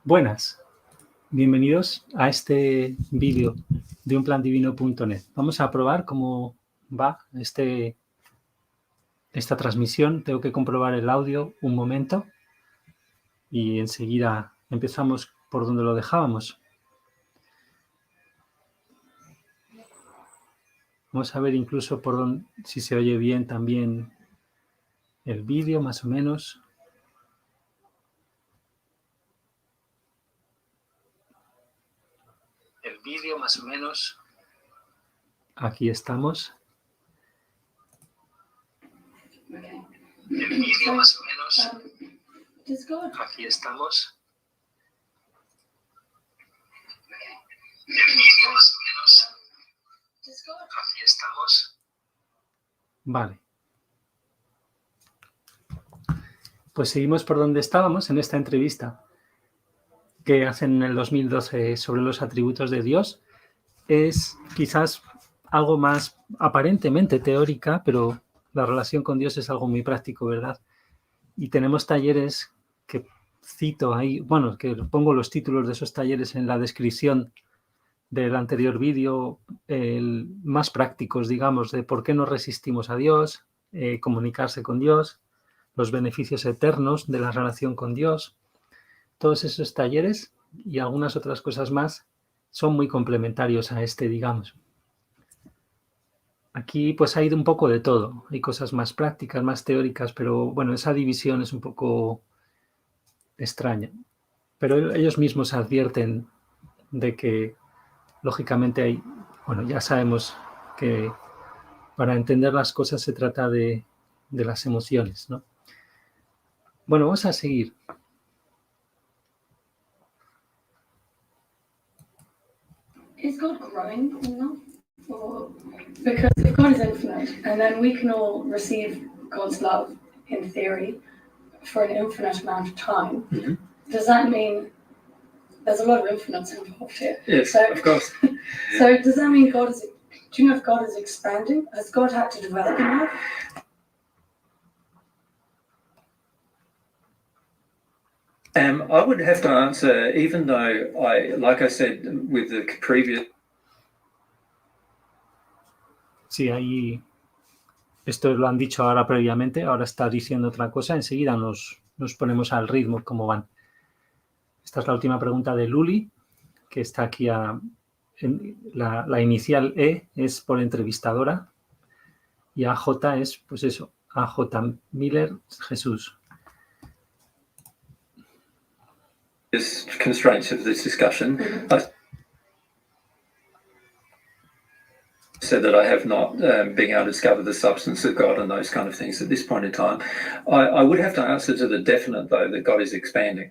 Buenas, bienvenidos a este vídeo de unplandivino.net. Vamos a probar cómo va esta transmisión. Tengo que comprobar el audio un momento y enseguida empezamos por donde lo dejábamos. Vamos a ver incluso si se oye bien también el vídeo, más o menos. El vídeo, más o menos. Aquí estamos. El vídeo, más o menos. Aquí estamos. El vídeo, más o menos. Aquí estamos. Vale. Pues seguimos por donde estábamos en esta entrevista que hacen en el 2012 sobre los atributos de Dios. Es quizás algo más aparentemente teórica, pero la relación con Dios es algo muy práctico, ¿verdad? Y tenemos talleres que cito ahí, bueno, que pongo los títulos de esos talleres en la descripción del anterior vídeo, más prácticos, digamos, de por qué nos resistimos a Dios, comunicarse con Dios, los beneficios eternos de la relación con Dios. Todos esos talleres y algunas otras cosas más son muy complementarios a digamos. Aquí pues hay un poco de todo. Hay cosas más prácticas, más teóricas, pero bueno, esa división es un poco extraña. Pero ellos mismos advierten de que, lógicamente, ya sabemos que para entender las cosas se trata de las emociones, ¿no? Bueno, vamos a seguir. Is God growing enough? Or, because if God is infinite, and then we can all receive God's love, in theory, for an infinite amount of time, does that mean there's a lot of infinites involved here? Yes, so, of course. So does that mean do you know if God is expanding? Has God had to develop enough? I would have to answer, even though like I said with the previous... Sí, ahí, esto lo han dicho ahora previamente, ahora está diciendo otra cosa, enseguida nos ponemos al ritmo, cómo van. Esta es la última pregunta de Luli, que está aquí, la inicial E es por entrevistadora, y AJ es, pues eso, AJ Miller Jesús. Constraints of this discussion, I said that I have not been able to discover the substance of God and those kind of things at this point in time. I would have to answer to the definite, though, that God is expanding.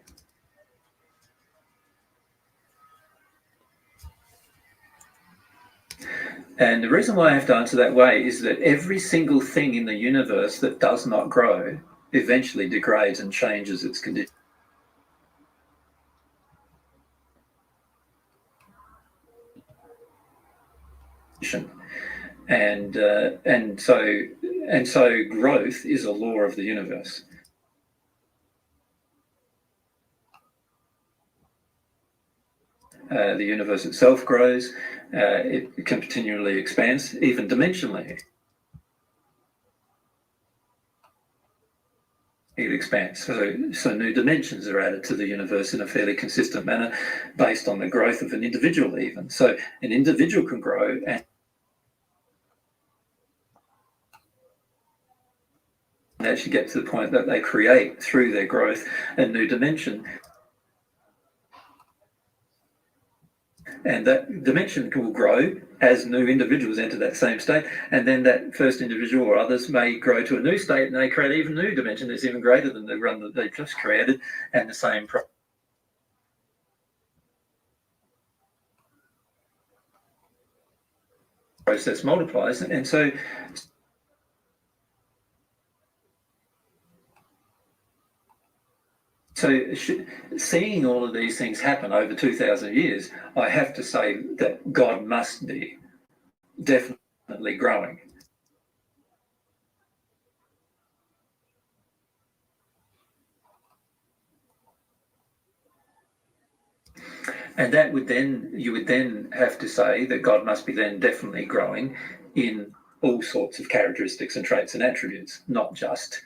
And the reason why I have to answer that way is that every single thing in the universe that does not grow eventually degrades and changes its condition. And so growth is a law of the universe. The universe itself grows, it continually expands, even dimensionally. It expands. So new dimensions are added to the universe in a fairly consistent manner based on the growth of an individual even. So an individual can grow and actually get to the point that they create through their growth a new dimension. And that dimension will grow as new individuals enter that same state, and then that first individual or others may grow to a new state and they create an even new dimension that's even greater than the one that they've just created, and the same process multiplies. And so seeing all of these things happen over 2,000 years, I have to say that God must be definitely growing. And that would then, you would then have to say that God must be then definitely growing in all sorts of characteristics and traits and attributes, not just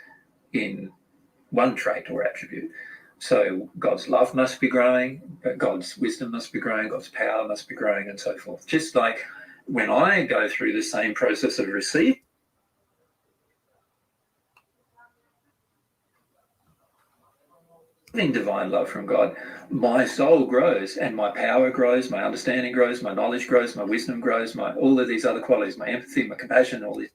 in one trait or attribute. So God's love must be growing, God's wisdom must be growing, God's power must be growing, and so forth. Just like when I go through the same process of receiving divine love from God, my soul grows and my power grows, my understanding grows, my knowledge grows, my wisdom grows, my all of these other qualities, my empathy, my compassion, all these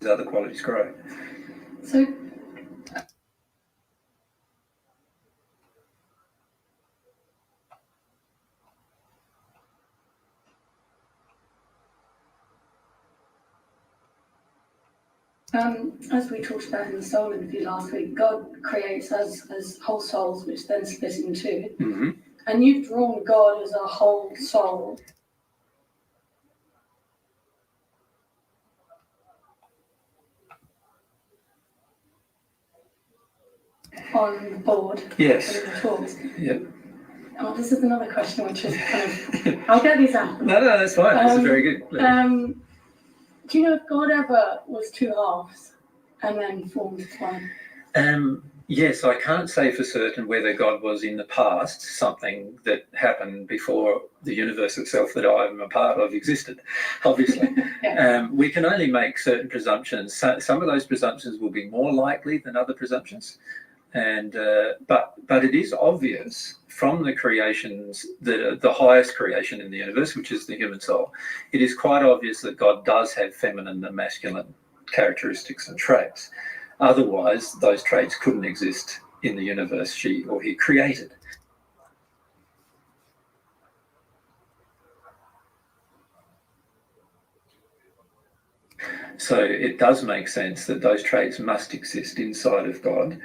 other qualities grow. So as we talked about in the soul interview last week, God creates us as whole souls, which then split in two. Mm-hmm. And you've drawn God as a whole soul. On the board. Yes. In the talks. Yep. Oh, this is another question which is kind of, I'll get these out. No, that's fine. This is very good. Do you know if God ever was two halves and then formed one? Yes, I can't say for certain whether God was in the past something that happened before the universe itself that I'm a part of existed, obviously. Yeah. We can only make certain presumptions. Some of those presumptions will be more likely than other presumptions. And but it is obvious from the creations, the highest creation in the universe, which is the human soul, it is quite obvious that God does have feminine and masculine characteristics and traits. Otherwise, those traits couldn't exist in the universe she or he created. So it does make sense that those traits must exist inside of God.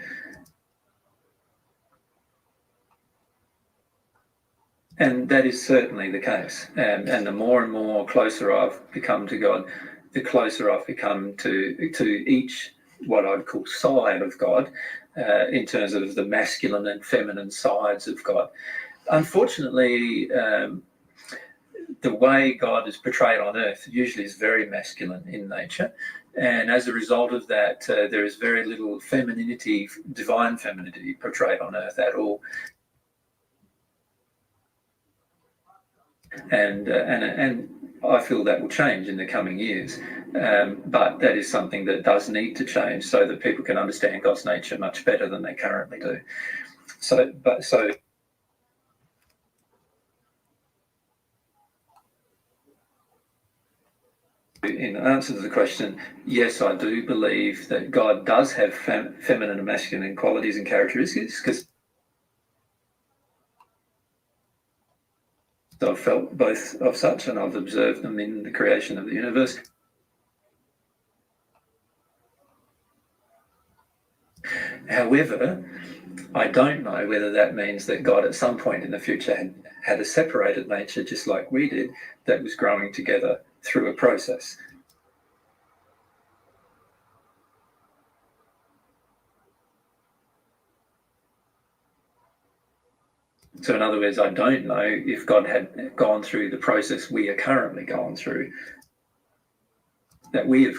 And that is certainly the case. And the more and more closer I've become to God, the closer I've become to each what I'd call side of God, in terms of the masculine and feminine sides of God. Unfortunately, the way God is portrayed on earth usually is very masculine in nature. And as a result of that, there is very little femininity, divine femininity portrayed on earth at all. And I feel that will change in the coming years, but that is something that does need to change so that people can understand God's nature much better than they currently do. So in answer to the question, yes, I do believe that God does have feminine and masculine qualities and characteristics, because I've felt both of such and I've observed them in the creation of the universe. However, I don't know whether that means that God at some point in the future had a separated nature, just like we did, that was growing together through a process. So in other words, I don't know if God had gone through the process we are currently going through, that we are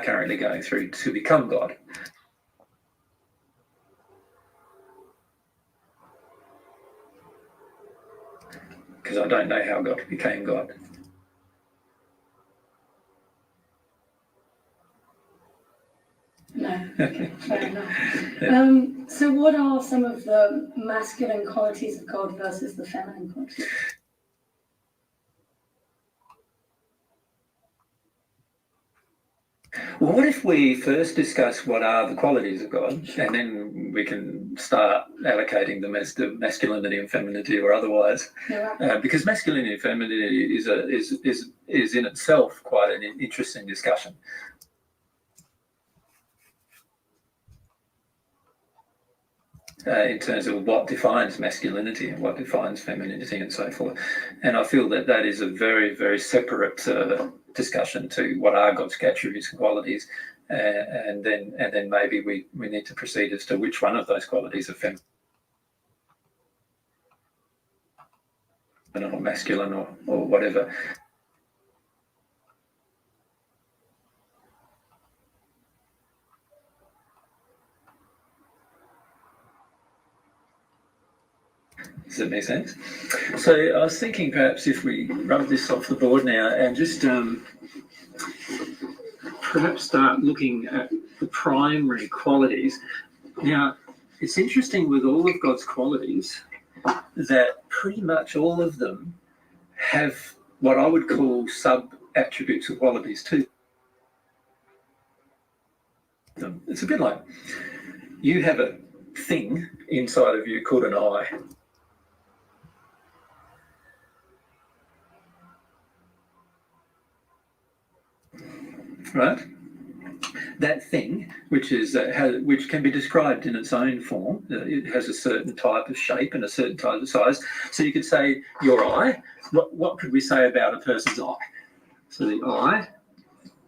currently going through to become God. Because I don't know how God became God. No, fair enough. So what are some of the masculine qualities of God versus the feminine qualities? Well, what if we first discuss what are the qualities of God, and then we can start allocating them as to masculinity and femininity or otherwise? Yeah. Because masculinity and femininity is in itself quite an interesting discussion. In terms of what defines masculinity and what defines femininity and so forth. And I feel that that is a very, very separate discussion to what are God's attributes and qualities and then maybe we need to proceed as to which one of those qualities are feminine or masculine or whatever. Does that make sense? So I was thinking perhaps if we rub this off the board now and just perhaps start looking at the primary qualities. Now, it's interesting with all of God's qualities that pretty much all of them have what I would call sub-attributes or qualities to them. It's a bit like you have a thing inside of you called an I. Right? That thing, which can be described in its own form, it has a certain type of shape and a certain type of size. So you could say your eye. What could we say about a person's eye? So the eye.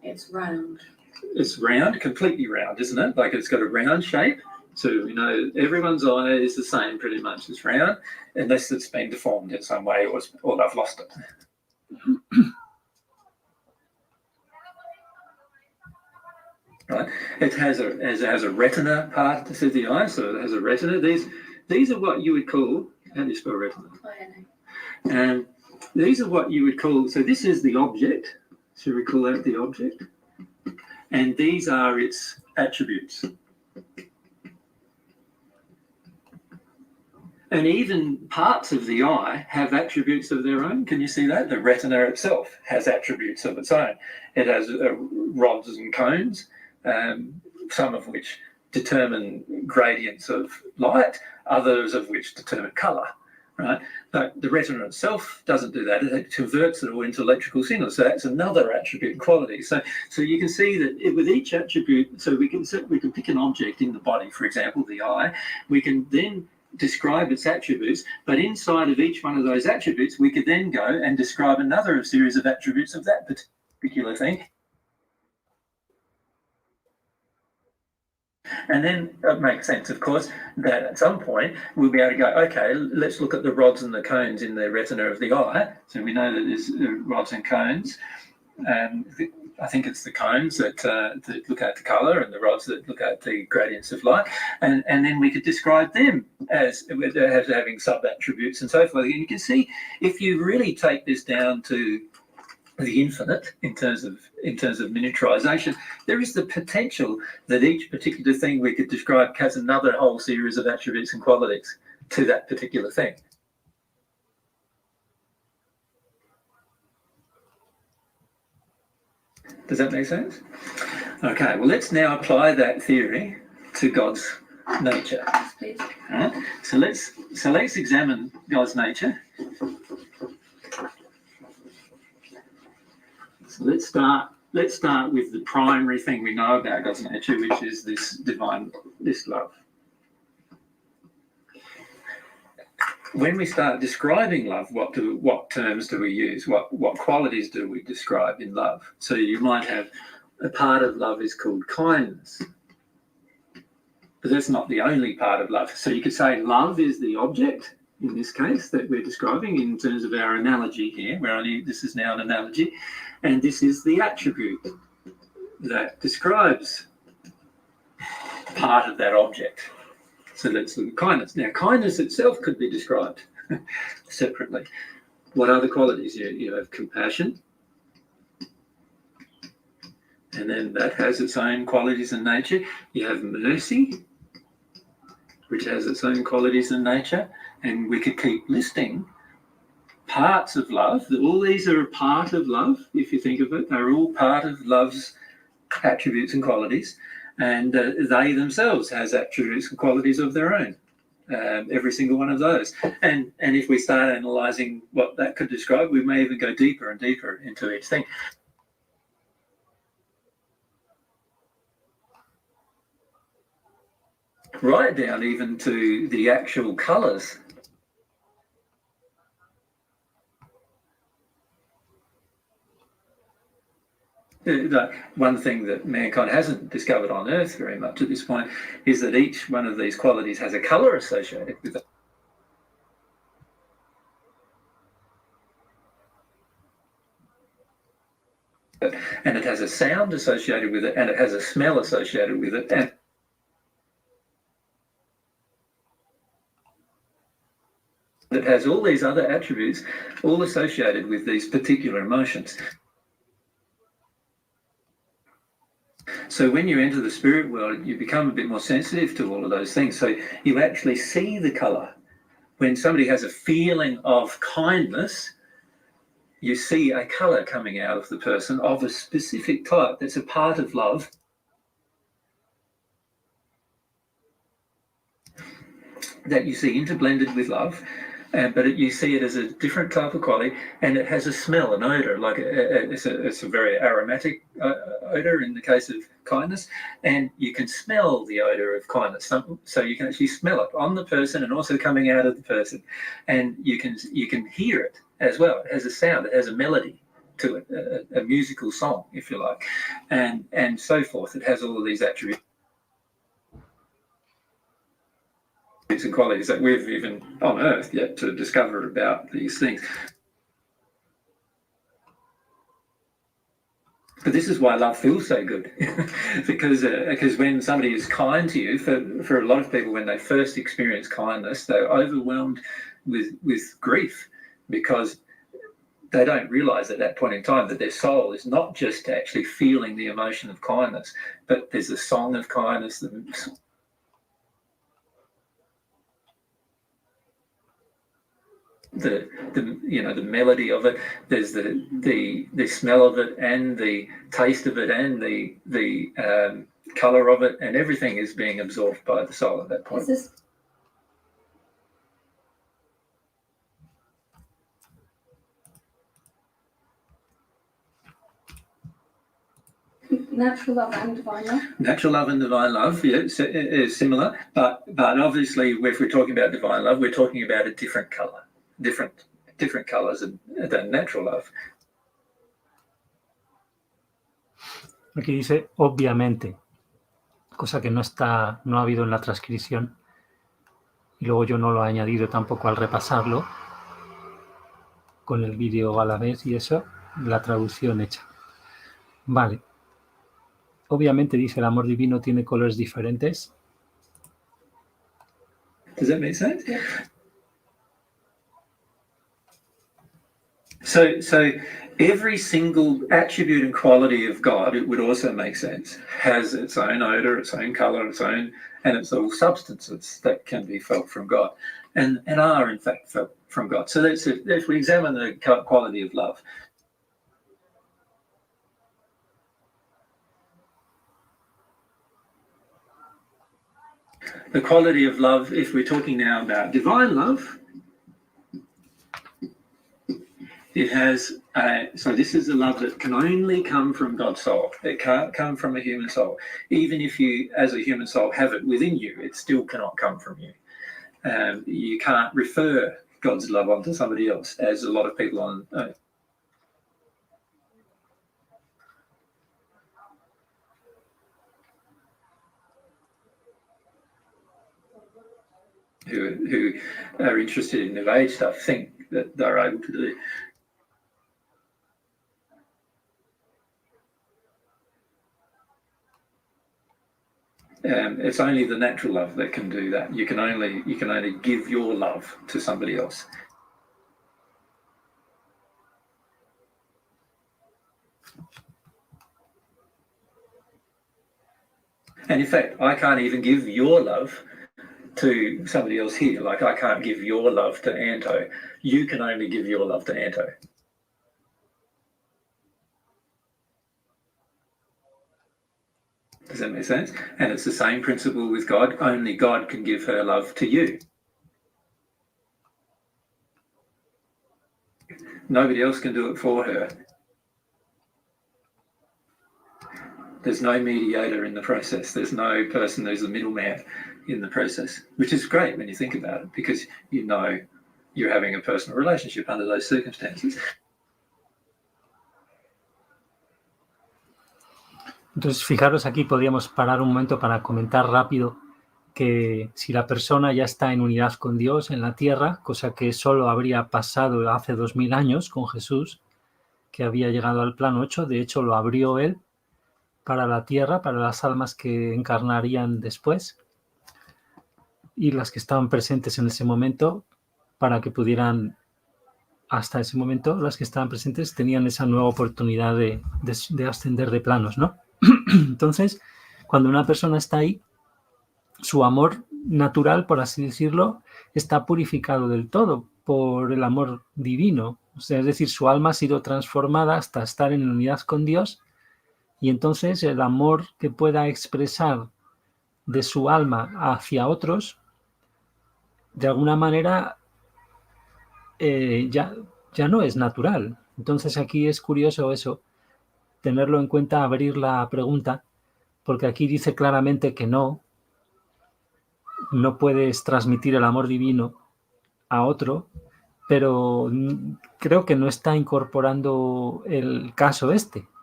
It's round. It's round, completely round, isn't it? Like it's got a round shape. So we know everyone's eye is the same, pretty much. It's round, unless it's been deformed in some way or they've lost it. Right, it has a retina part to the eye, so it has a retina. These are what you would call, how do you spell retina? And these are what you would call, so this is the object, so we call that the object, and these are its attributes. And even parts of the eye have attributes of their own. Can you see that? The retina itself has attributes of its own. It has rods and cones, some of which determine gradients of light, others of which determine colour, right? But the retina itself doesn't do that. It converts it all into electrical signals. So that's another attribute and quality. So you can see that with each attribute, so we can pick an object in the body, for example, the eye. We can then describe its attributes, but inside of each one of those attributes, we could then go and describe another series of attributes of that particular thing. And then it makes sense, of course, that at some point we'll be able to go, okay, let's look at the rods and the cones in the retina of the eye. So we know that there's rods and cones. I think it's the cones that look at the colour and the rods that look at the gradients of light. And then we could describe them as having sub-attributes and so forth. And you can see, if you really take this down to the infinite in terms of miniaturization, there is the potential that each particular thing we could describe has another whole series of attributes and qualities to that particular thing. Does that make sense? Okay, well, let's now apply that theory to God's nature. Please. All right? So let's examine God's nature. So let's start with the primary thing we know about God's nature, which is this love. When we start describing love, what terms do we use? What qualities do we describe in love? So you might have a part of love is called kindness, but that's not the only part of love. So you could say love is the object in this case that we're describing in terms of our analogy here. This is now an analogy, and this is the attribute that describes part of that object. So let's look at kindness. Now, kindness itself could be described separately. What are the qualities? You have compassion, and then that has its own qualities and nature. You have mercy, which has its own qualities and nature, and we could keep listing parts of love. All these are a part of love, if you think of it. They're all part of love's attributes and qualities. And they themselves has attributes and qualities of their own, every single one of those. And if we start analysing what that could describe, we may even go deeper and deeper into each thing. Right down even to the actual colours. one thing that mankind hasn't discovered on Earth very much at this point is that each one of these qualities has a colour associated with it. And it has a sound associated with it, and it has a smell associated with it, and it has all these other attributes all associated with these particular emotions. So when you enter the spirit world, you become a bit more sensitive to all of those things. So you actually see the colour. When somebody has a feeling of kindness, you see a colour coming out of the person of a specific type that's a part of love. That you see interblended with love, but you see it as a different type of quality, and it has a smell, an odour, like it's a very aromatic odour in the case of kindness, and you can smell the odour of kindness. So you can actually smell it on the person and also coming out of the person, and you can hear it as well. It has a sound, it has a melody to it, a musical song, if you like, and so forth. It has all of these attributes and qualities that we've even on Earth yet to discover about these things. But this is why love feels so good, because when somebody is kind to you, for a lot of people, when they first experience kindness, they're overwhelmed with grief, because they don't realise at that point in time that their soul is not just actually feeling the emotion of kindness, but there's a song of kindness, the melody of it, there's the smell of it, and the taste of it, and the colour of it, and everything is being absorbed by the soul at that point. Is this natural love and divine love? Natural love and divine love, yeah, is similar, but obviously if we're talking about divine love, we're talking about a different colour, different colours than natural love. Aquí dice obviamente, cosa que no ha habido en la transcripción, y luego yo no lo he añadido tampoco al repasarlo con el vídeo a la vez y eso, la traducción hecha. Vale. Obviamente dice el amor divino tiene colores diferentes. Does that make sense? Yeah. So every single attribute and quality of God, it would also make sense, has its own odour, its own colour, and it's all substances that can be felt from God and are in fact felt from God. So if we examine the quality of love, the quality of love, if we're talking now about divine love, it has so this is a love that can only come from God's soul. It can't come from a human soul. Even if you, as a human soul, have it within you, it still cannot come from you. You can't refer God's love onto somebody else, as a lot of people on Earth who are interested in New Age stuff think that they're able to do. It's only the natural love that can do that. You can only give your love to somebody else. And in fact, I can't even give your love to somebody else here. Like I can't give your love to Anto. You can only give your love to Anto. Does that make sense? And it's the same principle with God. Only God can give her love to you. Nobody else can do it for her. There's no mediator in the process. There's no person who's the middleman in the process, which is great when you think about it, because you know you're having a personal relationship under those circumstances. Entonces, fijaros, aquí podríamos parar un momento para comentar rápido que si la persona ya está en unidad con Dios en la tierra, cosa que solo habría pasado hace 2000 años con Jesús, que había llegado al plano 8, de hecho lo abrió él para la tierra, para las almas que encarnarían después y las que estaban presentes en ese momento, para que pudieran, hasta ese momento, las que estaban presentes tenían esa nueva oportunidad de ascender de planos, ¿no? Entonces, cuando una persona está ahí, su amor natural, por así decirlo, está purificado del todo por el amor divino. O sea, es decir, su alma ha sido transformada hasta estar en unidad con Dios, y entonces el amor que pueda expresar de su alma hacia otros, de alguna manera, ya no es natural. Entonces aquí es curioso eso, tenerlo en cuenta, abrir la pregunta, porque aquí dice claramente que no puedes transmitir el amor divino a otro, pero creo que no está incorporando el caso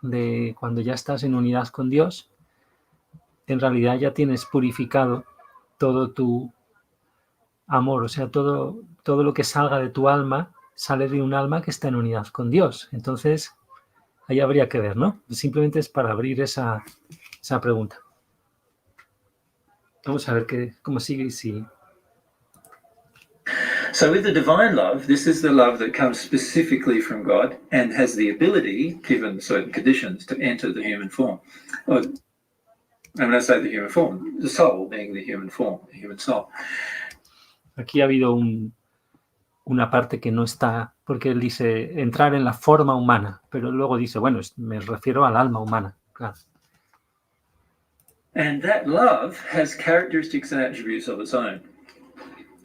de cuando ya estás en unidad con Dios, en realidad ya tienes purificado todo tu amor, o sea, todo lo que salga de tu alma sale de un alma que está en unidad con Dios. Entonces, ahí habría que ver, ¿no? Simplemente es para abrir esa pregunta. Vamos a ver cómo sigue y si... So with the divine love, this is the love that comes specifically from God and has the ability, given certain conditions, to enter the human form. And when I say the human form, the soul being the human form, the human soul. Aquí ha habido una parte que no está, porque él dice entrar en la forma humana, pero luego dice, bueno, me refiero al alma humana, claro. And that love has characteristics and attributes of its own,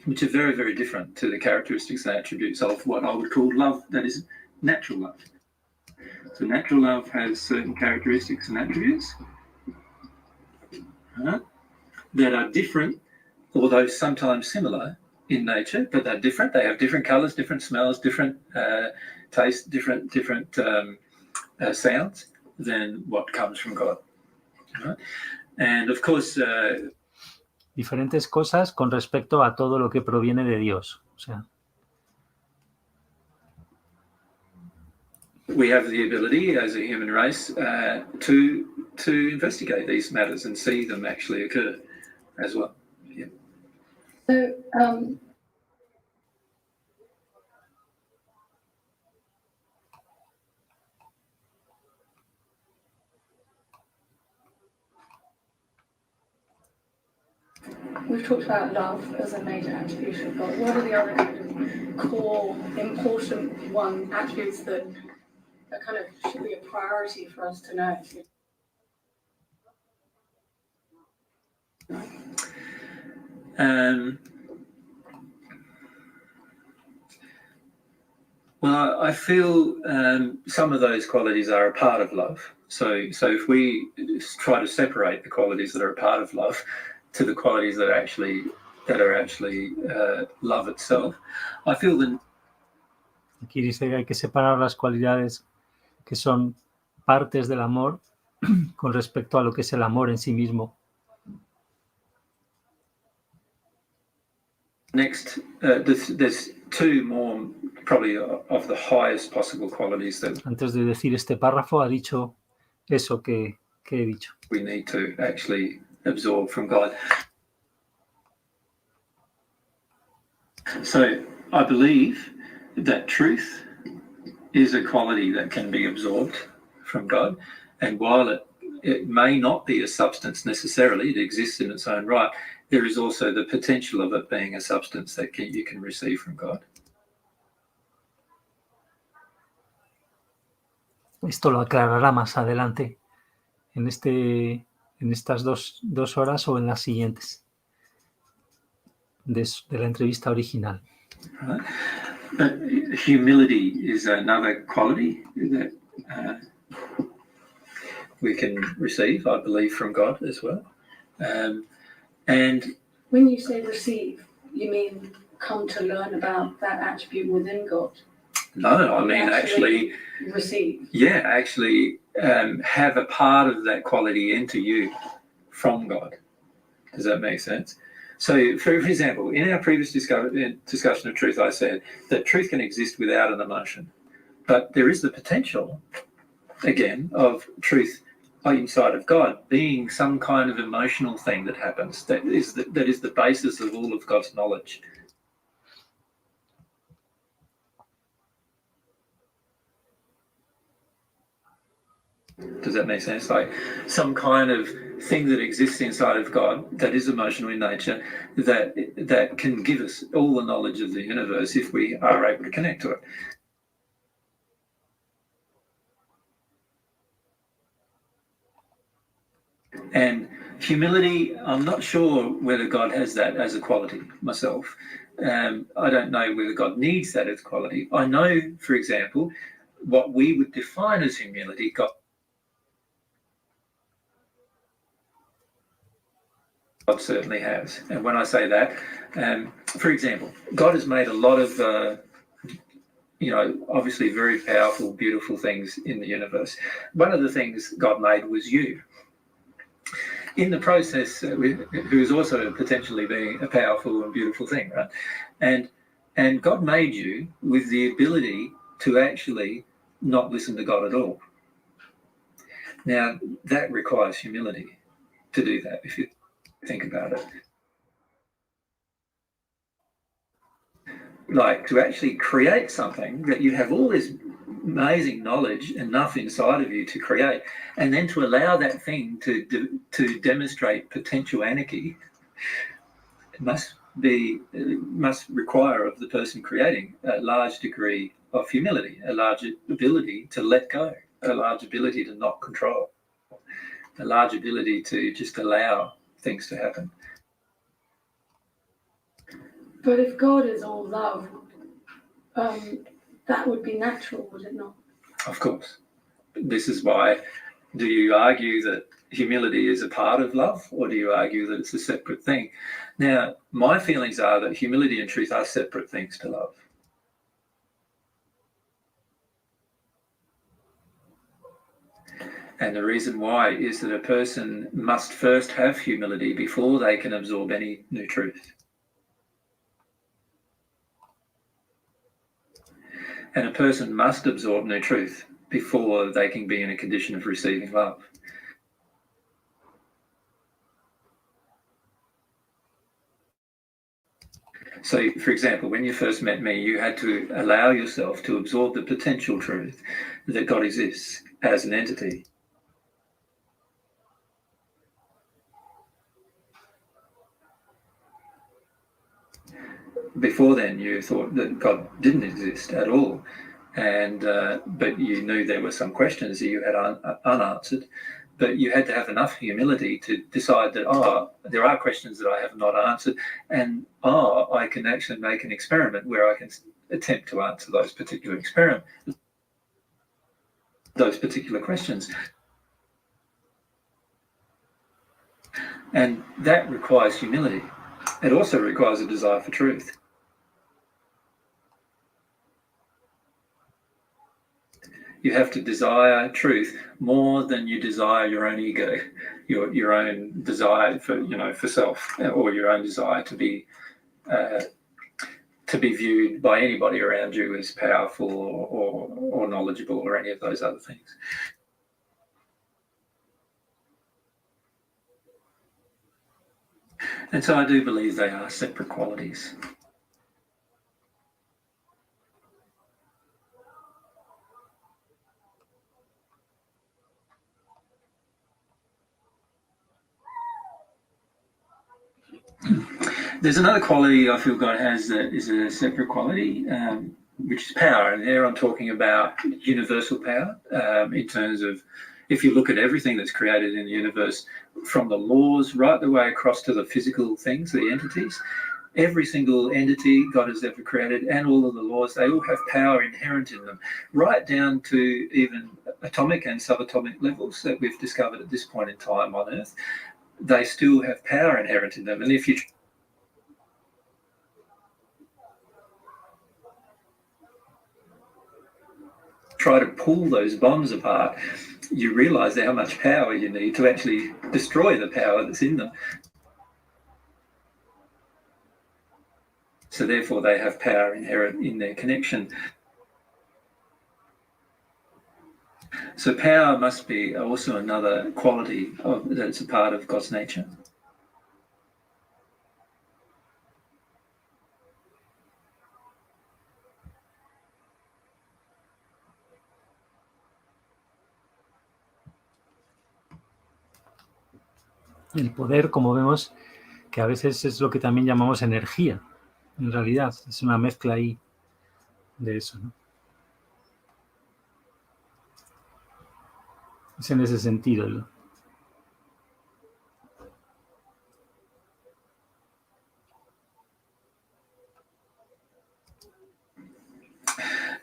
which are very, very different to the characteristics and attributes of what I would call love that is natural love. So natural love has certain characteristics and attributes that are different, although sometimes similar in nature, but they're different. They have different colors, different smells, different tastes, different sounds than what comes from God. And of course, diferentes cosas con respecto a todo lo que proviene de Dios. O sea, we have the ability as a human race to investigate these matters and see them actually occur as well. Yeah. So, we've talked about love as a major attribute of God. What are the other kind of core, important attributes that kind of should be a priority for us to know? Well, I feel some of those qualities are a part of love. So if we try to separate the qualities that are a part of love to the qualities that are actually love itself, I feel that. Aquí dice que hay que separar las cualidades que son partes del amor con respecto a lo que es el amor en sí mismo. Next, there's two more, probably of the highest possible qualities that. Antes de decir este párrafo, ha dicho eso que he dicho. We need to actually absorb from God. So I believe that truth is a quality that can be absorbed from God, and while it may not be a substance necessarily, it exists in its own right, there is also the potential of it being a substance that you can receive from God. Esto lo aclarará más adelante en estas dos horas o en las siguientes de la entrevista original. Right. But humility is another quality that we can receive, I believe, from God as well. And when you say receive, you mean come to learn about that attribute within God? No, I mean actually receive. Yeah, actually have a part of that quality enter you from God. Does that make sense? So, for example, in our previous discussion of truth, I said that truth can exist without an emotion. But there is the potential, again, of truth inside of God being some kind of emotional thing that happens. That is the basis of all of God's knowledge. Does that make sense? Like some kind of thing that exists inside of God that is emotional in nature, that can give us all the knowledge of the universe if we are able to connect to it. And humility, I'm not sure whether God has that as a quality myself. I don't know whether God needs that as a quality. I know, for example, what we would define as humility, God certainly has. And when I say that, for example, God has made a lot of, obviously very powerful, beautiful things in the universe. One of the things God made was you. In the process, who is also potentially being a powerful and beautiful thing, right? And God made you with the ability to actually not listen to God at all. Now, that requires humility to do that, if you think about it. Like to actually create something that you have all this amazing knowledge, enough inside of you to create, and then to allow that thing to demonstrate potential anarchy, it must require of the person creating a large degree of humility, a large ability to let go, a large ability to not control, a large ability to just allow things to happen. But if God is all love, that would be natural, would it not? Of course. This is why, do you argue that humility is a part of love, or do you argue that it's a separate thing? Now, my feelings are that humility and truth are separate things to love. And the reason why is that a person must first have humility before they can absorb any new truth. And a person must absorb new truth before they can be in a condition of receiving love. So, for example, when you first met me, you had to allow yourself to absorb the potential truth that God exists as an entity. Before then, you thought that God didn't exist at all, and but you knew there were some questions that you had unanswered, but you had to have enough humility to decide that, there are questions that I have not answered, and I can actually make an experiment where I can attempt to answer those particular questions. And that requires humility. It also requires a desire for truth. You have to desire truth more than you desire your own ego, your own desire for self, or your own desire to be viewed by anybody around you as powerful or knowledgeable or any of those other things. And so I do believe they are separate qualities. There's another quality I feel God has that is a separate quality, which is power. And there I'm talking about universal power, in terms of, if you look at everything that's created in the universe, from the laws right the way across to the physical things, the entities, every single entity God has ever created and all of the laws, they all have power inherent in them, right down to even atomic and subatomic levels that we've discovered at this point in time on Earth. They still have power inherent in them. And if you try to pull those bonds apart, you realise how much power you need to actually destroy the power that's in them. So therefore they have power inherent in their connection. So power must be also another quality that's a part of God's nature. El poder, como vemos, que a veces es lo que también llamamos energía. En realidad, es una mezcla ahí de eso, ¿no? Es en ese sentido, ¿no?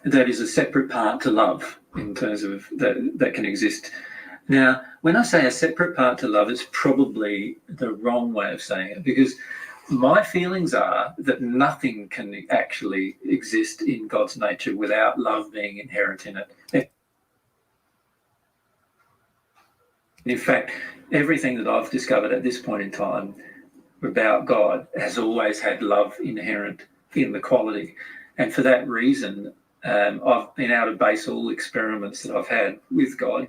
That is a separate part to love in terms of that can exist. Now, when I say a separate part to love, it's probably the wrong way of saying it, because my feelings are that nothing can actually exist in God's nature without love being inherent in it. In fact, everything that I've discovered at this point in time about God has always had love inherent in the quality. And for that reason, I've been able to base all experiments that I've had with God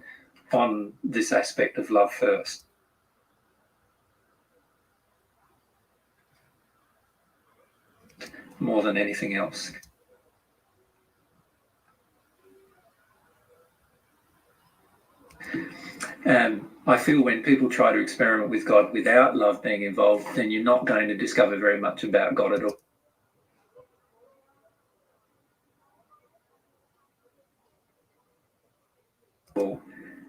on this aspect of love first. More than anything else. I feel when people try to experiment with God without love being involved, then you're not going to discover very much about God at all.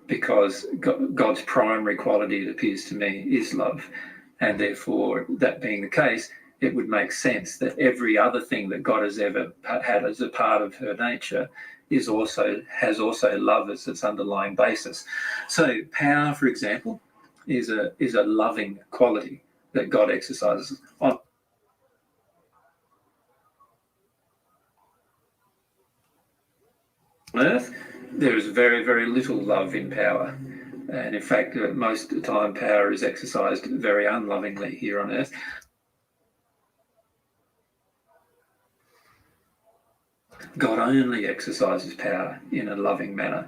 Because God's primary quality, it appears to me, is love. And therefore, that being the case, it would make sense that every other thing that God has ever had as a part of her nature has also love as its underlying basis. So power, for example, is a loving quality that God exercises on earth. There is very, very little love in power. And in fact, most of the time power is exercised very unlovingly here on earth. God only exercises power in a loving manner.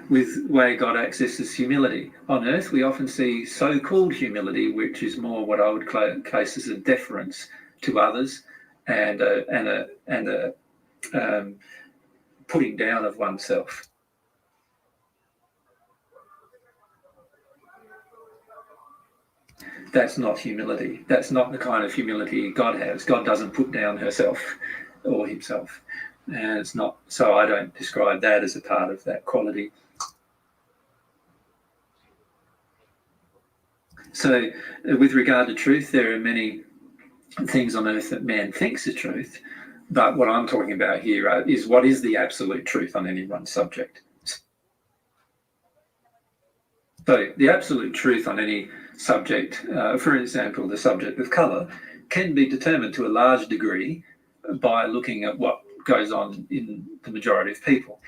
With the way God accesses humility. On earth, we often see so-called humility, which is more what I would place as a deference to others and a putting down of oneself. That's not humility. That's not the kind of humility God has. God doesn't put down herself or himself. And it's not, so I don't describe that as a part of that quality. So with regard to truth, there are many things on earth that man thinks are truth. But what I'm talking about here is what is the absolute truth on any one subject. So the absolute truth on any subject, for example, the subject of colour, can be determined to a large degree by looking at what goes on in the majority of people.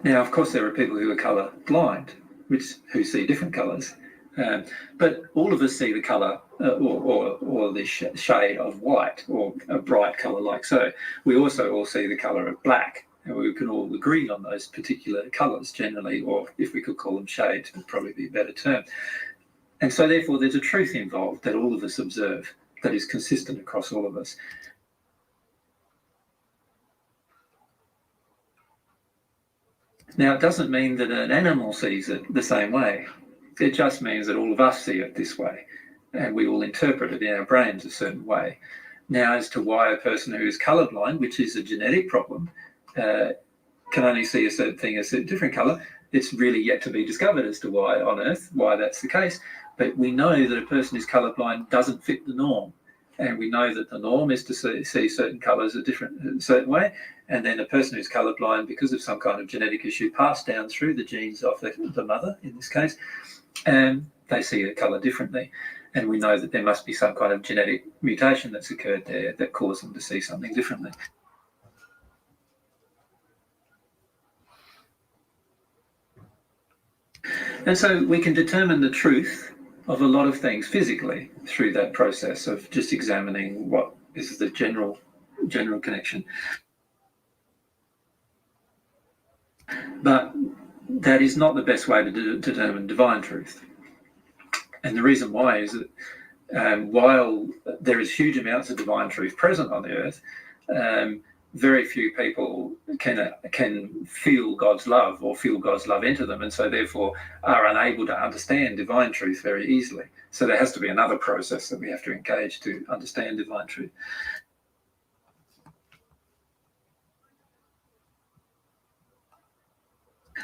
Now, of course, there are people who are colour blind, who see different colours. But all of us see the colour or the shade of white, or a bright colour like so. We also all see the colour of black, and we can all agree on those particular colours generally, or if we could call them shades, would probably be a better term. And so therefore there's a truth involved that all of us observe that is consistent across all of us. Now, it doesn't mean that an animal sees it the same way. It just means that all of us see it this way, and we all interpret it in our brains a certain way. Now, as to why a person who is colourblind, which is a genetic problem, can only see a certain thing as a different colour, it's really yet to be discovered as to why that's the case. But we know that a person who's colourblind doesn't fit the norm. and we know that the norm is to see certain colours a certain way, and then a person who's colourblind because of some kind of genetic issue passed down through the genes of the mother, in this case, and they see a colour differently. And we know that there must be some kind of genetic mutation that's occurred there that caused them to see something differently. And so we can determine the truth of a lot of things physically through that process of just examining what is the general connection. But that is not the best way to determine divine truth. And the reason why is that while there is huge amounts of divine truth present on the earth, very few people can feel God's love or feel God's love enter them, and so therefore are unable to understand divine truth very easily. So there has to be another process that we have to engage to understand divine truth.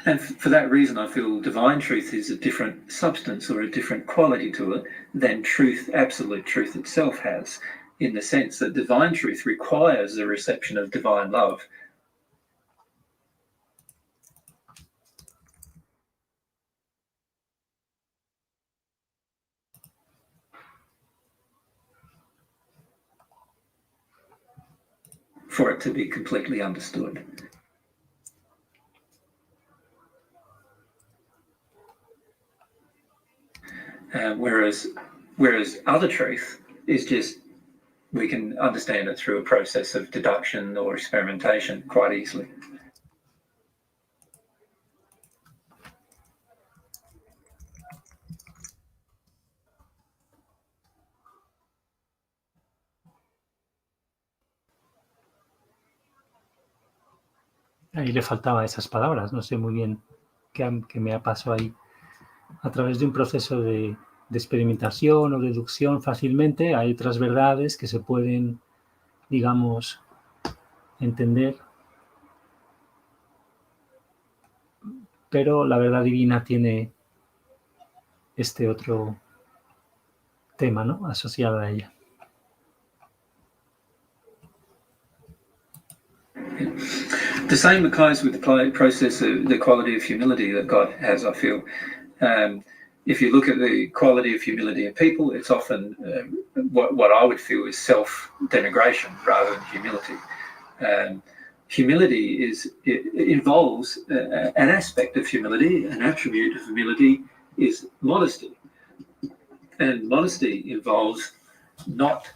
And for that reason, I feel divine truth is a different substance or a different quality to it than truth, absolute truth itself has, in the sense that divine truth requires the reception of divine love. For it to be completely understood. Whereas other truth is just, we can understand it through a process of deduction or experimentation quite easily. Ahí le faltaba esas palabras, no sé muy bien qué me pasó ahí. A través de un proceso de experimentación o deducción fácilmente, hay otras verdades que se pueden, digamos, entender. Pero la verdad divina tiene este otro tema, ¿no?, asociado a ella. The same occurs with the process of the quality of humility that God has, I feel. If you look at the quality of humility in people, it's often what I would feel is self-denigration rather than humility. Humility involves an aspect of humility, an attribute of humility is modesty. And modesty involves not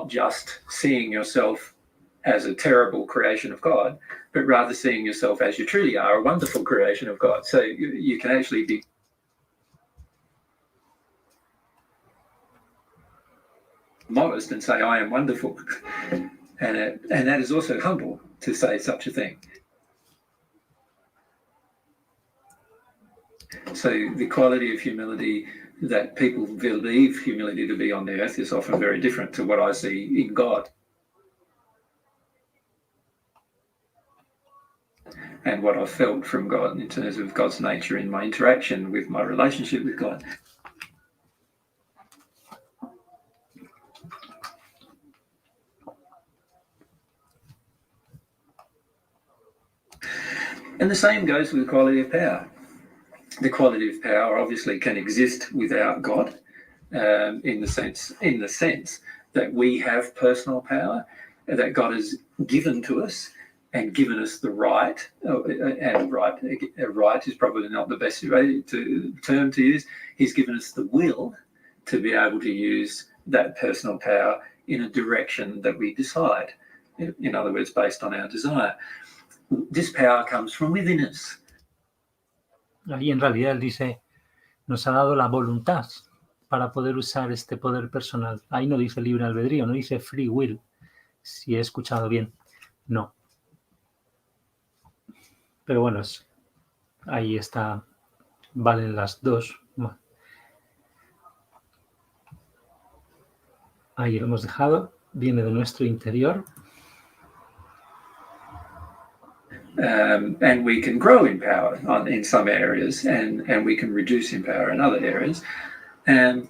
just seeing yourself as a terrible creation of God, but rather seeing yourself as you truly are, a wonderful creation of God. So you can actually be modest and say, I am wonderful. And that is also humble to say such a thing. So the quality of humility that people believe humility to be on the earth is often very different to what I see in God. And what I've felt from God in terms of God's nature in my interaction with my relationship with God. And the same goes with the quality of power. The quality of power obviously can exist without God, in the sense that we have personal power that God has given to us and given us the right, and right is probably not the best term to use. He's given us the will to be able to use that personal power in a direction that we decide. In other words, based on our desire. This power comes from within us. Ahí en realidad él dice, nos ha dado la voluntad para poder usar este poder personal. Ahí no dice libre albedrío, no dice free will, si he escuchado bien. No. Pero bueno, ahí está, valen las dos. Ahí lo hemos dejado, viene de nuestro interior. And we can grow in power in some areas, and we can reduce in power in other areas. And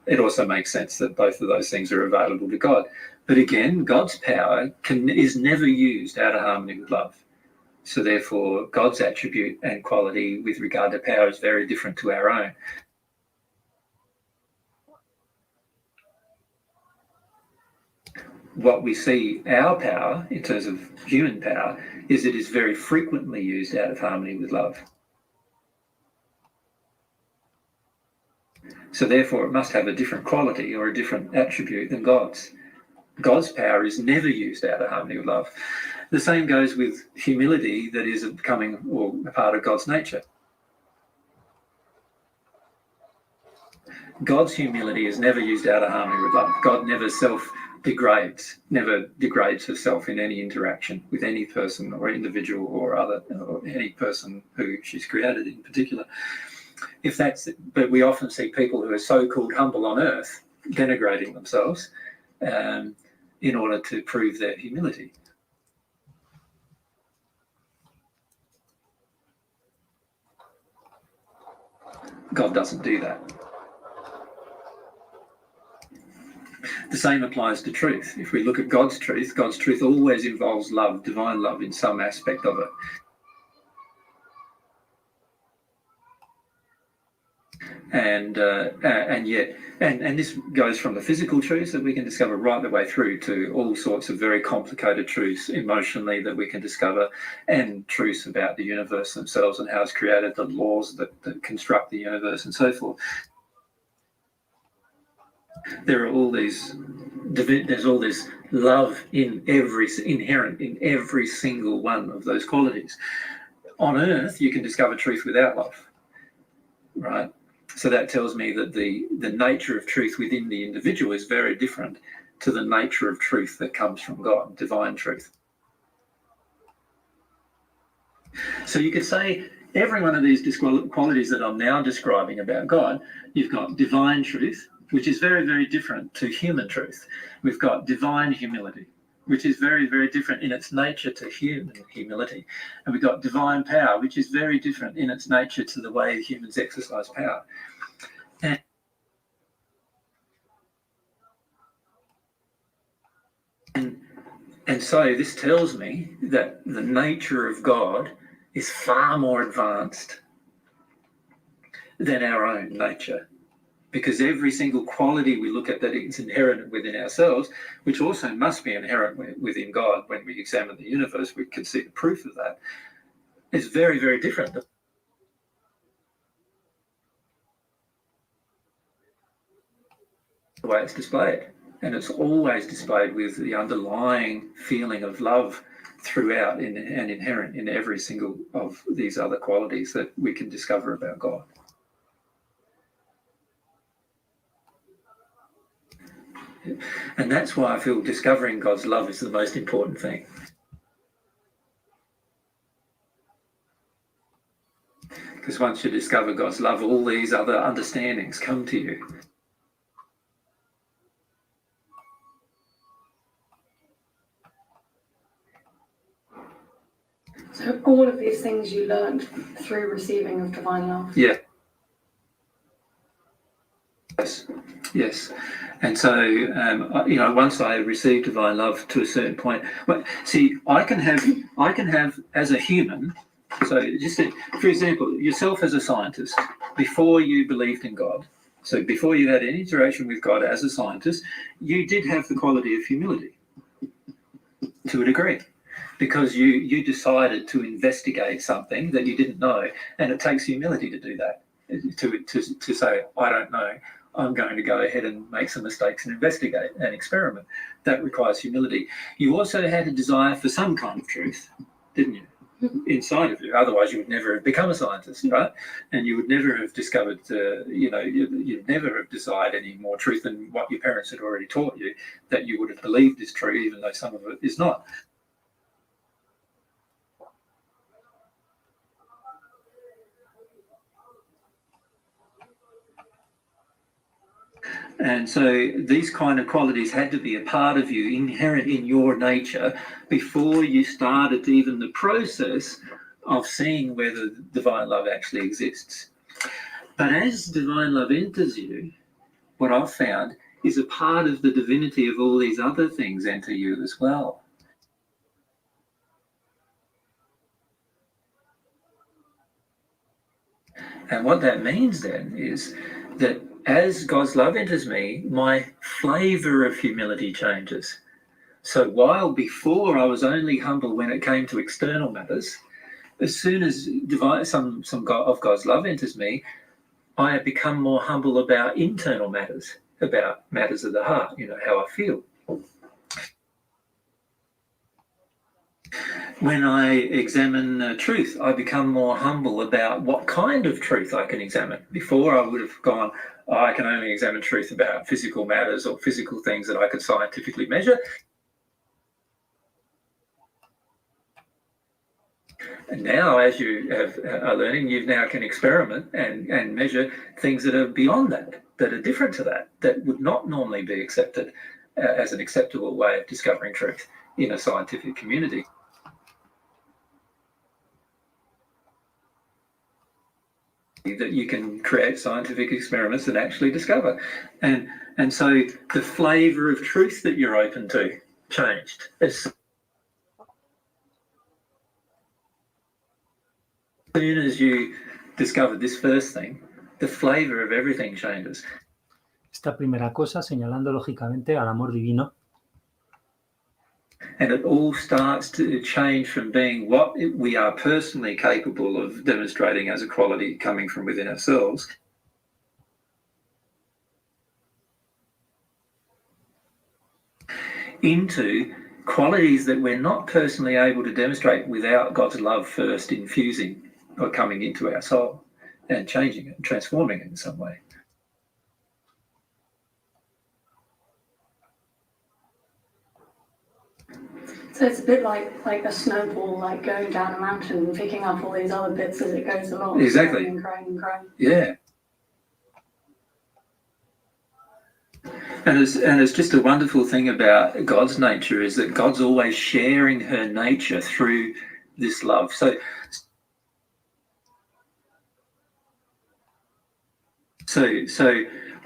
it also makes sense that both of those things are available to God. But again, God's power is never used out of harmony with love. So therefore, God's attribute and quality with regard to power is very different to our own. What we see our power, in terms of human power, is it is very frequently used out of harmony with love. So therefore, it must have a different quality or a different attribute than God's. God's power is never used out of harmony with love. The same goes with humility, that is coming or a part of God's nature. God's humility is never used out of harmony with love. God never self-degrades, never degrades herself in any interaction with any person or individual or other, or any person who she's created in particular. But we often see people who are so-called humble on earth denigrating themselves in order to prove their humility. God doesn't do that. The same applies to truth. If we look at God's truth always involves love, divine love, in some aspect of it. And this goes from the physical truths that we can discover right the way through to all sorts of very complicated truths emotionally that we can discover, and truths about the universe themselves and how it's created, the laws that construct the universe and so forth. There's all this love inherent in every single one of those qualities. On earth, you can discover truth without love, right? So that tells me that the nature of truth within the individual is very different to the nature of truth that comes from God, divine truth. So you could say every one of these qualities that I'm now describing about God, you've got divine truth, which is very, very different to human truth. We've got divine humility, which is very, very different in its nature to human humility. And we've got divine power, which is very different in its nature to the way humans exercise power. And so this tells me that the nature of God is far more advanced than our own nature, because every single quality we look at that is inherent within ourselves, which also must be inherent within God, when we examine the universe, we can see the proof of that, is very, very different. The way it's displayed. And it's always displayed with the underlying feeling of love throughout and inherent in every single of these other qualities that we can discover about God. And that's why I feel discovering God's love is the most important thing. Because once you discover God's love, all these other understandings come to you. So all of these things you learned through receiving of divine love? Yeah. Yes. And so, once I received divine love to a certain point, see, I can have as a human, so just for example, yourself as a scientist, before you believed in God, so before you had any interaction with God as a scientist, you did have the quality of humility to a degree, because you decided to investigate something that you didn't know, and it takes humility to do that, to say, I don't know, I'm going to go ahead and make some mistakes and investigate and experiment. That requires humility. You also had a desire for some kind of truth, didn't you, inside of you? Otherwise, you would never have become a scientist, right? And you would never have discovered, you'd never have desired any more truth than what your parents had already taught you, that you would have believed is true, even though some of it is not. And so these kind of qualities had to be a part of you, inherent in your nature, before you started even the process of seeing whether divine love actually exists. But as divine love enters you, what I've found is a part of the divinity of all these other things enter you as well. And what that means then is that as God's love enters me, my flavor of humility changes. So while before I was only humble when it came to external matters, as soon as some of God's love enters me, I have become more humble about internal matters, about matters of the heart, how I feel. When I examine truth, I become more humble about what kind of truth I can examine. Before, I would have gone, I can only examine truth about physical matters or physical things that I could scientifically measure. And now, as you are learning, you now can experiment and measure things that are beyond that are different to that would not normally be accepted as an acceptable way of discovering truth in a scientific community. That you can create scientific experiments and actually discover. And so the flavor of truth that you're open to changed. As soon as you discovered this first thing, the flavor of everything changes. Esta primera cosa señalando lógicamente al amor divino. And it all starts to change from being what we are personally capable of demonstrating as a quality coming from within ourselves into qualities that we're not personally able to demonstrate without God's love first infusing or coming into our soul and changing it and transforming it in some way. So it's a bit like a snowball, like going down a mountain and picking up all these other bits as it goes along. Exactly. And growing and growing. Yeah. And it's just a wonderful thing about God's nature is that God's always sharing her nature through this love. So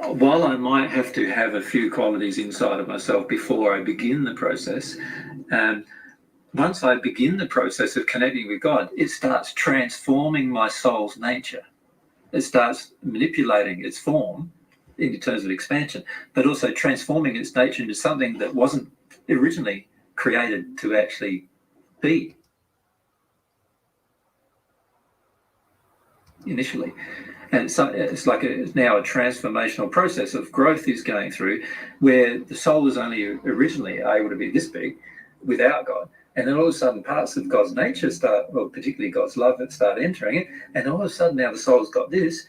while I might have to have a few qualities inside of myself before I begin the process, once I begin the process of connecting with God, it starts transforming my soul's nature. It starts manipulating its form in terms of expansion, but also transforming its nature into something that wasn't originally created to actually be initially. And so it's like now a transformational process of growth is going through where the soul was only originally able to be this big without God. And then all of a sudden parts of God's nature start, well, particularly God's love, that start entering it. And all of a sudden now the soul's got this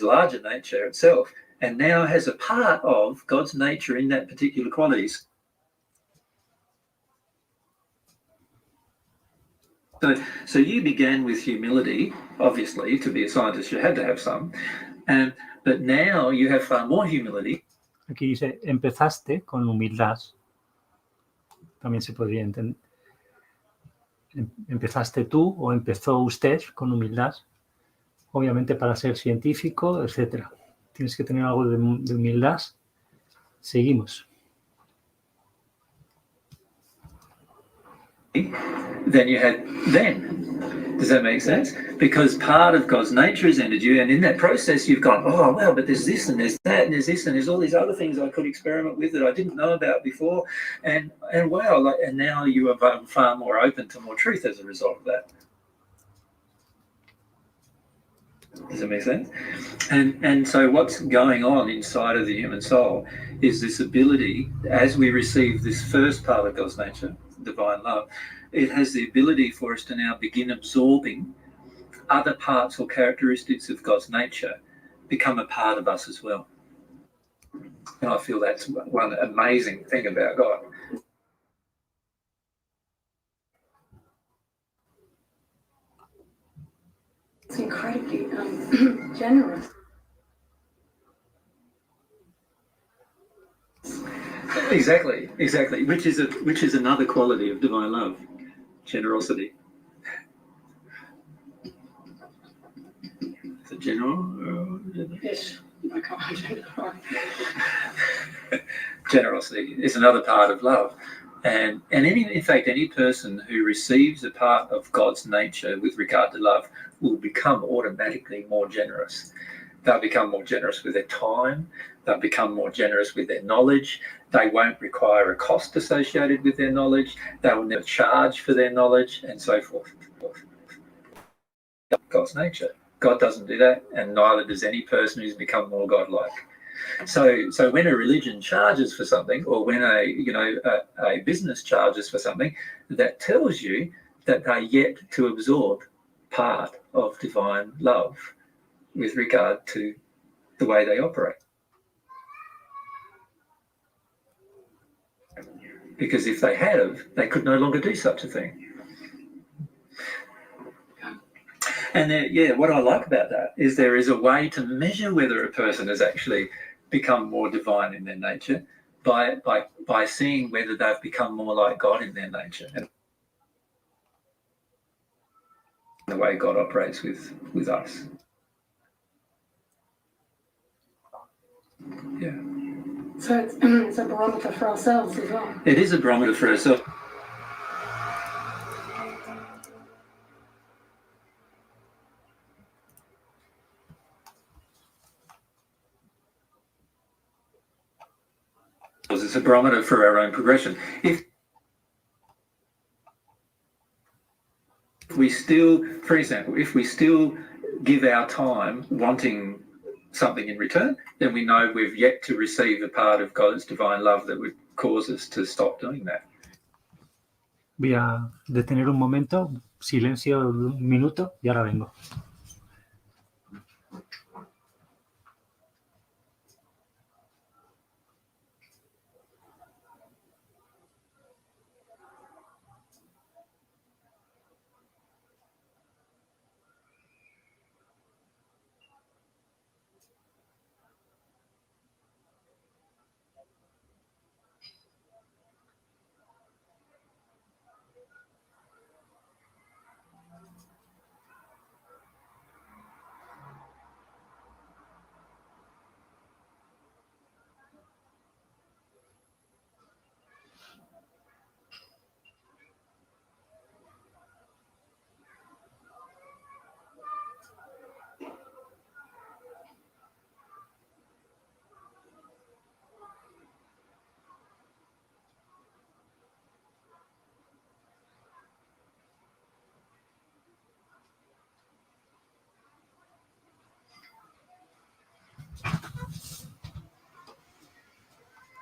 larger nature itself and now has a part of God's nature in that particular qualities. So you began with humility, obviously, to be a scientist you had to have some, but now you have far more humility. Aquí dice, empezaste con humildad. También se podría entender. Empezaste tú o empezó usted con humildad, obviamente para ser científico, etcétera. Tienes que tener algo de humildad. Seguimos. Than you had then. Does that make sense? Because part of God's nature has entered you, and in that process you've gone, oh, well, but there's this and there's that and there's this and there's all these other things I could experiment with that I didn't know about before, and wow, and now you are far more open to more truth as a result of that. Does that make sense? And so what's going on inside of the human soul is this ability, as we receive this first part of God's nature, divine love, it has the ability for us to now begin absorbing other parts or characteristics of God's nature become a part of us as well. And I feel that's one amazing thing about God. It's incredibly generous. Exactly. Which is another quality of divine love, generosity. Is it general? Yes. I can't identify. Generosity is another part of love. And in fact, any person who receives a part of God's nature with regard to love will become automatically more generous. They'll become more generous with their time. They'll become more generous with their knowledge. They won't require a cost associated with their knowledge. They will never charge for their knowledge, and so forth. God's nature. God doesn't do that, and neither does any person who's become more godlike. So when a religion charges for something, or when a business charges for something, that tells you that they're yet to absorb part of divine love with regard to the way they operate. Because if they had, they could no longer do such a thing. And what I like about that is there is a way to measure whether a person has actually become more divine in their nature by seeing whether they've become more like God in their nature and the way God operates with us. Yeah. So it's a barometer for ourselves as well. It is a barometer for ourselves. It's a barometer for our own progression. If we still, for example, if we still give our time wanting something in return, then we know we've yet to receive a part of God's divine love that would cause us to stop doing that. Voy a detener un momento, silencio un minuto y ahora vengo.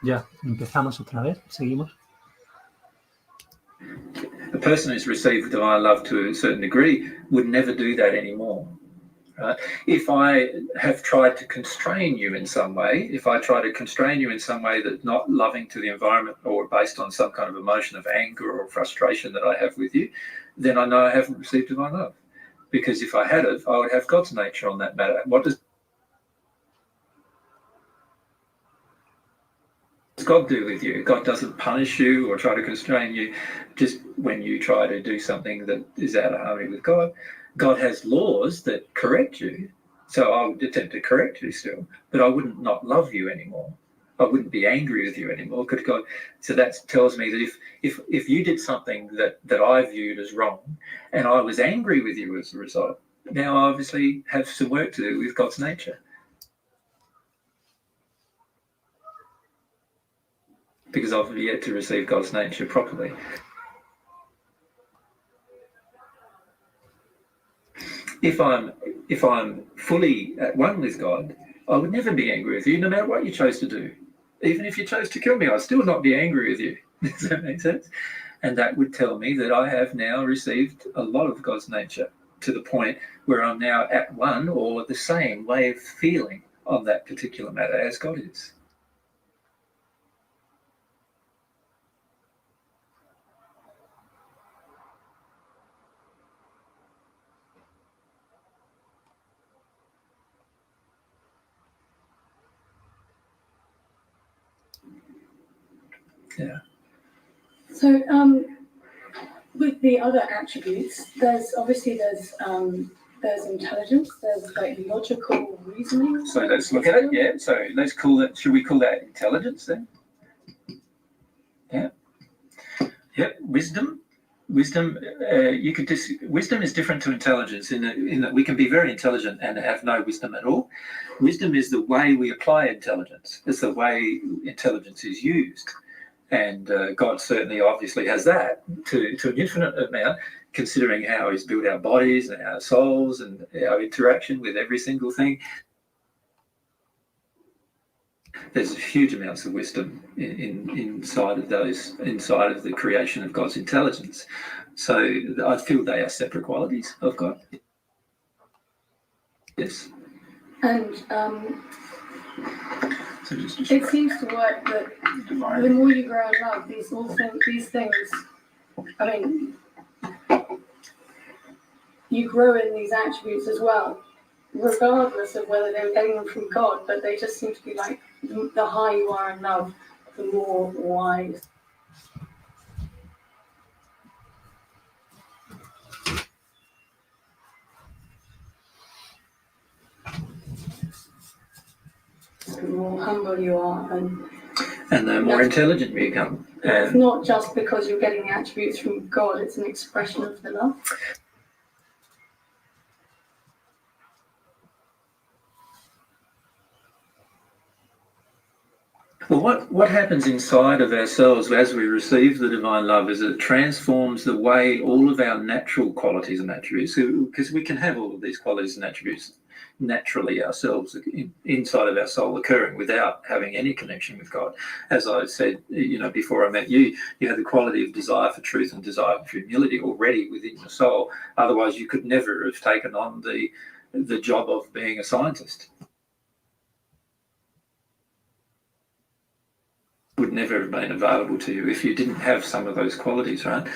Ya, empezamos otra vez, seguimos. A person who's received divine love to a certain degree would never do that anymore. Right? If I have tried to constrain you in some way, if I try to constrain you in some way that's not loving to the environment or based on some kind of emotion of anger or frustration that I have with you, then I know I haven't received divine love. Because if I had it, I would have God's nature on that matter. What does God do with you? God doesn't punish you or try to constrain you just when you try to do something that is out of harmony with God. God has laws that correct you, so I would attempt to correct you still, but I wouldn't not love you anymore. I wouldn't be angry with you anymore. Because God, so that tells me that if you did something that I viewed as wrong and I was angry with you as a result, now I obviously have some work to do with God's nature. Because I've yet to receive God's nature properly. If I'm fully at one with God, I would never be angry with you, no matter what you chose to do. Even if you chose to kill me, I'd still not be angry with you. Does that make sense? And that would tell me that I have now received a lot of God's nature to the point where I'm now at one or the same way of feeling on that particular matter as God is. Yeah. So with the other attributes, there's there's intelligence, there's like logical reasoning. So let's look at it. Yeah. So let's call it. Should we call that intelligence then? Yeah. Yep. Wisdom. Wisdom. Wisdom is different to intelligence in that we can be very intelligent and have no wisdom at all. Wisdom is the way we apply intelligence. It's the way intelligence is used. And God certainly obviously has that to an infinite amount, considering how he's built our bodies and our souls and our interaction with every single thing. There's huge amounts of wisdom inside of the creation of God's intelligence. So I feel they are separate qualities of God. Yes. And it seems to work that the more you grow in love, these things, I mean, you grow in these attributes as well, regardless of whether they're getting them from God, but they just seem to be like, the higher you are in love, the more wise. The more humble you are, and the more intelligent you become. It's not just because you're getting the attributes from God, it's an expression of the love. Well, what happens inside of ourselves as we receive the divine love is it transforms the way all of our natural qualities and attributes, because we can have all of these qualities and attributes naturally ourselves inside of our soul occurring without having any connection with God. As I said, before I met you, you had the quality of desire for truth and desire for humility already within your soul. Otherwise, you could never have taken on the job of being a scientist. Would never have been available to you if you didn't have some of those qualities, right?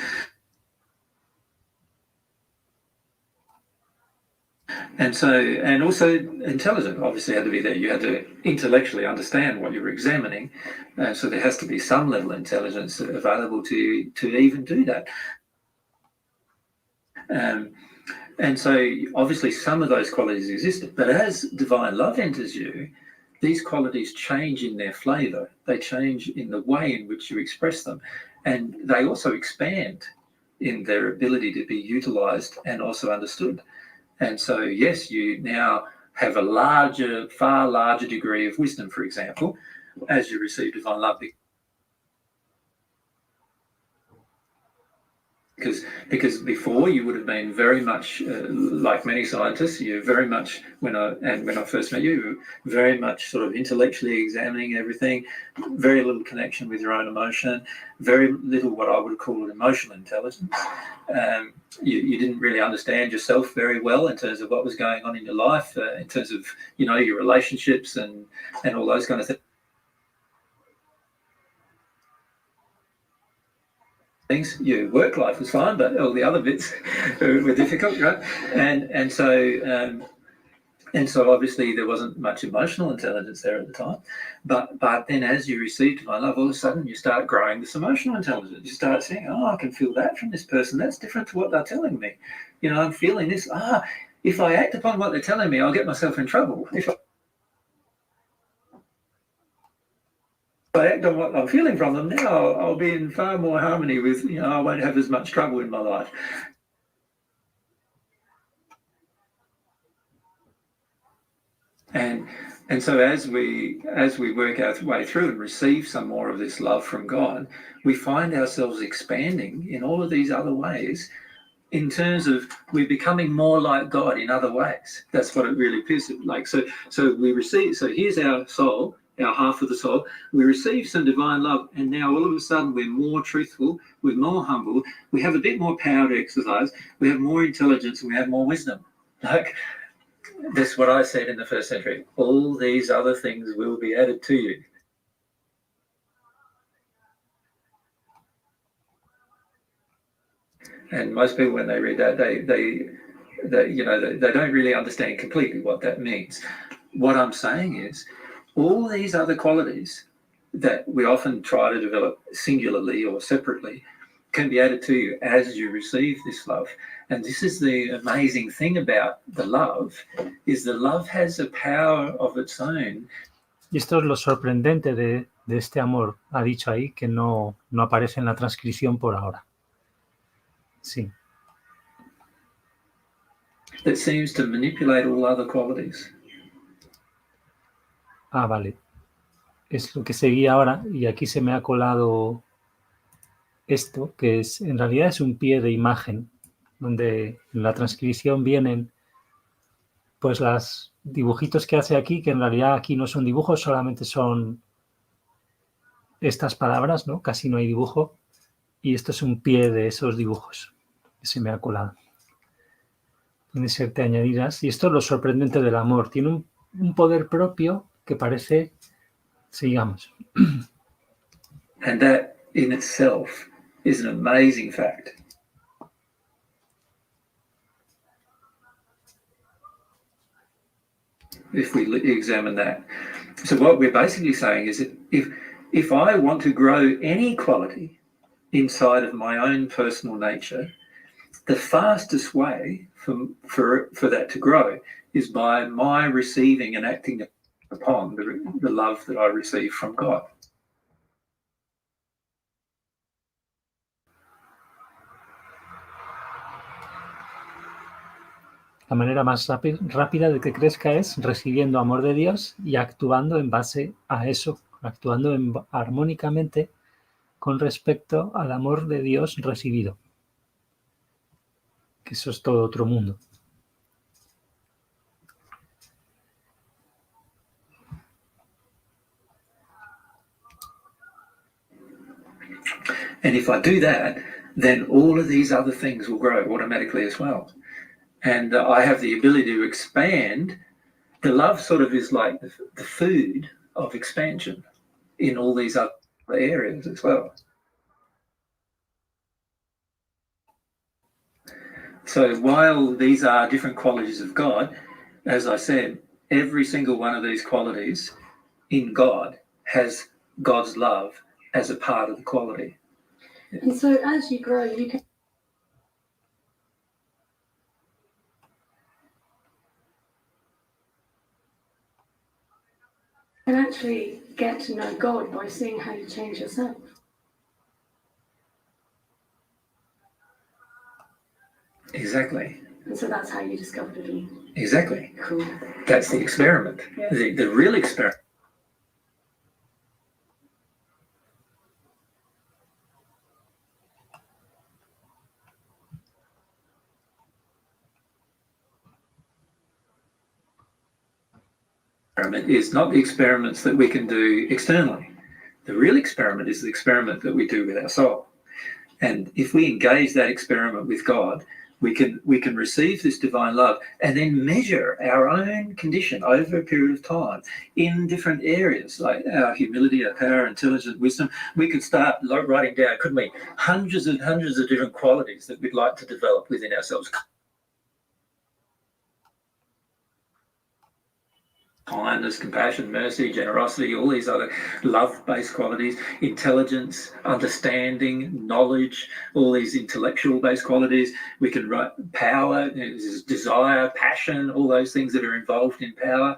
And also intelligent obviously had to be there. You had to intellectually understand what you were examining. So there has to be some level of intelligence available to you to even do that. And so obviously some of those qualities existed, but as divine love enters you, these qualities change in their flavour. They change in the way in which you express them. And they also expand in their ability to be utilised and also understood. And so, yes, you now have a far larger degree of wisdom, for example, as you receive divine love. Because before you would have been very much like many scientists. You very much when I first met you, you were very much sort of intellectually examining everything, very little connection with your own emotion, very little what I would call an emotional intelligence. You didn't really understand yourself very well in terms of what was going on in your life, in terms of your relationships and all those kind of things. Your work life was fine, but all the other bits were difficult, right? And so obviously there wasn't much emotional intelligence there at the time. But then as you receive divine love, all of a sudden you start growing this emotional intelligence. You start saying, I can feel that from this person. That's different to what they're telling me. I'm feeling this. If I act upon what they're telling me, I'll get myself in trouble. If I act on what I'm feeling from them now, I'll be in far more harmony with, I won't have as much trouble in my life. And so as we work our way through and receive some more of this love from God, we find ourselves expanding in all of these other ways in terms of we're becoming more like God in other ways. That's what it really appears like. So we receive, so here's our soul, our half of the soul, we receive some divine love, and now all of a sudden we're more truthful, we're more humble, we have a bit more power to exercise, we have more intelligence, and we have more wisdom. Like, that's what I said in the first century. All these other things will be added to you. And most people, when they read that, they don't really understand completely what that means. What I'm saying is, all these other qualities that we often try to develop singularly or separately, can be added to you as you receive this love. And this is the amazing thing about the love, is the love has a power of its own. Y esto es lo sorprendente de este amor, ha dicho ahí, que no aparece en la transcripción por ahora. Sí. That seems to manipulate all other qualities. Ah, vale. Es lo que seguía ahora, y aquí se me ha colado esto, que es, en realidad es un pie de imagen, donde en la transcripción vienen pues los dibujitos que hace aquí, que en realidad aquí no son dibujos, solamente son estas palabras, ¿no? Casi no hay dibujo, y esto es un pie de esos dibujos que se me ha colado. Pueden serte añadidas, y esto es lo sorprendente del amor, tiene un poder propio que parece, sigamos. And that in itself is an amazing fact. If we examine that. So what we're basically saying is that if I want to grow any quality inside of my own personal nature, the fastest way for that to grow is by my receiving and acting upon the love that I receive from God. La manera más rápida de que crezca es recibiendo amor de Dios y actuando en base a eso, actuando armónicamente con respecto al amor de Dios recibido. Que eso es todo otro mundo. And if I do that, then all of these other things will grow automatically as well. And I have the ability to expand. The love sort of is like the food of expansion in all these other areas as well. So while these are different qualities of God, as I said, every single one of these qualities in God has God's love as a part of the quality. And so as you grow, you can actually get to know God by seeing how you change yourself. Exactly. And so that's how you discovered it. Exactly. Cool. That's the experiment. Yeah. The real experiment. Is not the experiments that we can do externally. The real experiment is the experiment that we do with our soul. And if we engage that experiment with God, we can receive this divine love and then measure our own condition over a period of time in different areas, like our humility, our power, intelligence, wisdom. We could start writing down, couldn't we, hundreds of different qualities that we'd like to develop within ourselves. Kindness, compassion, mercy, generosity, all these other love-based qualities, intelligence, understanding, knowledge, all these intellectual-based qualities. We can write power, desire, passion, all those things that are involved in power.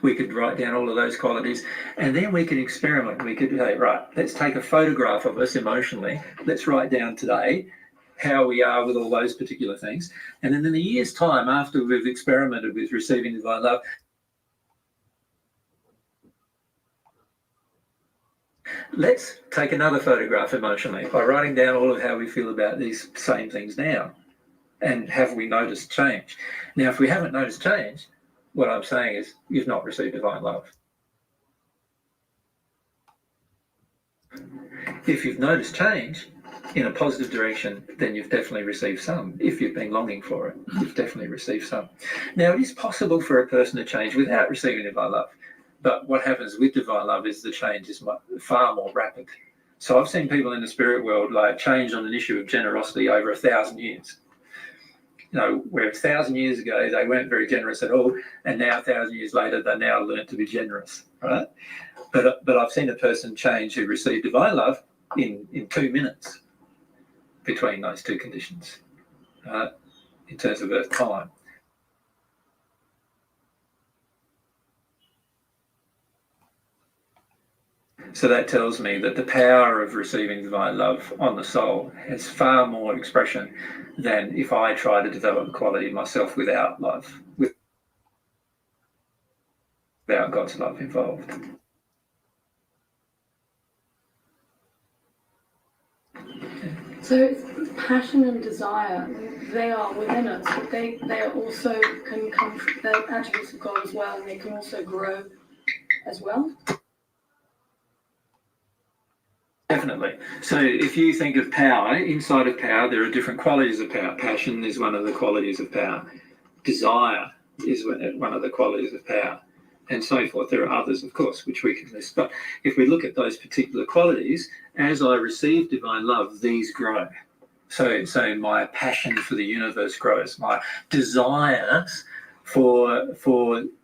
We could write down all of those qualities, and then we can experiment. We could say, right, let's take a photograph of us emotionally. Let's write down today how we are with all those particular things. And then in a year's time, after we've experimented with receiving divine love, let's take another photograph emotionally by writing down all of how we feel about these same things now. And have we noticed change? Now, if we haven't noticed change, what I'm saying is you've not received divine love. If you've noticed change in a positive direction, then you've definitely received some. If you've been longing for it, you've definitely received some. Now, it is possible for a person to change without receiving divine love. But what happens with divine love is the change is far more rapid. So I've seen people in the spirit world like change on an issue of generosity over 1,000 years. where 1,000 years ago they weren't very generous at all, and now 1,000 years later they now learn to be generous, right? But I've seen a person change who received divine love in 2 minutes between those two conditions, in terms of earth time. So that tells me that the power of receiving divine love on the soul has far more expression than if I try to develop the quality myself without love, without God's love involved. So passion and desire, they are within us, but they are also can come from the attributes of God as well, and they can also grow as well. Definitely. So if you think of power, inside of power, there are different qualities of power. Passion is one of the qualities of power. Desire is one of the qualities of power, and so forth. There are others, of course, which we can list. But if we look at those particular qualities, as I receive divine love, these grow. So my passion for the universe grows. My desires for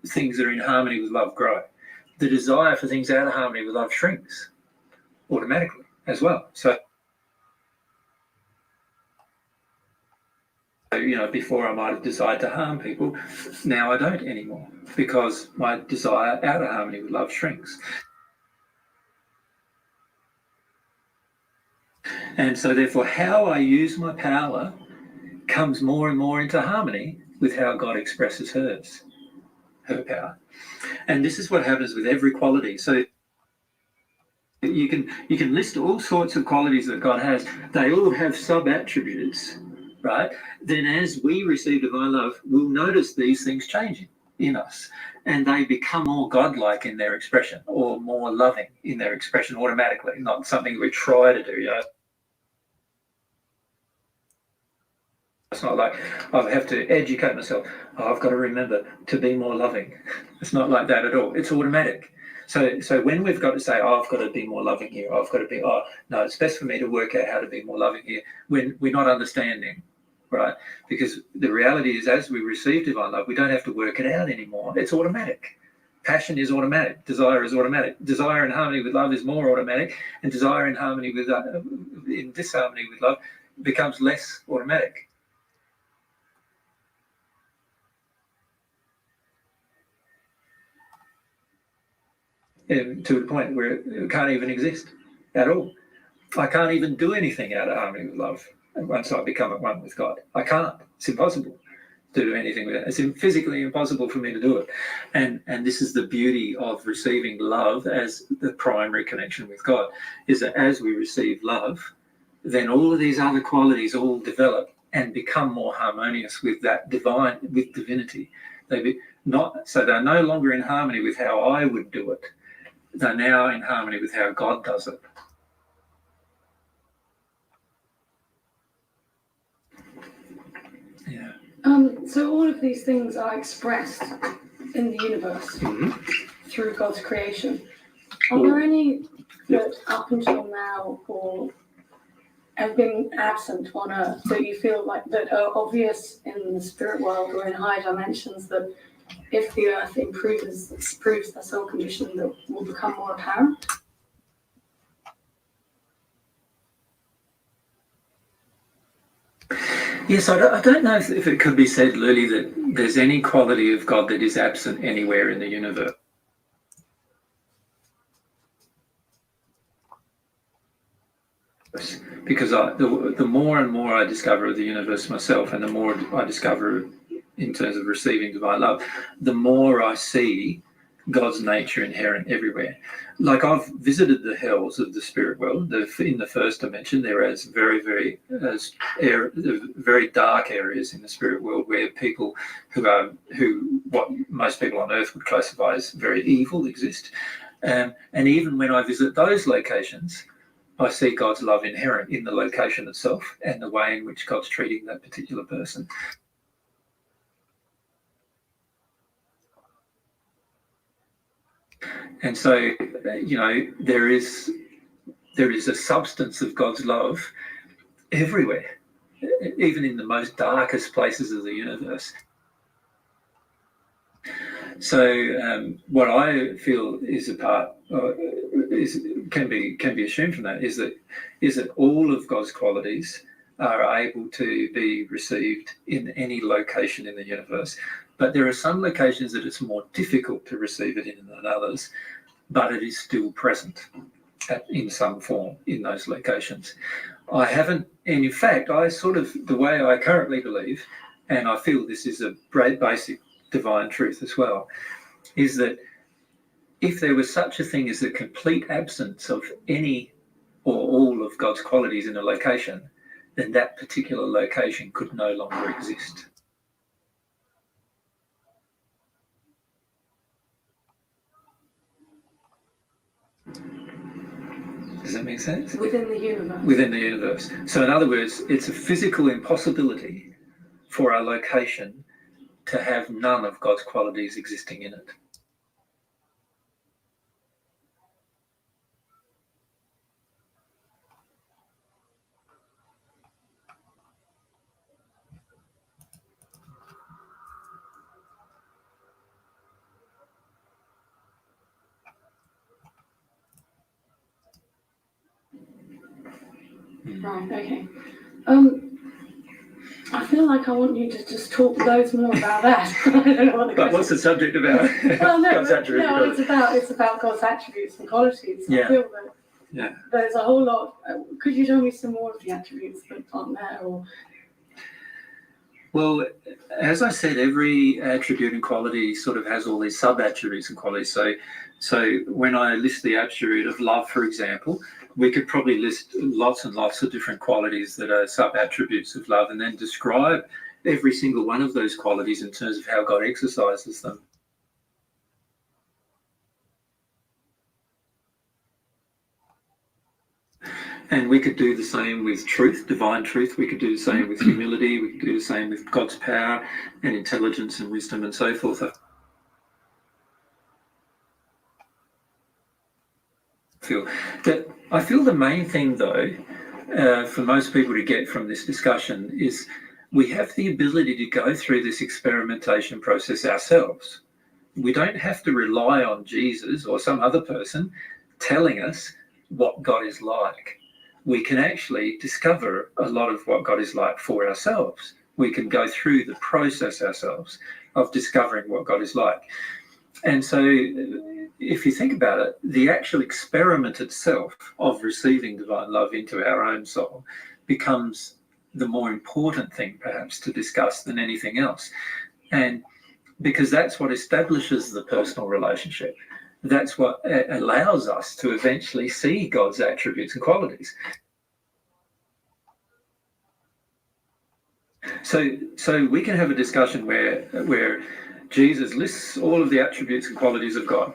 things that are in harmony with love grow. The desire for things out of harmony with love shrinks automatically as well. So before I might have desired to harm people, now I don't anymore, because my desire out of harmony with love shrinks. And so therefore how I use my power comes more and more into harmony with how God expresses her power. And this is what happens with every quality. So you can list all sorts of qualities that God has. They all have sub-attributes, right? Then as we receive divine love, we'll notice these things changing in us, and they become more godlike in their expression, or more loving in their expression automatically, not something we try to do. It's not like I have to educate myself. I've got to remember to be more loving. It's not like that at all. It's automatic. So when we've got to say, I've got to be more loving here, I've got to be, no, it's best for me to work out how to be more loving here, when we're not understanding, right? Because the reality is, as we receive divine love, we don't have to work it out anymore. It's automatic. Passion is automatic. Desire is automatic. Desire in harmony with love is more automatic, and desire in harmony with in disharmony with love becomes less automatic. To the point where it can't even exist at all. I can't even do anything out of harmony with love once I become at one with God. I can't. It's impossible to do anything with it. It's physically impossible for me to do it. And this is the beauty of receiving love as the primary connection with God, is that as we receive love, then all of these other qualities all develop and become more harmonious with that with divinity. They're no longer in harmony with how I would do it. They're now in harmony with how God does it. Yeah. So all of these things are expressed in the universe through God's creation. Are there any that up until now or have been absent on Earth that you feel like that are obvious in the spirit world or in higher dimensions, that if the Earth improves the soul condition, that will become more apparent? Yes, I don't know if it could be said, Lily, that there's any quality of God that is absent anywhere in the universe. Because the more and more I discover of the universe myself, and the more I discover in terms of receiving divine love, the more I see God's nature inherent everywhere. Like, I've visited the hells of the spirit world. In the first dimension, there is very dark areas in the spirit world where people who what most people on earth would classify as very evil exist. And even when I visit those locations, I see God's love inherent in the location itself and the way in which God's treating that particular person. And so, there is a substance of God's love everywhere. even in the most darkest places of the universe. So what I feel is a part can be assumed from that is that all of God's qualities are able to be received in any location in the universe, but there are some locations that it's more difficult to receive it in than others, but it is still present in some form in those locations. I haven't, and in fact, the way I currently believe, and I feel this is a great basic divine truth as well, is that if there was such a thing as the complete absence of any or all of God's qualities in a location, then that particular location could no longer exist. Does that make sense? Within the universe. Within the universe. So in other words, it's a physical impossibility for a location to have none of God's qualities existing in it. Right, okay. I feel like I want you to just talk loads more about that. I don't know what the But what's the subject about? Well, no, God's attributes? no, it's about God's attributes and qualities. Yeah. I feel that there's a whole lot. Could you tell me some more of the attributes that aren't there? Or Well, as I said, every attribute and quality sort of has all these sub-attributes and qualities. So when I list the attribute of love, for example, we could probably list lots and lots of different qualities that are sub-attributes of love and then describe every single one of those qualities in terms of how God exercises them. And we could do the same with truth, divine truth. We could do the same with humility. We could do the same with God's power and intelligence and wisdom and so forth. I feel the main thing, though, for most people to get from this discussion is we have the ability to go through this experimentation process ourselves. We don't have to rely on Jesus or some other person telling us what God is like. We can actually discover a lot of what God is like for ourselves. We can go through the process ourselves of discovering what God is like. And so if you think about it, the actual experiment itself of receiving divine love into our own soul becomes the more important thing perhaps to discuss than anything else. And because that's what establishes the personal relationship. That's what allows us to eventually see God's attributes and qualities. So we can have a discussion where Jesus lists all of the attributes and qualities of God.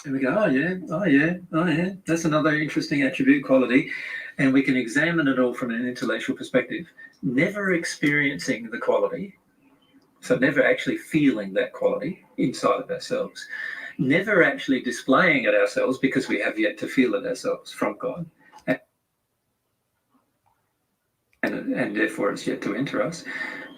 And we go, oh yeah, that's another interesting attribute quality. And we can examine it all from an intellectual perspective, never experiencing the quality, so never actually feeling that quality inside of ourselves, never actually displaying it ourselves because we have yet to feel it ourselves from God. And therefore it's yet to enter us,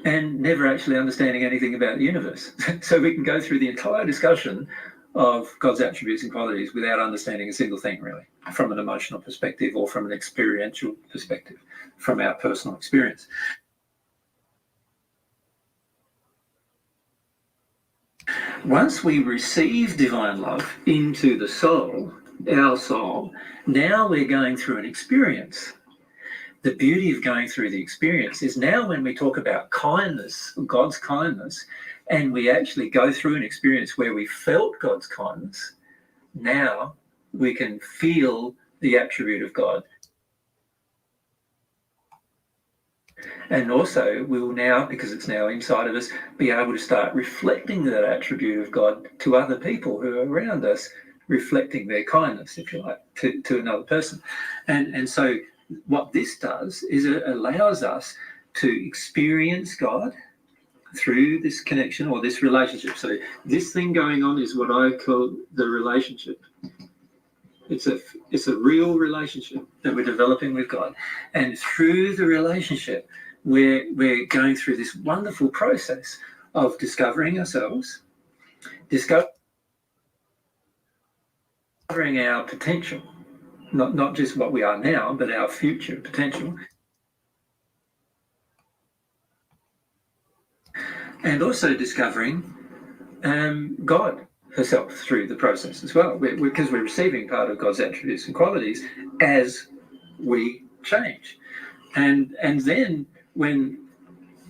and never actually understanding anything about the universe. So we can go through the entire discussion of God's attributes and qualities without understanding a single thing, really, from an emotional perspective or from an experiential perspective, from our personal experience. Once we receive divine love into the soul, our soul, now we're going through an experience. The beauty of going through the experience is now when we talk about kindness, God's kindness, and we actually go through an experience where we felt God's kindness, now we can feel the attribute of God. And also we will now, because it's now inside of us, be able to start reflecting that attribute of God to other people who are around us, reflecting their kindness, if you like, to another person. And so what this does is it allows us to experience God through this connection or this relationship. So this thing going on is what I call the relationship. It's a real relationship that we're developing with God. And through the relationship, we're going through this wonderful process of discovering ourselves, discovering our potential, not just what we are now, but our future potential. And also discovering God herself through the process as well, because we're receiving part of God's attributes and qualities as we change. And then when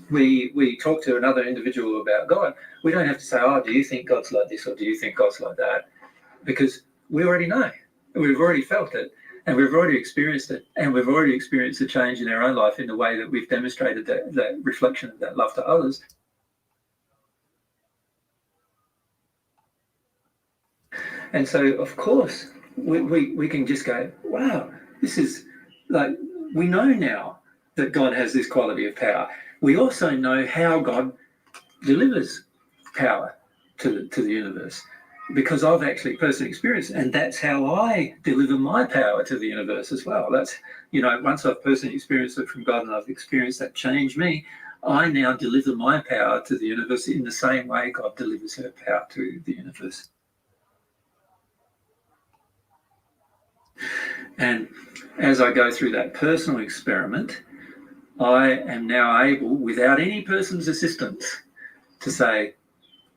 we talk to another individual about God, we don't have to say, oh, do you think God's like this or do you think God's like that? Because we already know. We've already felt it, and we've already experienced it, and we've already experienced the change in our own life in the way that we've demonstrated that reflection of that love to others. And so, of course, we can just go, wow, this is like, we know now that God has this quality of power. We also know how God delivers power to the universe, because I've actually personally experienced it, and that's how I deliver my power to the universe as well. That's, once I've personally experienced it from God and I've experienced that change me, I now deliver my power to the universe in the same way God delivers her power to the universe. And as I go through that personal experiment, I am now able, without any person's assistance, to say,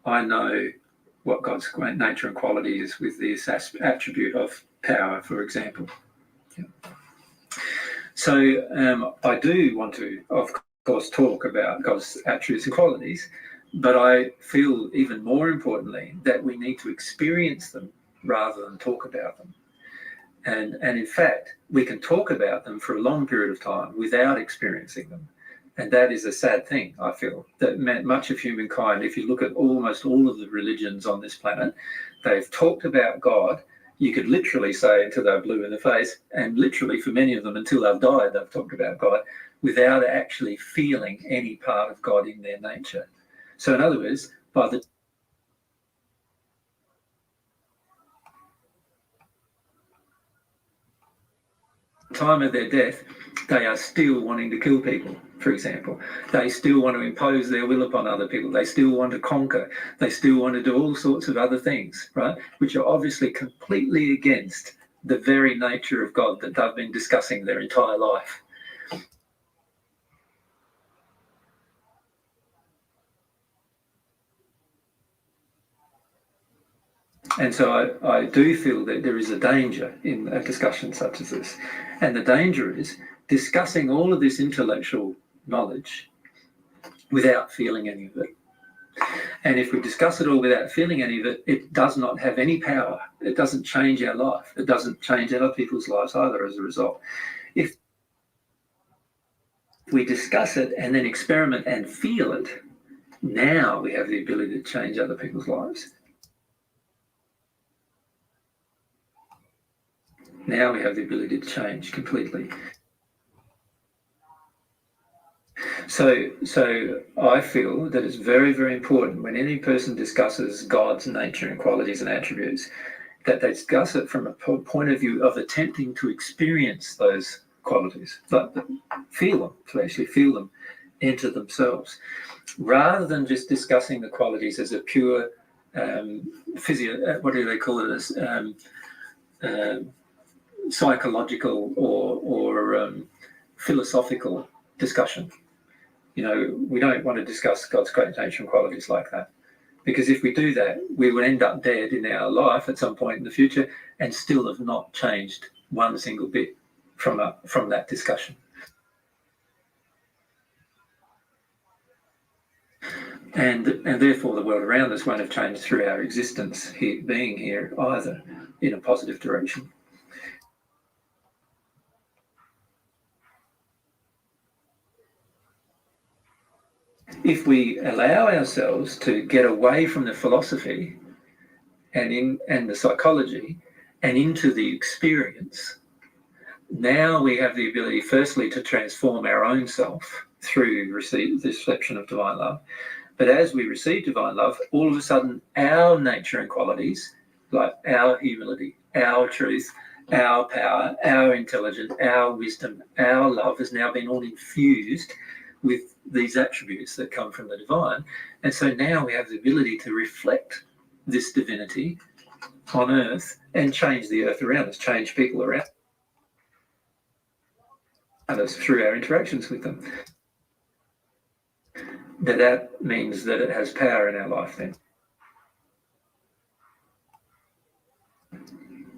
I know what God's nature and quality is with this attribute of power, for example. Yeah. So I do want to, of course, talk about God's attributes and qualities, but I feel even more importantly that we need to experience them rather than talk about them. And in fact, we can talk about them for a long period of time without experiencing them. And that is a sad thing, I feel, that much of humankind, if you look at almost all of the religions on this planet, they've talked about God. You could literally say until they're blue in the face, and literally for many of them until they've died, they've talked about God without actually feeling any part of God in their nature. So in other words, by the time of their death, they are still wanting to kill people, for example. They still want to impose their will upon other people. They still want to conquer. They still want to do all sorts of other things, right? Which are obviously completely against the very nature of God that they've been discussing their entire life. And so I do feel that there is a danger in a discussion such as this. And the danger is discussing all of this intellectual knowledge without feeling any of it. And if we discuss it all without feeling any of it, it does not have any power. It doesn't change our life. It doesn't change other people's lives either as a result. If we discuss it and then experiment and feel it, now we have the ability to change other people's lives. Now we have the ability to change completely. So I feel that it's very, very important when any person discusses God's nature and qualities and attributes, that they discuss it from a point of view of attempting to experience those qualities, but feel them, to actually feel them enter themselves, rather than just discussing the qualities as a pure what do they call it, as psychological or philosophical discussion. We don't want to discuss God's great nature and qualities like that, because if we do that, we will end up dead in our life at some point in the future and still have not changed one single bit from that discussion. And therefore the world around us won't have changed through our existence being here either in a positive direction. If we allow ourselves to get away from the philosophy and the psychology and into the experience, now we have the ability firstly to transform our own self through the reception of divine love. But as we receive divine love, all of a sudden our nature and qualities, like our humility, our truth, our power, our intelligence, our wisdom, our love has now been all infused with these attributes that come from the divine. And so now we have the ability to reflect this divinity on earth and change the earth around us, change people around us through our interactions with them. That means that it has power in our life then.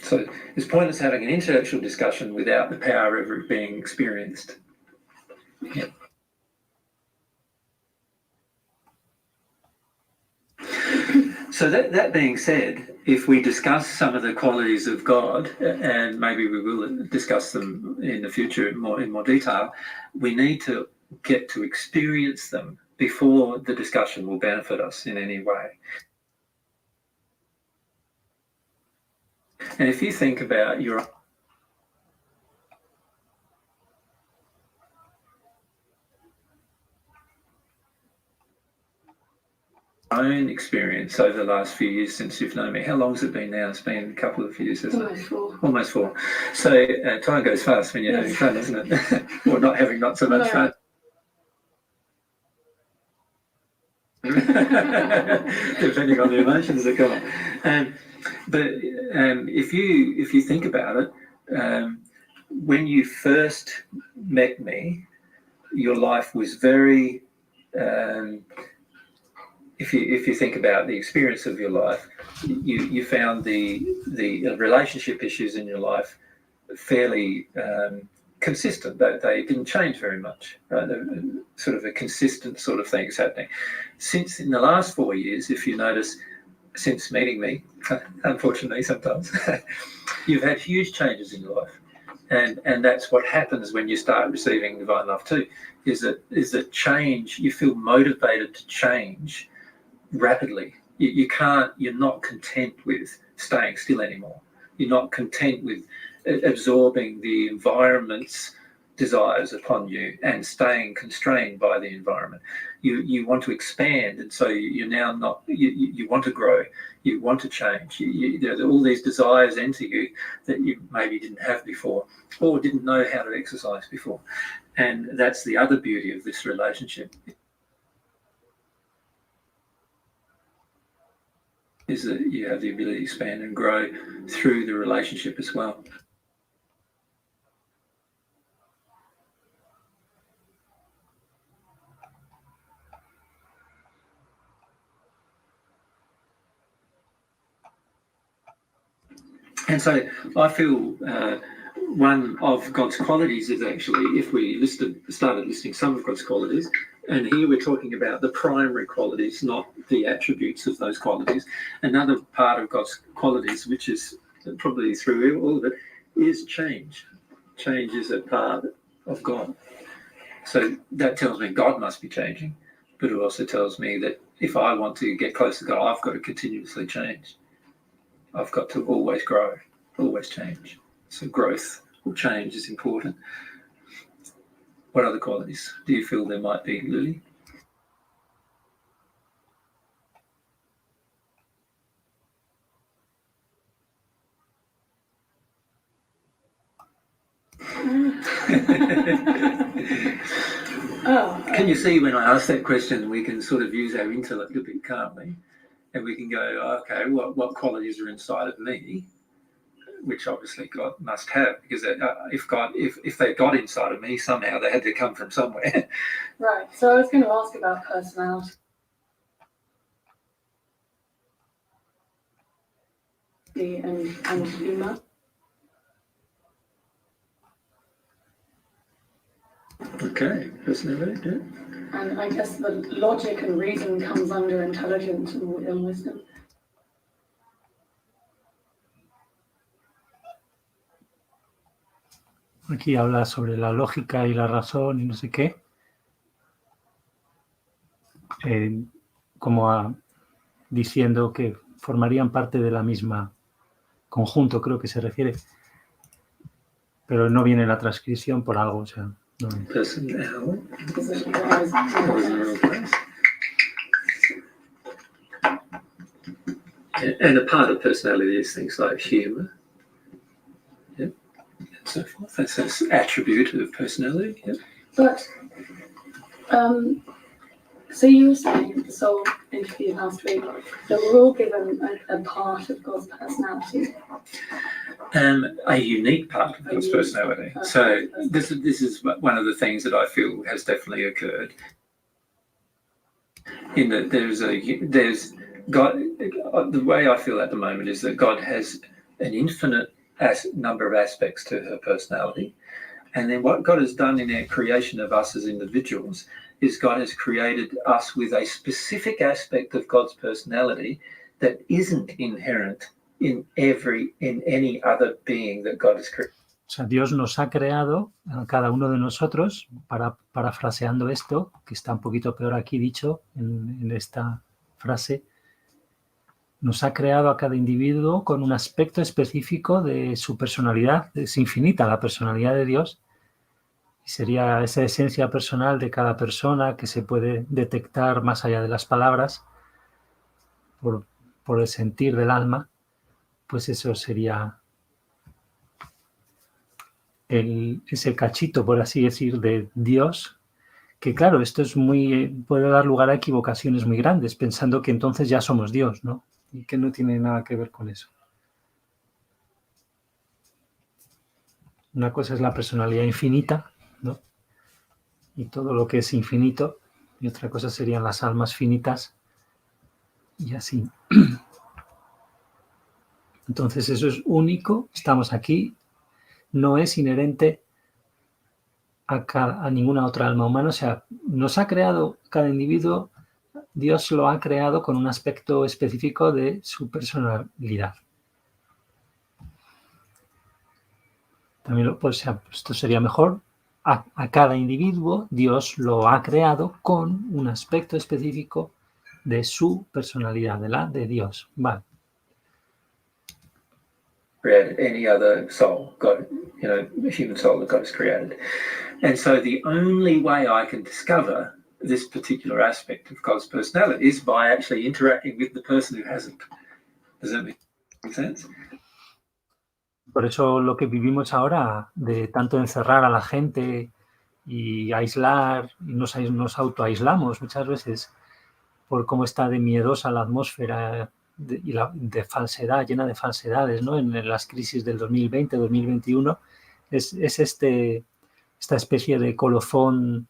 So it's pointless having an intellectual discussion without the power of it being experienced. Yeah. So that being said, if we discuss some of the qualities of God, and maybe we will discuss them in the future in more detail, we need to get to experience them before the discussion will benefit us in any way. And if you think about your own experience over the last few years since you've known me, how long has it been now? It's been a couple of years, hasn't it? Almost four. So time goes fast when you're having fun, isn't it? Or not so much fun. Depending on the emotions that come on. But if you think about it, when you first met me, your life was very. If you think about the experience of your life, you found the relationship issues in your life fairly consistent. They didn't change very much. Right? Sort of a consistent sort of things happening. Since in the last 4 years, if you notice, since meeting me, unfortunately sometimes, you've had huge changes in your life. And that's what happens when you start receiving divine love too, is that change, you feel motivated to change rapidly. You're not content with staying still anymore. You're not content with absorbing the environment's desires upon you and staying constrained by the environment. You want to expand, and so you're now not. You want to grow. You want to change. All these desires enter you that you maybe didn't have before, or didn't know how to exercise before, and that's the other beauty of this relationship. Is that you have the ability to expand and grow through the relationship as well. And so I feel one of God's qualities is actually, if we started listing some of God's qualities, and here we're talking about the primary qualities, not the attributes of those qualities. Another part of God's qualities, which is probably through all of it, is change. Change is a part of God. So that tells me God must be changing, but it also tells me that if I want to get close to God, I've got to continuously change. I've got to always grow, always change. So growth or change is important. What other qualities do you feel there might be, Lily? Can you see when I ask that question, we can sort of use our intellect a bit calmly, and we can go, okay, what qualities are inside of me, which obviously God must have, because if they got inside of me somehow, they had to come from somewhere. Right. So I was going to ask about personality. And humour. Okay, personality, yeah. And I guess the logic and reason comes under intelligence and wisdom. Aquí habla sobre la lógica y la razón y no sé qué. Diciendo que formarían parte de la misma conjunto, creo que se refiere. Pero no viene la transcripción por algo, o sea. No. And a part of personality is things like humour. Yeah. so forth. That's an attribute of personality. Yeah. But, so you were saying at the soul interview last week that we're all given a part of God's personality. A unique part of God's personality. So this is one of the things that I feel has definitely occurred. In that there's God. The way I feel at the moment is that God has an infinite number of aspects to her personality, and then what God has done in our creation of us as individuals is God has created us with a specific aspect of God's personality that isn't inherent in any other being that God has created. O sea, Dios nos ha creado a cada uno de nosotros, parafraseando esto, que está un poquito peor aquí dicho en esta frase, nos ha creado a cada individuo con un aspecto específico de su personalidad. Es infinita la personalidad de Dios y sería esa esencia personal de cada persona que se puede detectar más allá de las palabras por el sentir del alma. Pues eso sería ese cachito, por así decir, de Dios, que claro, esto es puede dar lugar a equivocaciones muy grandes, pensando que entonces ya somos Dios, ¿no? Y que no tiene nada que ver con eso. Una cosa es la personalidad infinita, ¿no? Y todo lo que es infinito, y otra cosa serían las almas finitas, y así. Entonces eso es único, estamos aquí, no es inherente a ninguna otra alma humana. O sea, nos ha creado cada individuo, Dios lo ha creado con un aspecto específico de su personalidad. También pues, esto sería mejor. A cada individuo Dios lo ha creado con un aspecto específico de su personalidad, de la de Dios. Vale. Created any other soul, God, human soul that God has created. And so the only way I can discover this particular aspect of God's personality is by actually interacting with the person who hasn't. Does that make sense? Por eso lo que vivimos ahora, de tanto encerrar a la gente y aislar, y nos autoaislamos muchas veces por cómo está de miedosa la atmósfera de falsedad, llena de falsedades, ¿no? En las crisis del 2020, 2021, es esta especie de colofón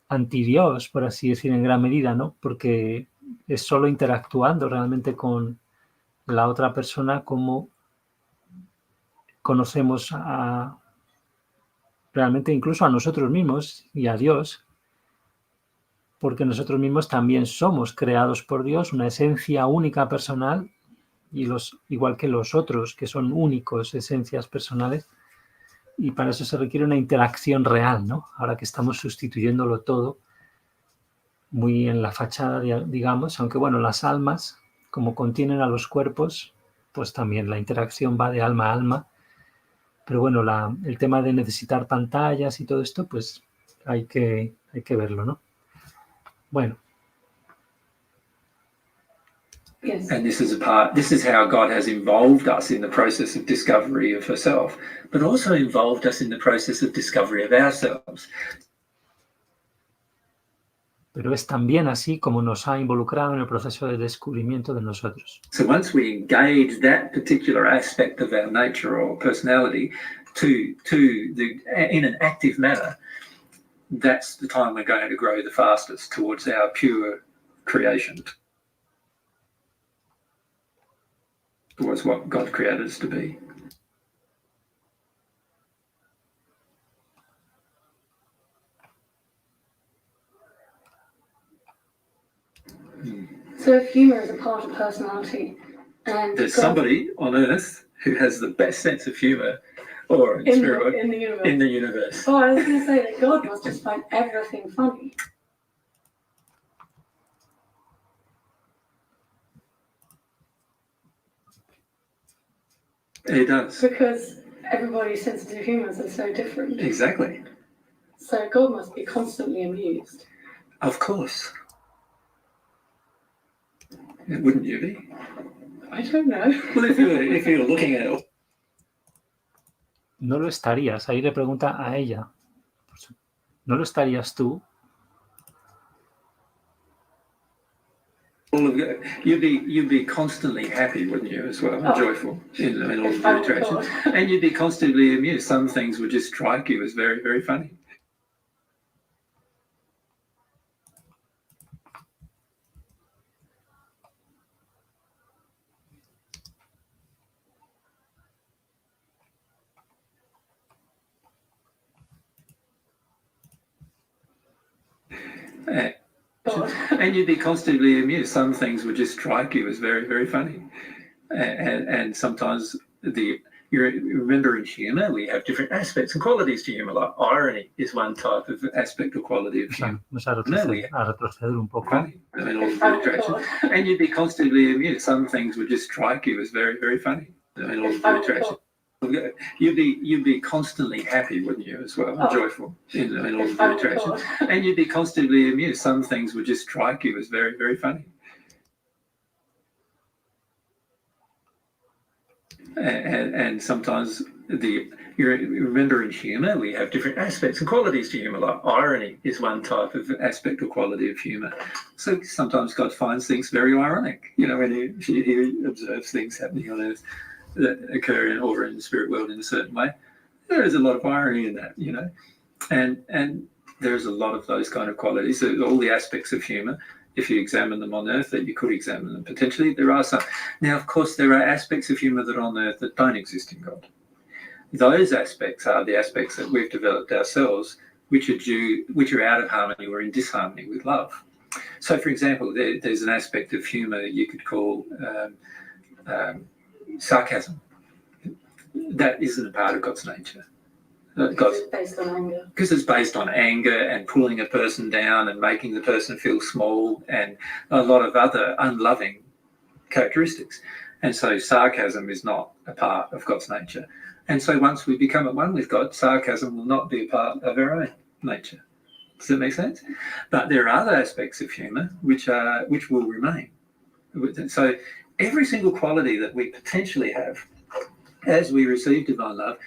anti-Dios, por así decir, en gran medida, ¿no? Porque es solo interactuando realmente con la otra persona como conocemos realmente incluso a nosotros mismos y a Dios, porque nosotros mismos también somos creados por Dios, una esencia única personal, y igual que los otros, que son únicos esencias personales, y para eso se requiere una interacción real, ¿no? Ahora que estamos sustituyéndolo todo muy en la fachada, digamos, aunque bueno, las almas, como contienen a los cuerpos, pues también la interacción va de alma a alma. Pero bueno, el tema de necesitar pantallas y todo esto, pues hay que verlo, ¿no? Bueno. Yes. And this is how God has involved us in the process of discovery of herself, but also involved us in the process of discovery of ourselves. Pero es también así como nos ha involucrado en el proceso de descubrimiento de nosotros. So once we engage that particular aspect of our nature or personality in an active manner, that's the time we're going to grow the fastest towards our pure creation, towards what God created us to be. So if humour is a part of personality, and there's somebody on earth who has the best sense of humour or in the universe. Oh, I was going to say that God must just find everything funny. He does. Because everybody's sensitive humours are so different. Exactly. So God must be constantly amused. Of course. Wouldn't you be? I don't know. Well, if you're looking at it, no lo estarías. Ahí le pregunta a ella. ¿No lo estarías tú? You'd be constantly happy, wouldn't you, as well, and joyful in all If the I were interactions. God. And you'd be constantly amused. Some things would just strike you as very, very funny. And you'd be constantly amused. Some things would just strike you as very, very funny. And sometimes you remember in humour we have different aspects and qualities to humour. Like irony is one type of aspect or quality of humour. Vamos a retroceder un poco. Funny. All the interactions. And you'd be constantly amused. Some things would just strike you as very, very funny. All the interactions. You'd be constantly happy, wouldn't you, as well, and joyful in all the interactions. And you'd be constantly amused. Some things would just strike you as very, very funny. And sometimes you remember in humour we have different aspects and qualities to humour. Like irony is one type of aspect or quality of humour. So sometimes God finds things very ironic. When he observes things happening on earth that occur in the spirit world in a certain way, there is a lot of irony in that, and there's a lot of those kind of qualities. So all the aspects of humour, if you examine them on earth, that you could examine them potentially, there are some. Now, of course, there are aspects of humour that are on earth that don't exist in God. Those aspects are the aspects that we've developed ourselves, which are out of harmony or in disharmony with love. So, for example, there's an aspect of humour you could call sarcasm. That isn't a part of God's nature. Because it's based on anger. Because it's based on anger and pulling a person down and making the person feel small and a lot of other unloving characteristics. And so sarcasm is not a part of God's nature. And so once we become at one with God, sarcasm will not be a part of our own nature. Does that make sense? But there are other aspects of humour which will remain. So every single quality that we potentially have as we receive divine love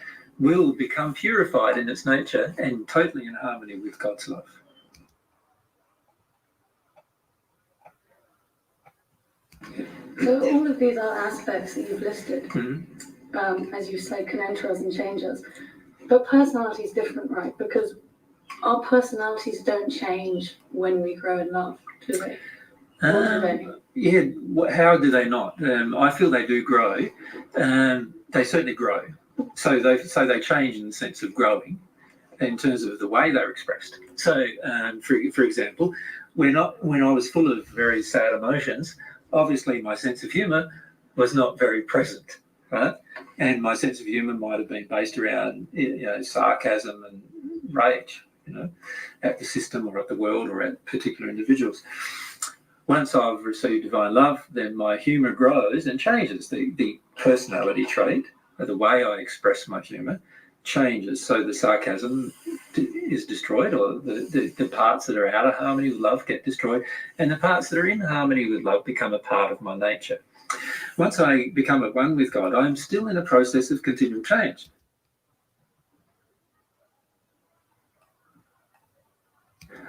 will become purified in its nature and totally in harmony with God's love. So all of these are aspects that you've listed, as you say, can enter us and change us. But personality is different, right? Because our personalities don't change when we grow in love, do they? Or do they? Yeah, how do they not? I feel they do grow. They certainly grow. So they change in the sense of growing, in terms of the way they're expressed. So, for example, when I was full of very sad emotions, obviously my sense of humour was not very present, right? And my sense of humour might have been based around sarcasm and rage, at the system or at the world or at particular individuals. Once I've received divine love, then my humour grows and changes. The personality trait, the way I express my humour, changes. So the sarcasm is destroyed, or the parts that are out of harmony with love get destroyed, and the parts that are in harmony with love become a part of my nature. Once I become at one with God, I'm still in a process of continual change.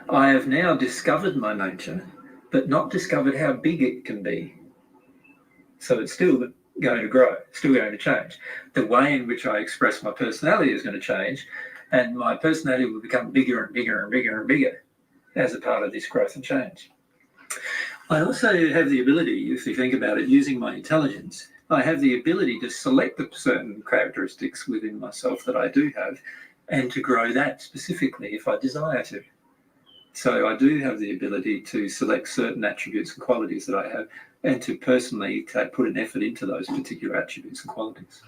I have now discovered my nature, but not discovered how big it can be. So it's still going to grow, still going to change. The way in which I express my personality is going to change, and my personality will become bigger and bigger and bigger and bigger as a part of this growth and change. I also have the ability, if you think about it, using my intelligence, I have the ability to select the certain characteristics within myself that I do have, and to grow that specifically if I desire to. So I do have the ability to select certain attributes and qualities that I have, and to personally put an effort into those particular attributes and qualities.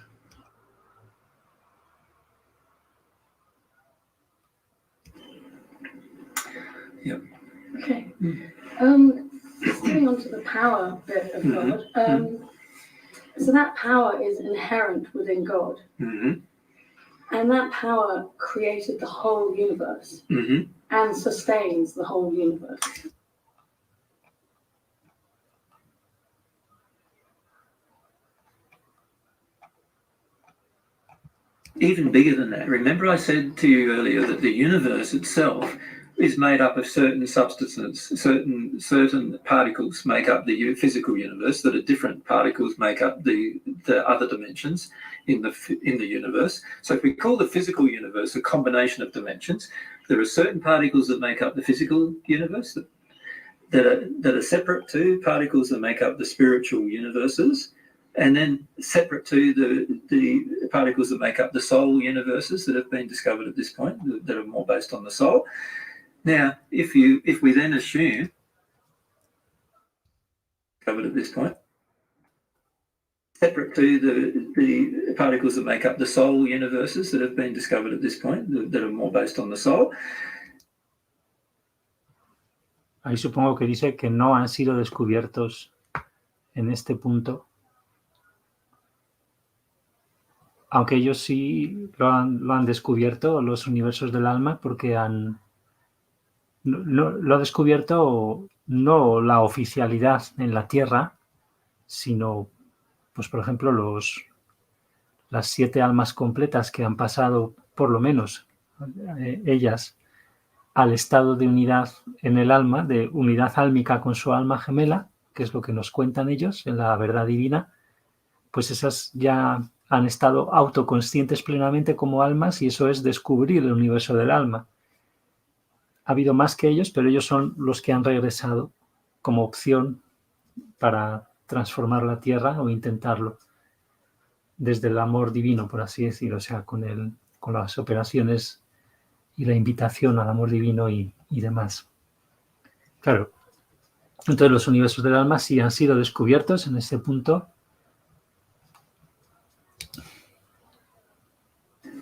Yeah. Okay. Moving on to the power bit of God. So that power is inherent within God. And that power created the whole universe and sustains the whole universe. even bigger than that. Remember I said to you earlier that the universe itself is made up of certain substances, certain particles make up the physical universe, that are different particles make up the other dimensions in the universe. So if we call the physical universe a combination of dimensions, there are certain particles that make up the physical universe that are separate to particles that make up the spiritual universes, and then separate to the particles that make up the soul universes that have been discovered at this point, that are more based on the soul. Now, if we then assume, covered at this point, separate to the particles that make up the soul universes that have been discovered at this point, that are more based on the soul. Ahí supongo que dice que no han sido descubiertos en este punto, aunque ellos sí lo han descubierto, los universos del alma, porque lo ha descubierto no la oficialidad en la Tierra, sino, pues por ejemplo, las 7 almas completas que han pasado, por lo menos ellas, al estado de unidad en el alma, de unidad álmica con su alma gemela, que es lo que nos cuentan ellos en la Verdad Divina, pues esas ya han estado autoconscientes plenamente como almas, y eso es descubrir el universo del alma. Ha habido más que ellos, pero ellos son los que han regresado como opción para transformar la Tierra o intentarlo desde el amor divino, por así decirlo, o sea, con las operaciones y la invitación al amor divino y demás. Claro, entonces los universos del alma sí han sido descubiertos en ese punto.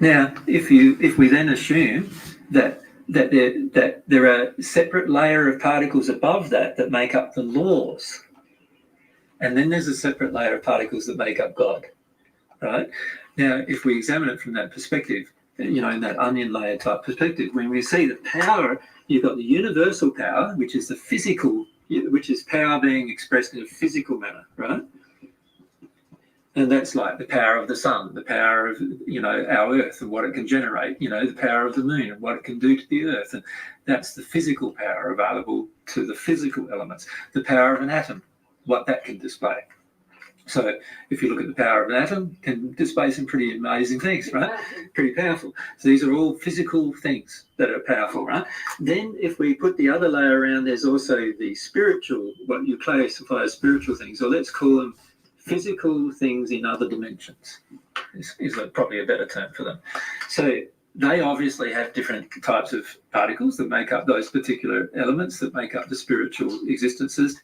Now, if we then assume that there are a separate layer of particles above that make up the laws, and then there's a separate layer of particles that make up God, right? Now, if we examine it from that perspective, you know, in that onion layer type perspective, when we see the power, you've got the universal power, which is the physical, which is power being expressed in a physical manner, right? And that's like the power of the sun, the power of, you know, our earth and what it can generate, you know, the power of the moon and what it can do to the earth. And that's the physical power available to the physical elements. The power of an atom, what that can display. So if you look at the power of an atom, it can display some pretty amazing things, right? Pretty powerful. So these are all physical things that are powerful, right? Then if we put the other layer around, there's also the spiritual, what you classify as spiritual things, or let's call them physical things in other dimensions, is probably a better term for them. So they obviously have different types of particles that make up those particular elements that make up the spiritual existences.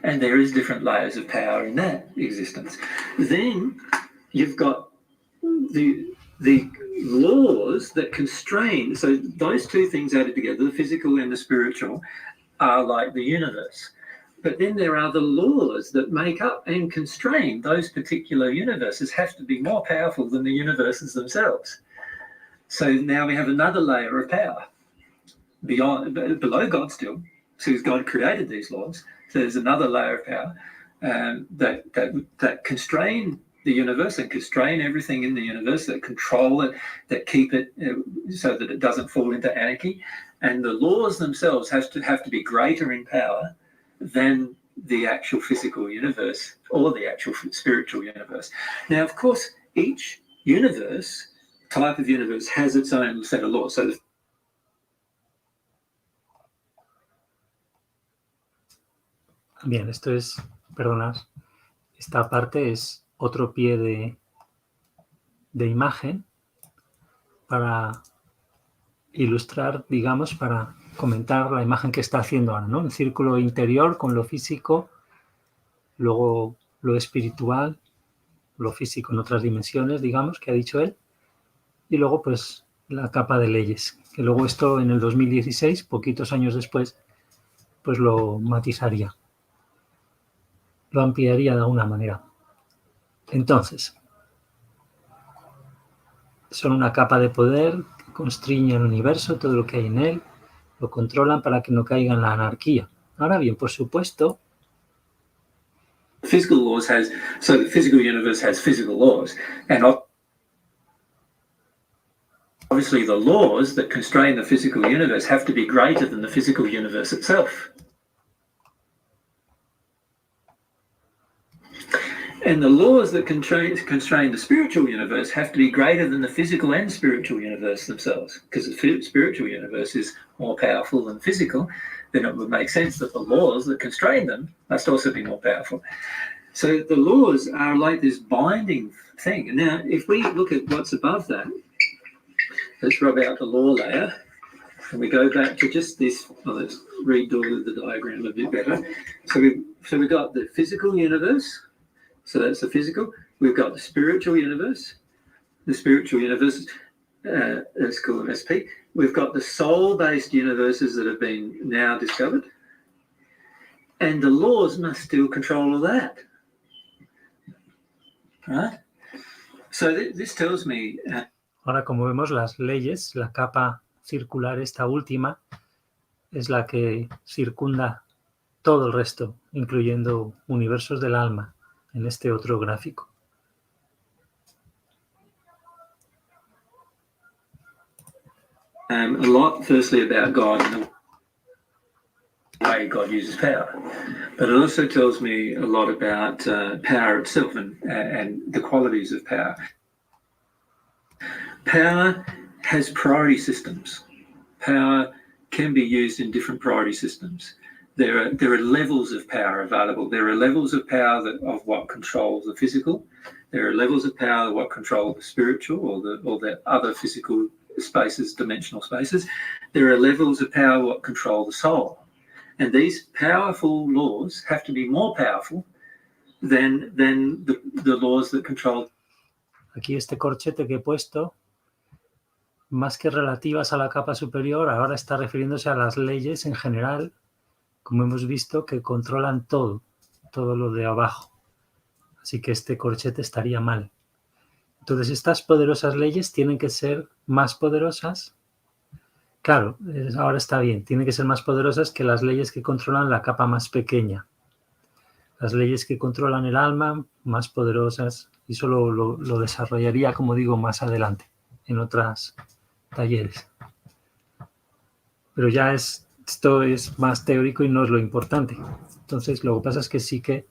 And there is different layers of power in that existence. Then you've got the laws that constrain, so those two things added together, the physical and the spiritual, are like the universe. But then there are the laws that make up and constrain those particular universes, have to be more powerful than the universes themselves. So now we have another layer of power below God still, because God created these laws. So there's another layer of power that constrain the universe and constrain everything in the universe, that control it, that keep it so that it doesn't fall into anarchy. And the laws themselves have to be greater in power than the actual physical universe or the actual spiritual universe. Now, of course, each universe, type of universe, has its own set of laws. So Bien, esto es, perdonad, esta parte es otro pie de imagen para ilustrar, digamos, para comentar la imagen que está haciendo ahora, ¿no? El círculo interior con lo físico, luego lo espiritual, lo físico en otras dimensiones, digamos, que ha dicho él, y luego pues la capa de leyes, que luego esto en el 2016, poquitos años después, pues lo matizaría, lo ampliaría de alguna manera. Entonces, son una capa de poder que constriñe el universo, todo lo que hay en él, lo controlan para que no caiga en la anarquía. Ahora bien, por supuesto, physical laws so the physical universe has physical laws, and obviously the laws that constrain the physical universe have to be greater than the physical universe itself. And the laws that constrain the spiritual universe have to be greater than the physical and spiritual universe themselves, because the spiritual universe is more powerful than physical. Then it would make sense that the laws that constrain them must also be more powerful. So the laws are like this binding thing. And now, if we look at what's above that, let's rub out the law layer, and we go back to just this. Well, let's redo the diagram a bit better. So we've got the physical universe. So that's the physical. We've got the spiritual universe. The spiritual universe, let's call them SP. We've got the soul-based universes that have been now discovered. And the laws must still control all that. Right? So this tells me... Ahora, como vemos, las leyes, la capa circular, esta última, es la que circunda todo el resto, incluyendo universos del alma, en este otro gráfico. A lot, firstly, about God and the way God uses power. But it also tells me a lot about power itself and the qualities of power. Power has priority systems. Power can be used in different priority systems. There are levels of power available. There are levels of power of what controls the physical. There are levels of power of what control the spiritual or the other physical spaces, dimensional spaces. There are levels of power what control the soul. And these powerful laws have to be more powerful than the laws that control. Aquí este corchete que he puesto, más que relativas a la capa superior, ahora está refiriéndose a las leyes en general, como hemos visto, que controlan todo lo de abajo. Así que este corchete estaría mal. Entonces, estas poderosas leyes tienen que ser más poderosas. Claro, ahora está bien. Tienen que ser más poderosas que las leyes que controlan la capa más pequeña. Las leyes que controlan el alma, más poderosas. Y eso lo desarrollaría, como digo, más adelante, en otros talleres. Pero ya esto es más teórico y no es lo importante. Entonces, lo que pasa es que sí que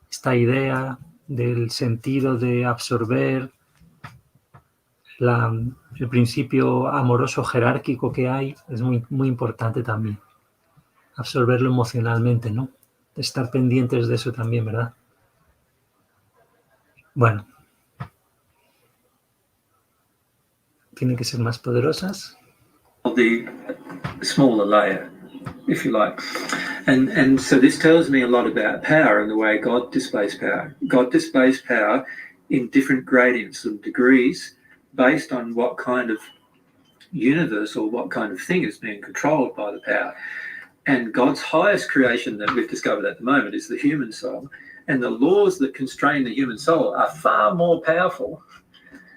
esta idea del sentido de absorber, el principio amoroso jerárquico que hay, es muy, muy importante también. Absorberlo emocionalmente, ¿no? Estar pendientes de eso también, ¿verdad? Bueno. Tienen que ser más poderosas. The smaller layer, if you like. And so this tells me a lot about power and the way God displays power. God displays power in different gradients and degrees based on what kind of universe or what kind of thing is being controlled by the power. And God's highest creation that we've discovered at the moment is the human soul. And the laws that constrain the human soul are far more powerful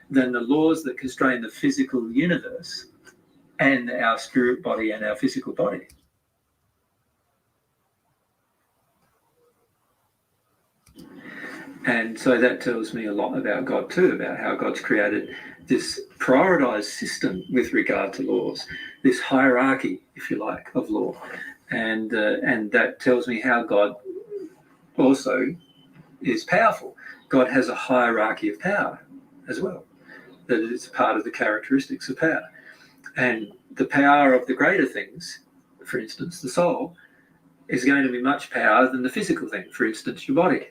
than the laws that constrain the physical universe and our spirit body and our physical body. And so that tells me a lot about God too, about how God's created this prioritized system with regard to laws, this hierarchy, if you like, of law. And that tells me how God also is powerful. God has a hierarchy of power as well. That it's part of the characteristics of power. And the power of the greater things, for instance, the soul, is going to be much power than the physical thing, for instance, your body.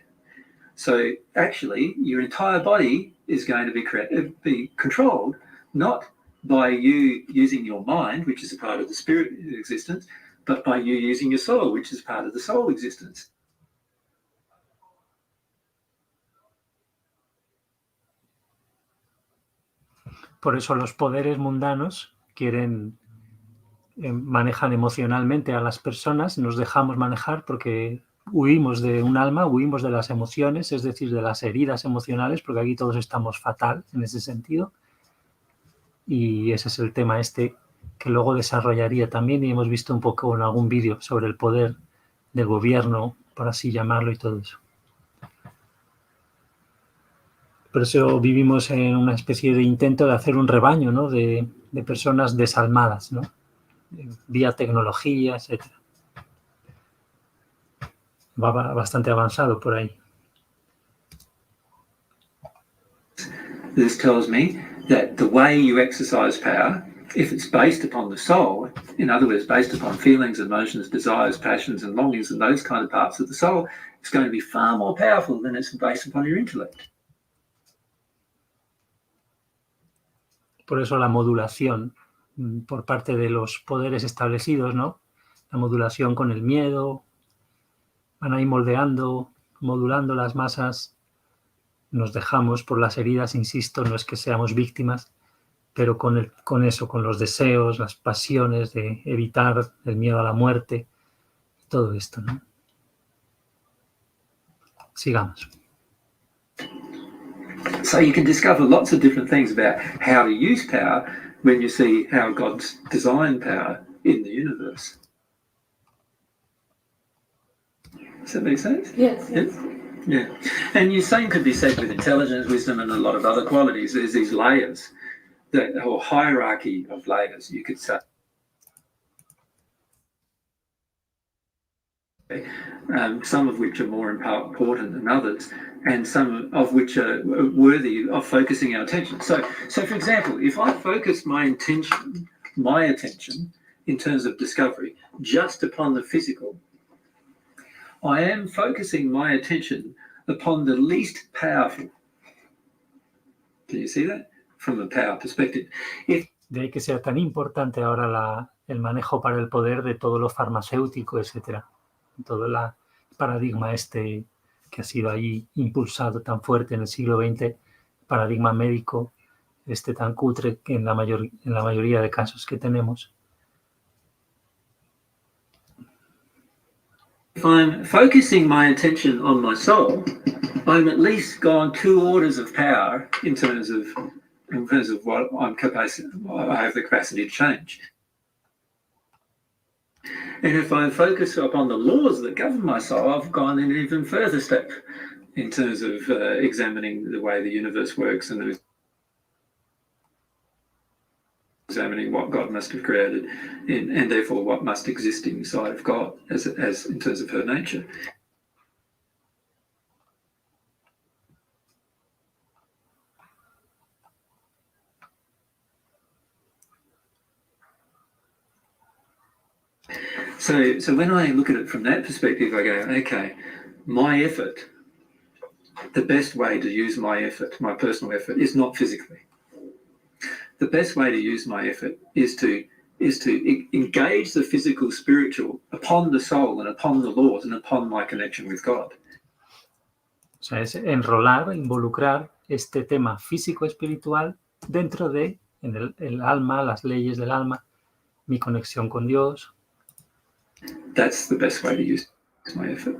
So actually, your entire body is going to be controlled not by you using your mind, which is a part of the spirit existence, but by you using your soul, which is part of the soul existence. Por eso los poderes mundanos manejan emocionalmente a las personas, nos dejamos manejar porque huimos de un alma, huimos de las emociones, es decir, de las heridas emocionales, porque aquí todos estamos fatal en ese sentido. Y ese es el tema que luego desarrollaría también, y hemos visto un poco en algún vídeo sobre el poder del gobierno, por así llamarlo, y todo eso. Por eso vivimos en una especie de intento de hacer un rebaño, ¿no? de personas desalmadas, ¿no? Vía tecnología, etc. Va bastante avanzado por ahí. This tells me that the way you exercise power, if it's based upon the soul, in other words, based upon feelings, emotions, desires, passions, and longings, and those kind of parts of the soul, it's going to be far more powerful than it's based upon your intellect. Por eso la modulación por parte de los poderes establecidos, ¿no? La modulación con el miedo, van ahí moldeando, modulando las masas, nos dejamos por las heridas, insisto, no es que seamos víctimas, pero con eso, con los deseos, las pasiones de evitar el miedo a la muerte, todo esto, ¿no? Sigamos. So you can discover lots of different things about how to use power when you see how God's designed power in the universe. Does that make sense? Yes. Yeah. And the same could be said with intelligence, wisdom, and a lot of other qualities. There's these layers, or hierarchy of layers, you could say. Some of which are more important than others, and some of which are worthy of focusing our attention. So for example, if I focus my attention in terms of discovery just upon the physical, I am focusing my attention upon the least powerful. Can you see that? From a power perspective. De ahí que sea tan importante ahora el manejo para el poder de todo lo farmacéutico, etcétera. Todo el paradigma que ha sido ahí impulsado tan fuerte en el siglo XX, paradigma médico, tan cutre que en la mayoría de casos que tenemos. If I'm focusing my attention on my soul, I'm at least gone 2 orders of power in terms of what I have the capacity to change. And if I focus upon the laws that govern my soul, I've gone an even further step in terms of examining the way the universe works and examining what God must have created and therefore what must exist inside of God as in terms of her nature. So when I look at it from that perspective, I go, okay, my effort, the best way to use my effort, my personal effort, is not physically. The best way to use my effort is to engage the physical, spiritual upon the soul and upon the laws and upon my connection with God. O sea, es involucrar este tema físico-espiritual dentro de el alma, las leyes del alma, mi conexión con Dios. That's the best way to use my effort.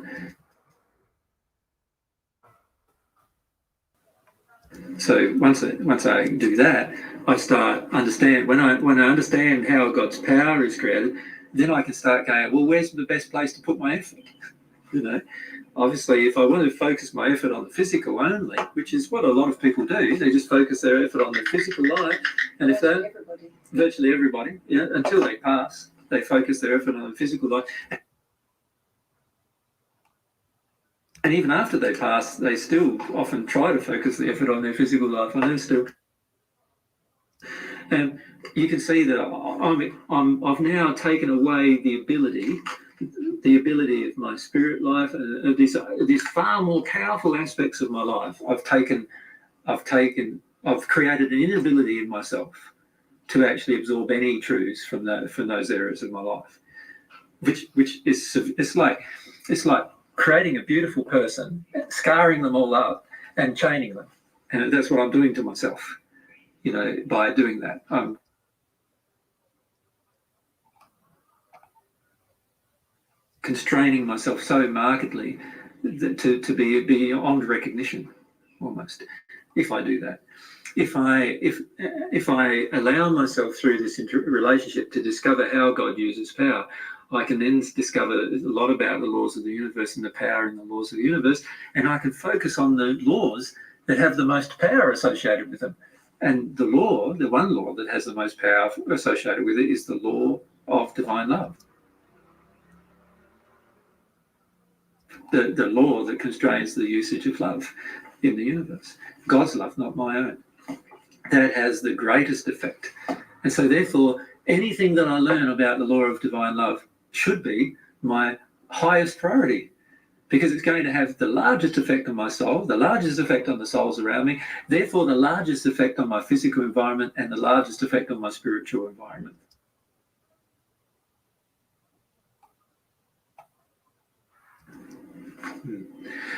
So once I do that, I start understand when I understand how God's power is created, then I can start going, well, where's the best place to put my effort? You know, obviously, if I want to focus my effort on the physical only, which is what a lot of people do, they just focus their effort on the physical life, and if they virtually everybody, yeah, until they pass, they focus their effort on the physical life. And even after they pass, they still often try to focus the effort on their physical life, and then still. And you can see that I've now taken away the ability of my spirit life, and these far more powerful aspects of my life. I've created an inability in myself to actually absorb any truths from those areas of my life, which is it's like creating a beautiful person, scarring them all up and chaining them. And that's what I'm doing to myself, you know, by doing that. I'm constraining myself so markedly to be beyond recognition, almost, if I do that. If I allow myself through this relationship to discover how God uses power, I can then discover a lot about the laws of the universe and the power in the laws of the universe, and I can focus on the laws that have the most power associated with them. And the one law that has the most power associated with it is the law of divine love. The law that constrains the usage of love in the universe. God's love, not my own. That has the greatest effect. And so therefore, anything that I learn about the law of divine love should be my highest priority, because it's going to have the largest effect on my soul, the largest effect on the souls around me, therefore the largest effect on my physical environment and the largest effect on my spiritual environment.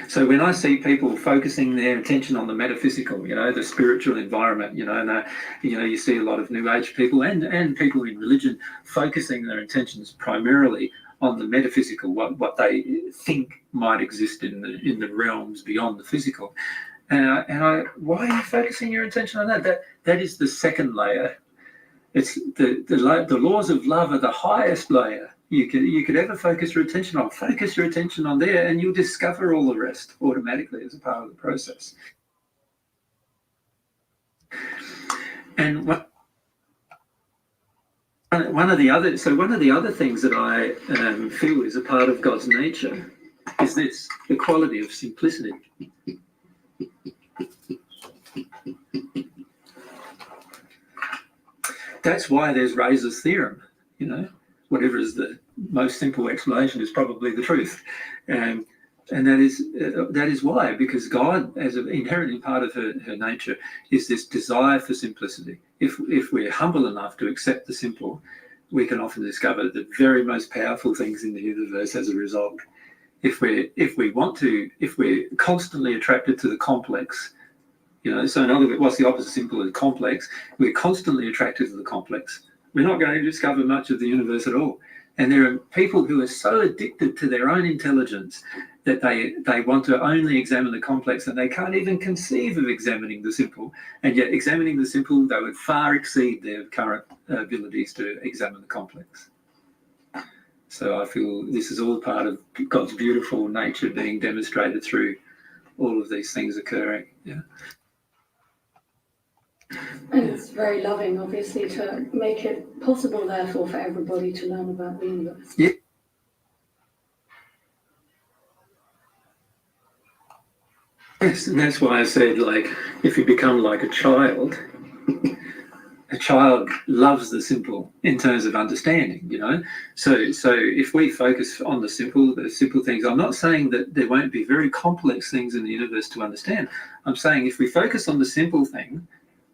So when I see people focusing their attention on the metaphysical, the spiritual environment, and you see a lot of New Age people and people in religion focusing their attentions primarily on the metaphysical, what they think might exist in the realms beyond the physical. And why are you focusing your attention on that? That is the second layer. It's the laws of love are the highest layer you could ever focus your attention on. Focus your attention on there, and you'll discover all the rest automatically as a part of the process. And one of the other things that I feel is a part of God's nature is this: the quality of simplicity. That's why there's Razor's theorem. Whatever is the most simple explanation is probably the truth, and that is why, because God, as an inherently part of her nature, is this desire for simplicity. If we're humble enough to accept the simple, we can often discover the very most powerful things in the universe as a result. If we're constantly attracted to the complex, so in other words, what's the opposite of simple is complex? We're constantly attracted to the complex. We're not going to discover much of the universe at all. And there are people who are so addicted to their own intelligence that they want to only examine the complex, and they can't even conceive of examining the simple. And yet examining the simple, they would far exceed their current abilities to examine the complex. So I feel this is all part of God's beautiful nature being demonstrated through all of these things occurring. Yeah. And it's very loving, obviously, to make it possible, therefore, for everybody to learn about the universe. Yeah. Yes, and that's why I said, if you become like a child loves the simple in terms of understanding, So if we focus on the simple things, I'm not saying that there won't be very complex things in the universe to understand. I'm saying if we focus on the simple thing,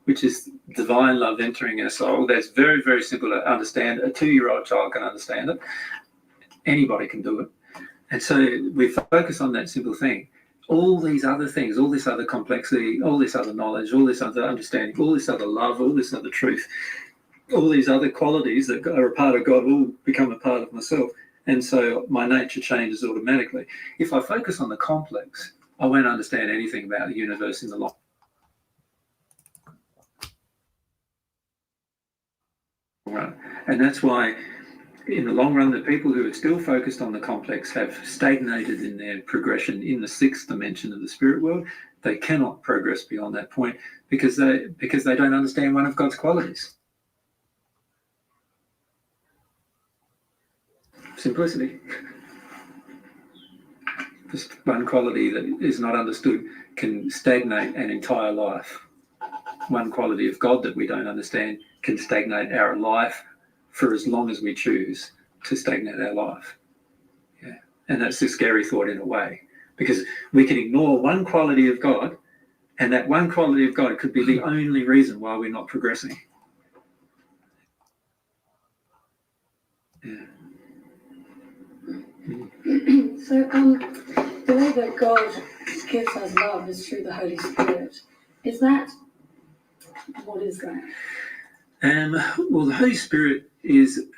which is divine love entering our soul, that's very, very simple to understand. A 2-year-old child can understand it. Anybody can do it. And so we focus on that simple thing. All these other things, all this other complexity, all this other knowledge, all this other understanding, all this other love, all this other truth, all these other qualities that are a part of God will become a part of myself. And so my nature changes automatically. If I focus on the complex, I won't understand anything about the universe in the long run. And that's why in the long run, the people who are still focused on the complex have stagnated in their progression in the 6th dimension of the spirit world. They cannot progress beyond that point because they don't understand one of God's qualities. Simplicity. Just one quality that is not understood can stagnate an entire life. One quality of God that we don't understand can stagnate our life for as long as we choose to stagnate our life. Yeah. And that's a scary thought in a way, because we can ignore one quality of God, and that one quality of God could be the only reason why we're not progressing. Yeah. So the way that God gives us love is through the Holy Spirit. What is that? Well, the Holy Spirit is,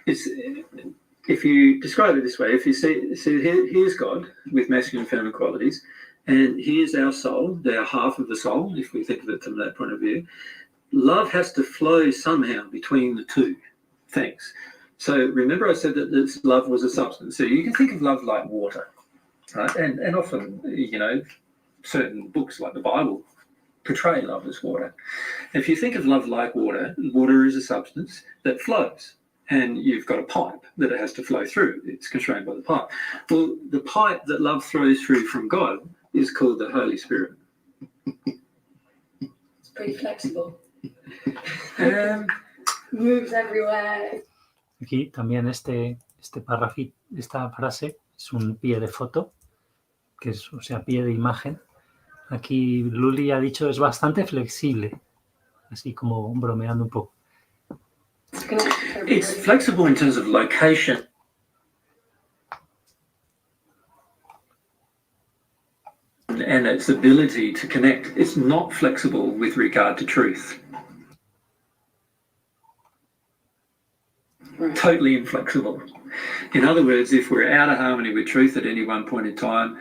if you describe it this way, if you see here's God with masculine and feminine qualities, and here's our soul, our half of the soul, if we think of it from that point of view. Love has to flow somehow between the two things. So remember I said that this love was a substance. So you can think of love like water, right? And often, certain books like the Bible portray love as water. If you think of love like water, water is a substance that flows, and you've got a pipe that it has to flow through. It's constrained by the pipe. Well, the pipe that love flows through from God is called the Holy Spirit. It's pretty flexible. Um, Moves everywhere. Aquí también este párrafo, esta frase es un pie de foto, que es, o sea, pie de imagen. Aquí Luli ha dicho es bastante flexible, así como bromeando un poco. It's flexible in terms of location. And its ability to connect. It's not flexible with regard to truth. Right. Totally inflexible. In other words, if we're out of harmony with truth at any one point in time,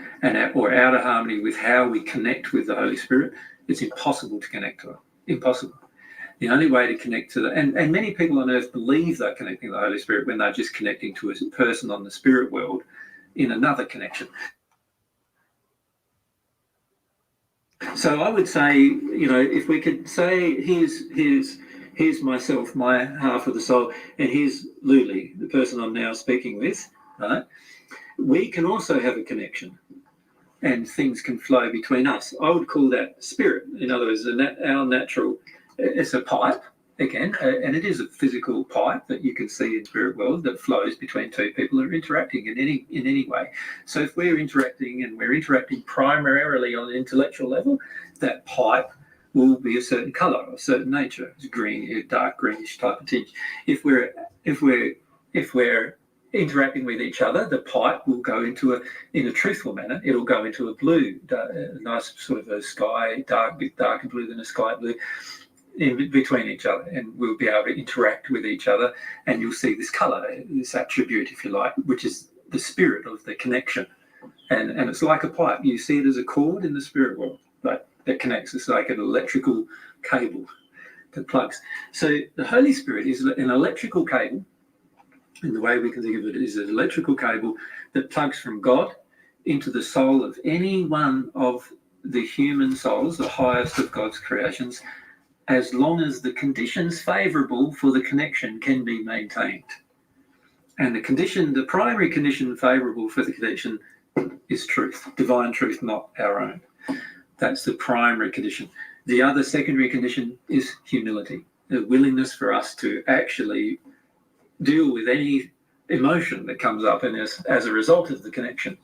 or out of harmony with how we connect with the Holy Spirit, it's impossible to connect to it. Impossible. The only way to connect to and many people on earth believe they're connecting to the Holy Spirit when they're just connecting to a person on the spirit world in another connection. So I would say, if we could say, here's myself, my half of the soul, and here's Luli, the person I'm now speaking with, right? We can also have a connection, and things can flow between us. I would call that spirit. In other words, our natural, it's a pipe, again, and it is a physical pipe that you can see in the spirit world that flows between two people who are interacting in any way. So if we're interacting, and we're interacting primarily on an intellectual level, that pipe will be a certain color, a certain nature. It's green, dark greenish type of tinge. If we're interacting with each other, the pipe will go in a truthful manner. It'll go into a blue, a nice sort of a sky, bit darker blue than a sky blue, in between each other, and we'll be able to interact with each other, and you'll see this color, this attribute, if you like, which is the spirit of the connection. And it's like a pipe. You see it as a cord in the spirit world, that connects. It's like an electrical cable that plugs. So the Holy Spirit is an electrical cable, and the way we can think of it is an electrical cable that plugs from God into the soul of any one of the human souls, the highest of God's creations, as long as the conditions favourable for the connection can be maintained. And the primary condition favourable for the connection is truth, divine truth, not our own. That's the primary condition. The other secondary condition is humility, the willingness for us to actually deal with any emotion that comes up in us as a result of the connection.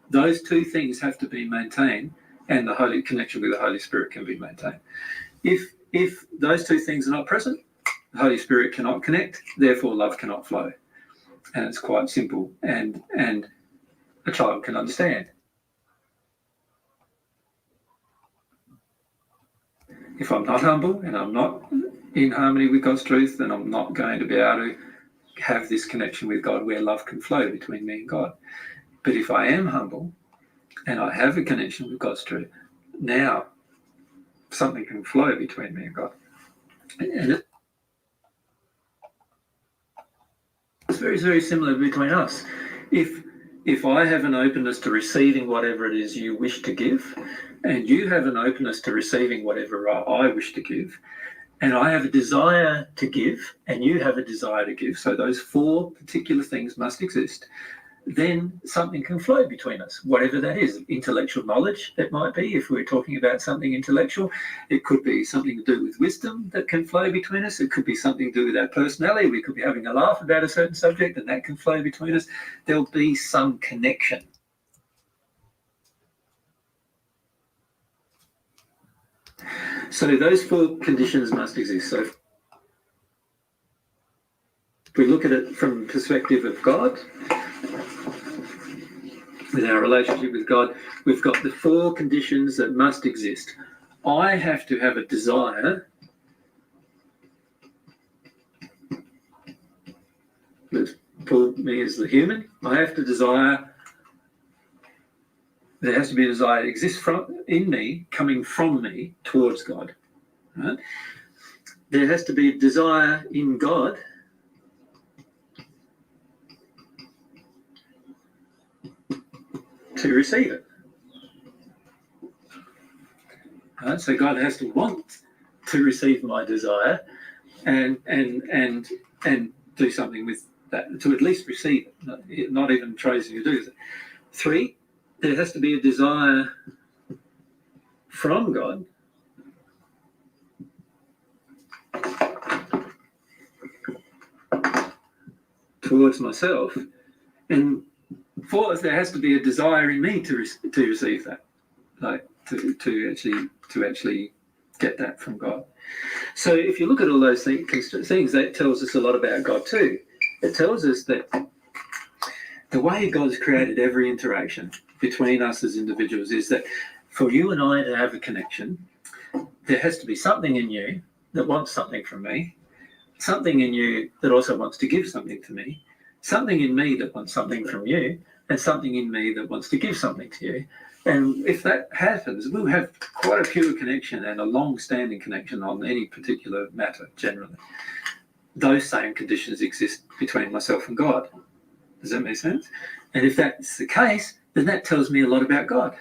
Those two things have to be maintained, and the holy connection with the Holy Spirit can be maintained. If those two things are not present, the Holy Spirit cannot connect, therefore love cannot flow. And it's quite simple, and a child can understand. If I'm not humble and I'm not in harmony with God's truth, then I'm not going to be able to have this connection with God where love can flow between me and God. But if I am humble and I have a connection with God's truth, now something can flow between me and God. And it's very, very similar between us. If I have an openness to receiving whatever it is you wish to give, and you have an openness to receiving whatever I wish to give, and I have a desire to give, and you have a desire to give, so those four particular things must exist, then something can flow between us, whatever that is. Intellectual knowledge, it might be, if we're talking about something intellectual. It could be something to do with wisdom that can flow between us. It could be something to do with our personality. We could be having a laugh about a certain subject, and that can flow between us. There'll be some connection. So those four conditions must exist. So if we look at it from the perspective of God, with our relationship with God, we've got the four conditions that must exist. I have to have a desire that for me as the human, I have to desire, there has to be a desire that exists in me, coming from me towards God. Right? There has to be a desire in God to receive it. Right? So God has to want to receive my desire and do something with that, to at least receive it, not even try to do it. 3, there has to be a desire from God towards myself, and 4, there has to be a desire in me to receive that, like to actually get that from God. So if you look at all those things, that tells us a lot about God too. It tells us that the way God's created every interaction between us as individuals is that for you and I to have a connection, there has to be something in you that wants something from me, something in you that also wants to give something to me, something in me that wants something from you, and something in me that wants to give something to you. And if that happens, we'll have quite a pure connection and a long-standing connection on any particular matter, generally. Those same conditions exist between myself and God. Does that make sense? And if that's the case, then that tells me a lot about God.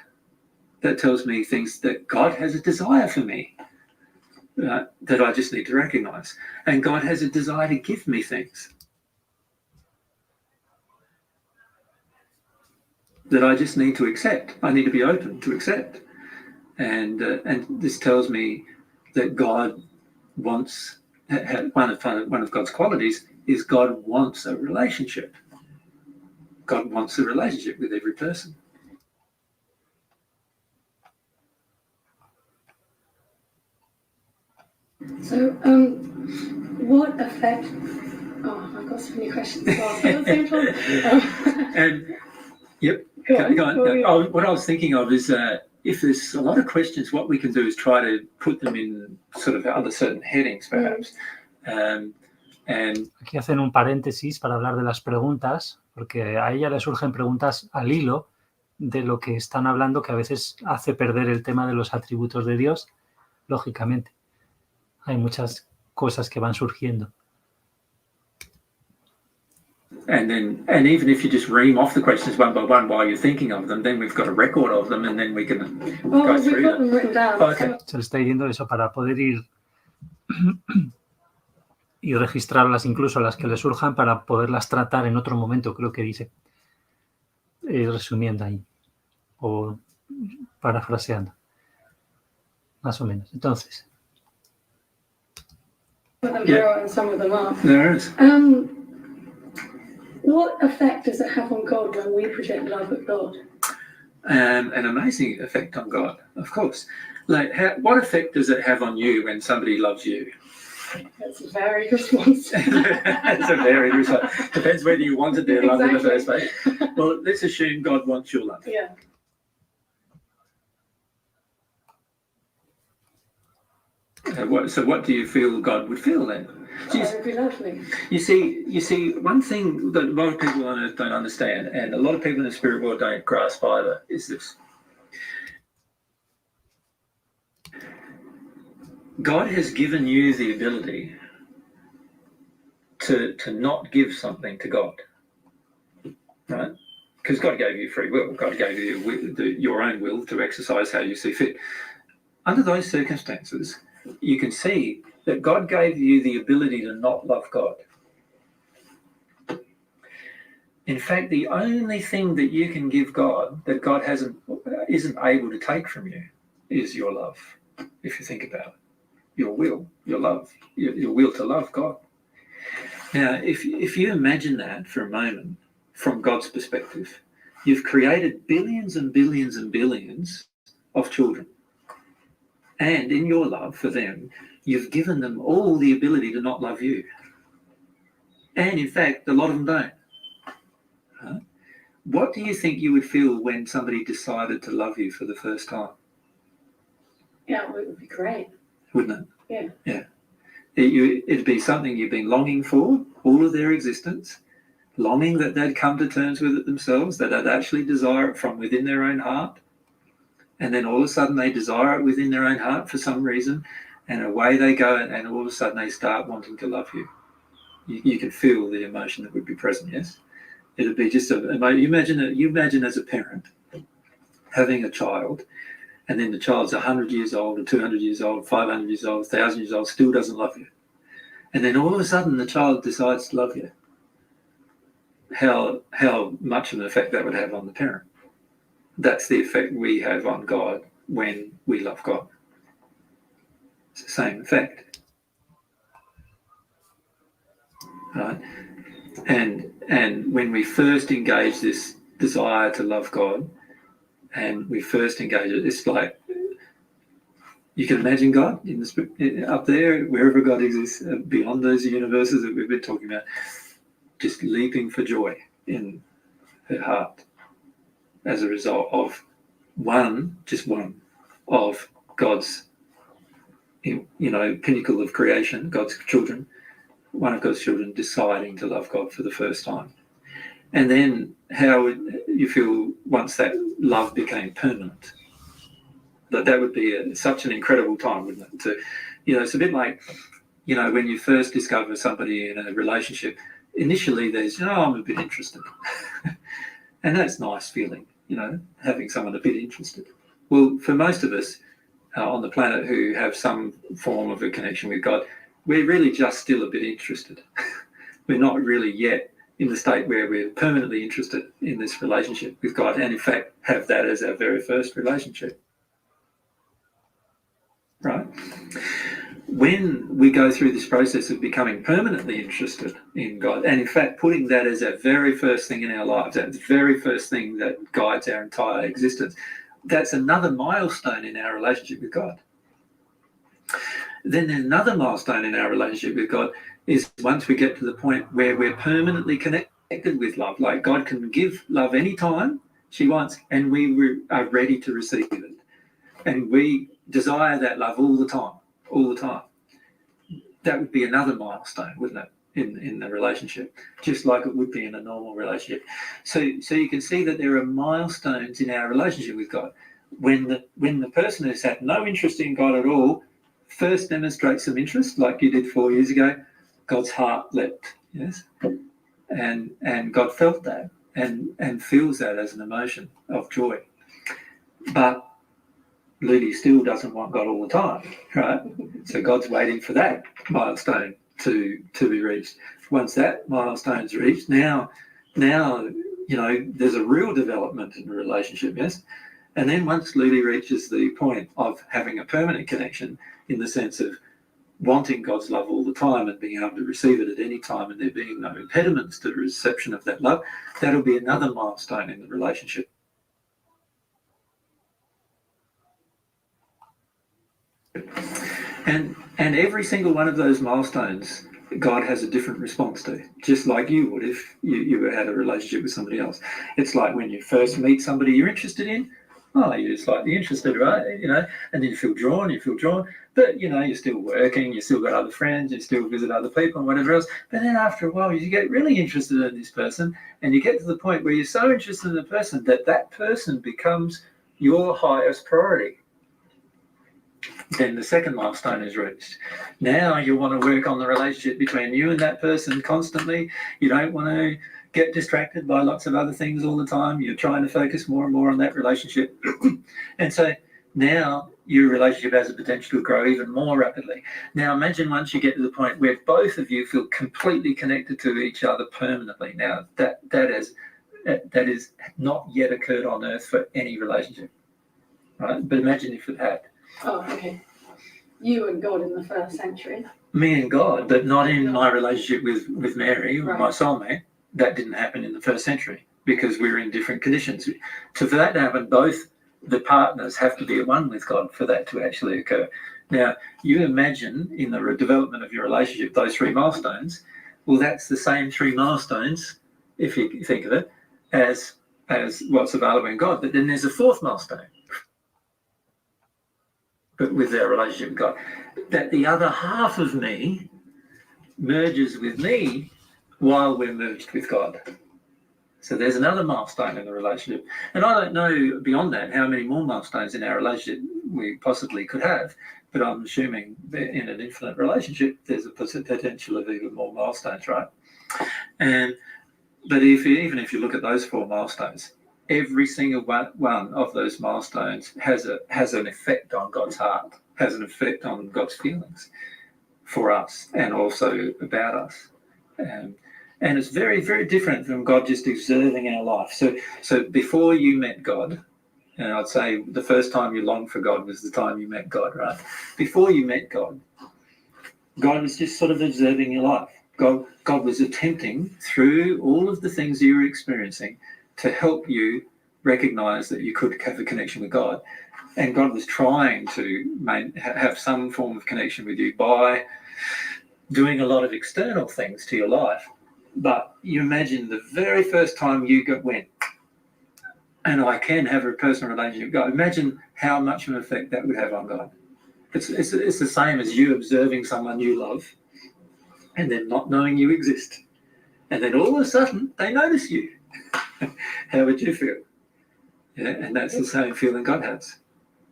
That tells me things that God has a desire for me that I just need to recognize. And God has a desire to give me things that I just need to accept. I need to be open to accept. And this tells me that God wants, one of God's qualities is God wants a relationship. God wants a relationship with every person. So, what effect? Oh, I've got so many questions to ask at the same time. And yep, Go on. what I was thinking of is if there's a lot of questions, what we can do is try to put them in sort of other certain headings, perhaps. Aquí hacen un paréntesis para hablar de las preguntas, porque a ella le surgen preguntas al hilo de lo que están hablando, que a veces hace perder el tema de los atributos de Dios, lógicamente. Hay muchas cosas que van surgiendo. And even if you just ream off the questions one by one while you're thinking of them, then we've got a record of them, and then we can go through we've got them written down. Okay. Se le está diciendo eso para poder ir y registrarlas, incluso las que le surjan, para poderlas tratar en otro momento, creo que dice, resumiendo ahí, o parafraseando, más o menos. Entonces, Some of them here and some of them aren't. There is. What effect does it have on God when we project love at God? An amazing effect on God, of course. Like, what effect does it have on you when somebody loves you? That's a varied response. It's a varied response. Depends whether you wanted their love in the first place. Well, let's assume God wants your love. Yeah. So what do you feel God would feel then? It would be lovely. You see, one thing that a lot of people on earth don't understand, and a lot of people in the spirit world don't grasp either, is this. God has given you the ability to not give something to God, right? Because God gave you free will. God gave you your own will to exercise how you see fit. Under those circumstances, you can see that God gave you the ability to not love God. In fact, the only thing that you can give God that God isn't able to take from you is your love, if you think about it. Your will, your love, your will to love God. Now, if you imagine that for a moment from God's perspective, you've created billions and billions and billions of children. And in your love for them, you've given them all the ability to not love you. And in fact, a lot of them don't. Huh? What do you think you would feel when somebody decided to love you for the first time? Yeah, it would be great. Wouldn't it? Yeah. It'd be something you've been longing for all of their existence, longing that they'd come to terms with it themselves, that they'd actually desire it from within their own heart. And then all of a sudden they desire it within their own heart for some reason, and away they go, and all of a sudden they start wanting to love you. You can feel the emotion that would be present, yes? It'd be just you imagine as a parent having a child, and then the child's 100 years old, or 200 years old, 500 years old, 1,000 years old, still doesn't love you. And then all of a sudden the child decides to love you. How much of an effect that would have on the parent. That's the effect we have on God when we love God. It's the same effect. Right? And when we first engage this desire to love God, and we first engage it, it's like, you can imagine God in the, up there, wherever God exists, beyond those universes that we've been talking about, just leaping for joy in her heart as a result of just one of God's, pinnacle of creation, God's children, one of God's children deciding to love God for the first time. And then how would you feel once that love became permanent? That would be such an incredible time, wouldn't it? It's a bit like, when you first discover somebody in a relationship, initially there's, I'm a bit interested. And that's a nice feeling, having someone a bit interested. Well, for most of us on the planet who have some form of a connection with God, we're really just still a bit interested. We're not really yet in the state where we're permanently interested in this relationship with God, and in fact have that as our very first relationship. Right? When we go through this process of becoming permanently interested in God, and in fact putting that as our very first thing in our lives, that very first thing that guides our entire existence, that's another milestone in our relationship with God. Then another milestone in our relationship with God is once we get to the point where we're permanently connected with love. Like God can give love anytime she wants, and we are ready to receive it. And we desire that love all the time. That would be another milestone, wouldn't it, in the relationship, just like it would be in a normal relationship. So you can see that there are milestones in our relationship with God. When the person who's had no interest in God at all first demonstrates some interest, like you did 4 years ago, God's heart leapt, yes, and God felt that and feels that as an emotion of joy. But Ludi still doesn't want God all the time, right? So God's waiting for that milestone to be reached. Once that milestone's reached, now there's a real development in the relationship, yes? And then once Ludi reaches the point of having a permanent connection in the sense of wanting God's love all the time and being able to receive it at any time and there being no impediments to the reception of that love, that'll be another milestone in the relationship. And every single one of those milestones, God has a different response to, just like you would if you had a relationship with somebody else. It's like when you first meet somebody you're interested in, you're slightly interested, right? And then you feel drawn, but you're still working, you still got other friends, you still visit other people and whatever else. But then after a while, you get really interested in this person, and you get to the point where you're so interested in the person that person becomes your highest priority. Then the second milestone is reached. Now you want to work on the relationship between you and that person constantly. You don't want to get distracted by lots of other things all the time. You're trying to focus more and more on that relationship. And so now your relationship has the potential to grow even more rapidly. Now imagine once you get to the point where both of you feel completely connected to each other permanently. Now that is not yet occurred on earth for any relationship, right? But imagine if it had. Oh, okay. You and God in the first century. Me and God, but not in my relationship with Mary, right, my soulmate. That didn't happen in the first century because we were in different conditions. For that to happen, both the partners have to be at one with God for that to actually occur. Now, you imagine in the development of your relationship, those three milestones, well, that's the same three milestones, if you think of it, as what's available in God. But then there's a fourth milestone, but with our relationship with God, that the other half of me merges with me while we're merged with God. So there's another milestone in the relationship. And I don't know beyond that how many more milestones in our relationship we possibly could have, but I'm assuming that in an infinite relationship, there's a potential of even more milestones, right? But even if you look at those four milestones, every single one of those milestones has an effect on God's heart, has an effect on God's feelings for us and also about us. And it's very, very different from God just observing our life. So before you met God, and I'd say the first time you longed for God was the time you met God, right? Before you met God, God was just sort of observing your life. God was attempting through all of the things you were experiencing to help you recognize that you could have a connection with God. And God was trying to have some form of connection with you by doing a lot of external things to your life. But you imagine the very first time you went, and I can have a personal relationship with God. Imagine how much of an effect that would have on God. It's the same as you observing someone you love and then not knowing you exist. And then all of a sudden, they notice you. How would you feel? Yeah, and that's the same feeling God has.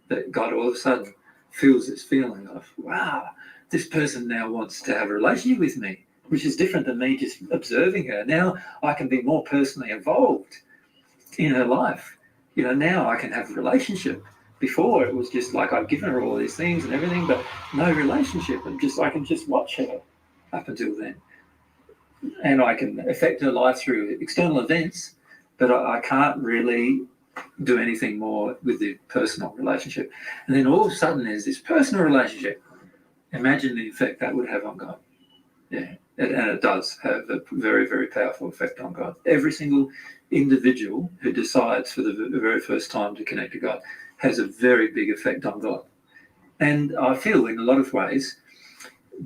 That God all of a sudden feels this feeling of, wow, this person now wants to have a relationship with me, which is different than me just observing her. Now I can be more personally involved in her life. Now I can have a relationship. Before it was just like I've given her all these things and everything, but no relationship. I can just watch her up until then. And I can affect her life through external events, but I can't really do anything more with the personal relationship. And then all of a sudden there's this personal relationship. Imagine the effect that would have on God. Yeah, and it does have a very, very powerful effect on God. Every single individual who decides for the very first time to connect to God has a very big effect on God. And I feel in a lot of ways,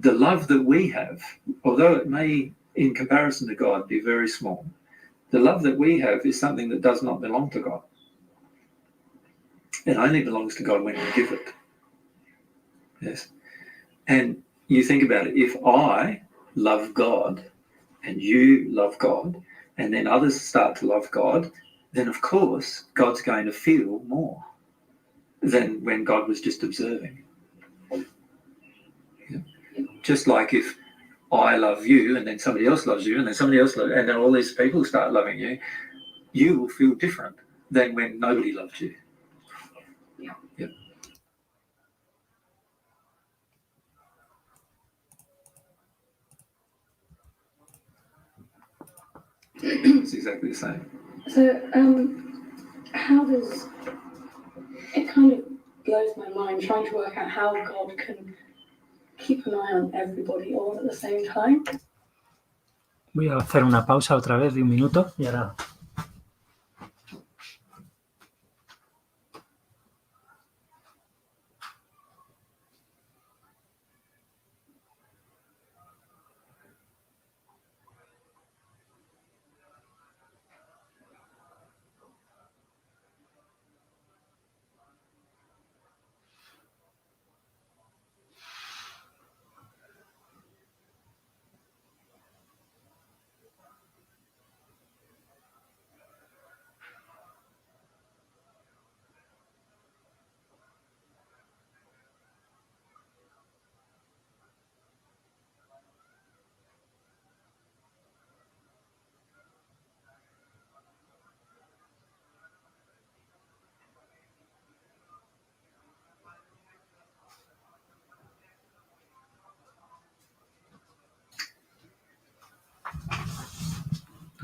the love that we have, although it may, in comparison to God, be very small, the love that we have is something that does not belong to God. It only belongs to God when we give it. Yes. And you think about it, if I love God and you love God, and then others start to love God, then of course God's going to feel more than when God was just observing. Yeah. Just like if I love you and then somebody else loves you and then somebody else loves you, and then all these people start loving you, you will feel different than when nobody loved you. Yeah. Yeah. It's exactly the same. So, how does it kind of blows my mind trying to work out how God can keep an eye on everybody all at the same time? Voy a hacer una pausa otra vez de 1 minuto y ahora...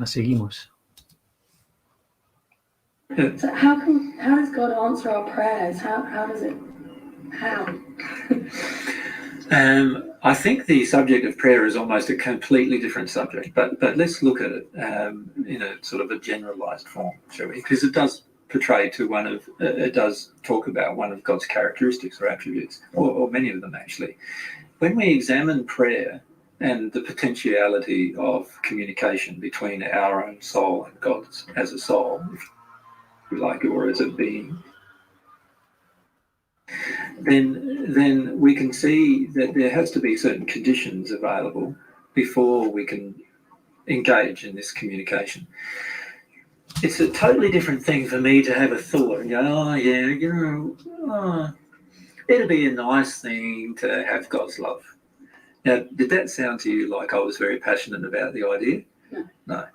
Seguimos. So how does God answer our prayers? How? I think the subject of prayer is almost a completely different subject, but let's look at it in a sort of a generalized form, shall we? Because it does portray to it does talk about one of God's characteristics or attributes, or many of them actually. When we examine prayer and the potentiality of communication between our own soul and God's as a soul, if you like, or as a being, then we can see that there has to be certain conditions available before we can engage in this communication. It's a totally different thing for me to have a thought and go, oh yeah, it'd be a nice thing to have God's love. Now, did that sound to you like I was very passionate about the idea? No. No.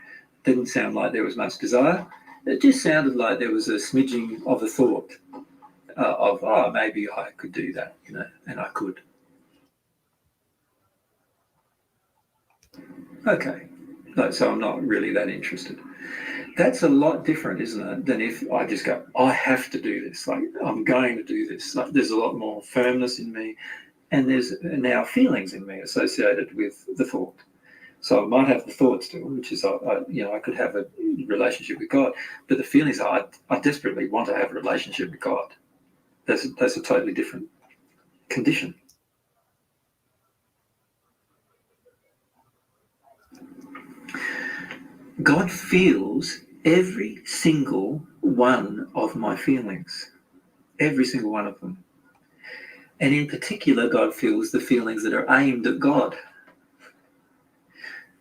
Didn't sound like there was much desire. It just sounded like there was a smidging of a thought of, oh, maybe I could do that, you know, and I could. Okay, no, so I'm not really that interested. That's a lot different, isn't it, than if I just go, I have to do this, like I'm going to do this. Like, there's a lot more firmness in me, and there's now feelings in me associated with the thought. So I might have the thought still, which is, I could have a relationship with God, but the feelings are, I desperately want to have a relationship with God. That's a totally different condition. God feels every single one of my feelings, every single one of them. And in particular, God feels the feelings that are aimed at God.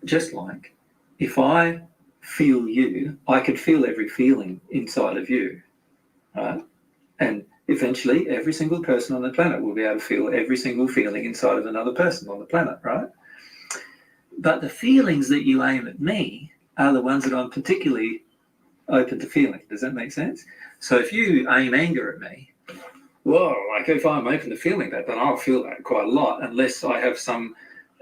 Just like if I feel you, I could feel every feeling inside of you, right? And eventually, every single person on the planet will be able to feel every single feeling inside of another person on the planet, right? But the feelings that you aim at me are the ones that I'm particularly open to feeling. Does that make sense? So if you aim anger at me, well, like if I'm open to feeling that, then I'll feel that quite a lot, unless I have some,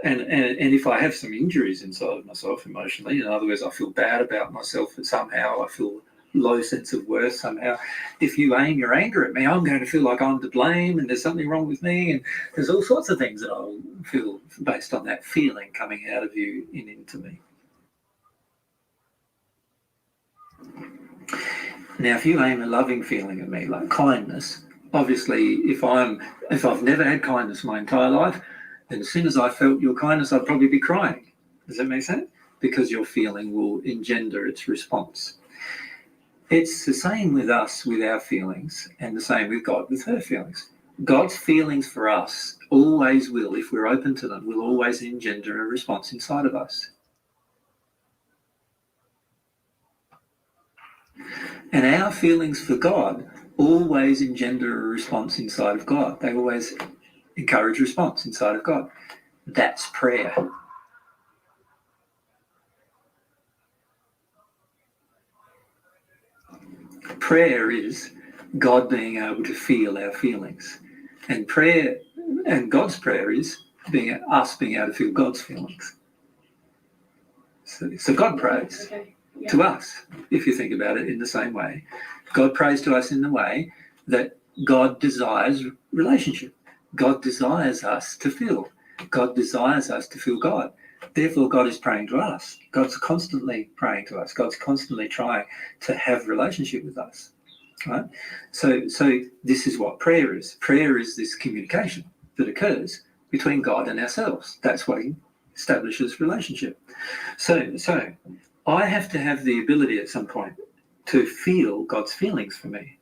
and if I have some injuries inside of myself emotionally, in other words, I feel bad about myself, and somehow I feel low sense of worth somehow. If you aim your anger at me, I'm going to feel like I'm to blame and there's something wrong with me, and there's all sorts of things that I'll feel based on that feeling coming out of you and into me. Now, if you aim a loving feeling at me, like kindness, obviously, if I've never had kindness my entire life, then as soon as I felt your kindness, I'd probably be crying. Does that make sense? Because your feeling will engender its response. It's the same with us, with our feelings, and the same with God, with her feelings. God's feelings for us always will, if we're open to them, will always engender a response inside of us. And our feelings for God always engender a response inside of God. They always encourage response inside of God. That's prayer. Prayer is God being able to feel our feelings. And prayer, and God's prayer is us being able to feel God's feelings. So God prays to us, if you think about it in the same way. God prays to us in the way that God desires relationship. God desires us to feel. God desires us to feel God. Therefore, God is praying to us. God's constantly praying to us. God's constantly trying to have relationship with us. Right? So this is what prayer is. Prayer is this communication that occurs between God and ourselves. That's what establishes relationship. So I have to have the ability at some point to feel God's feelings for me,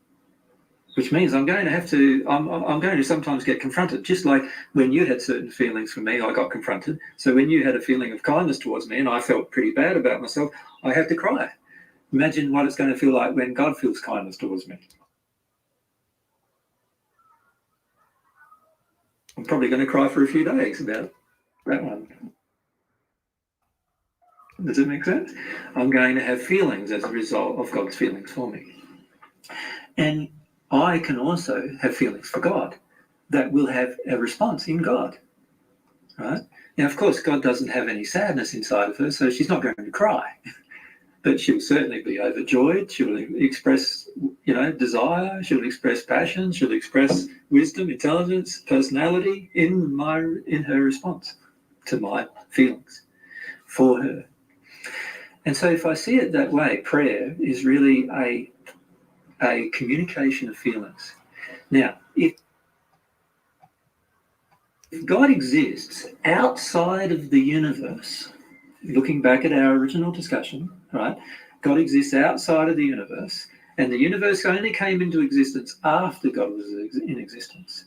which means I'm going to sometimes get confronted. Just like when you had certain feelings for me, I got confronted. So when you had a feeling of kindness towards me and I felt pretty bad about myself, I had to cry. Imagine what it's going to feel like when God feels kindness towards me. I'm probably going to cry for a few days about that one. Does it make sense? I'm going to have feelings as a result of God's feelings for me. And I can also have feelings for God that will have a response in God. Right? Now, of course, God doesn't have any sadness inside of her, so she's not going to cry. But she'll certainly be overjoyed. She'll express, desire. She'll express passion. She'll express wisdom, intelligence, personality in her response to my feelings for her. And so if I see it that way, prayer is really a communication of feelings. Now, if God exists outside of the universe, looking back at our original discussion, right? God exists outside of the universe, and the universe only came into existence after God was in existence.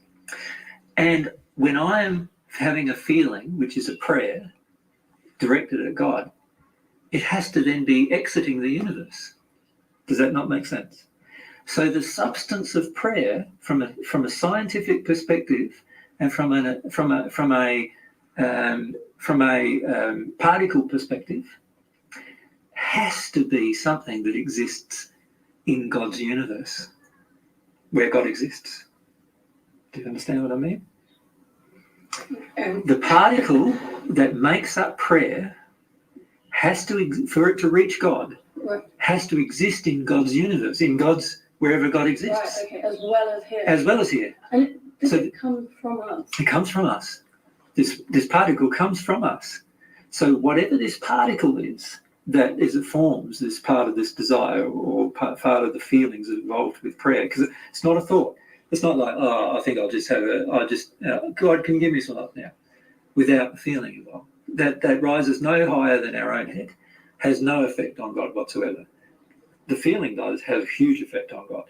And when I am having a feeling, which is a prayer directed at God, it has to then be exiting the universe. Does that not make sense? So the substance of prayer, from a scientific perspective, and from a particle perspective, has to be something that exists in God's universe, where God exists. Do you understand what I mean? The particle that makes up prayer has to, for it to reach God, Right. has to exist in God's universe, in God's, wherever God exists. Right, okay, as well as here. As well as here. And does So- it come from us? It comes from us. This particle comes from us. So whatever this particle is, that is, it forms this part of this desire or part of the feelings involved with prayer, because it's not a thought. It's not like, oh, I think I'll just have God can give me some love now, without the feeling involved. That rises no higher than our own head, has no effect on God whatsoever. The feeling does have a huge effect on God.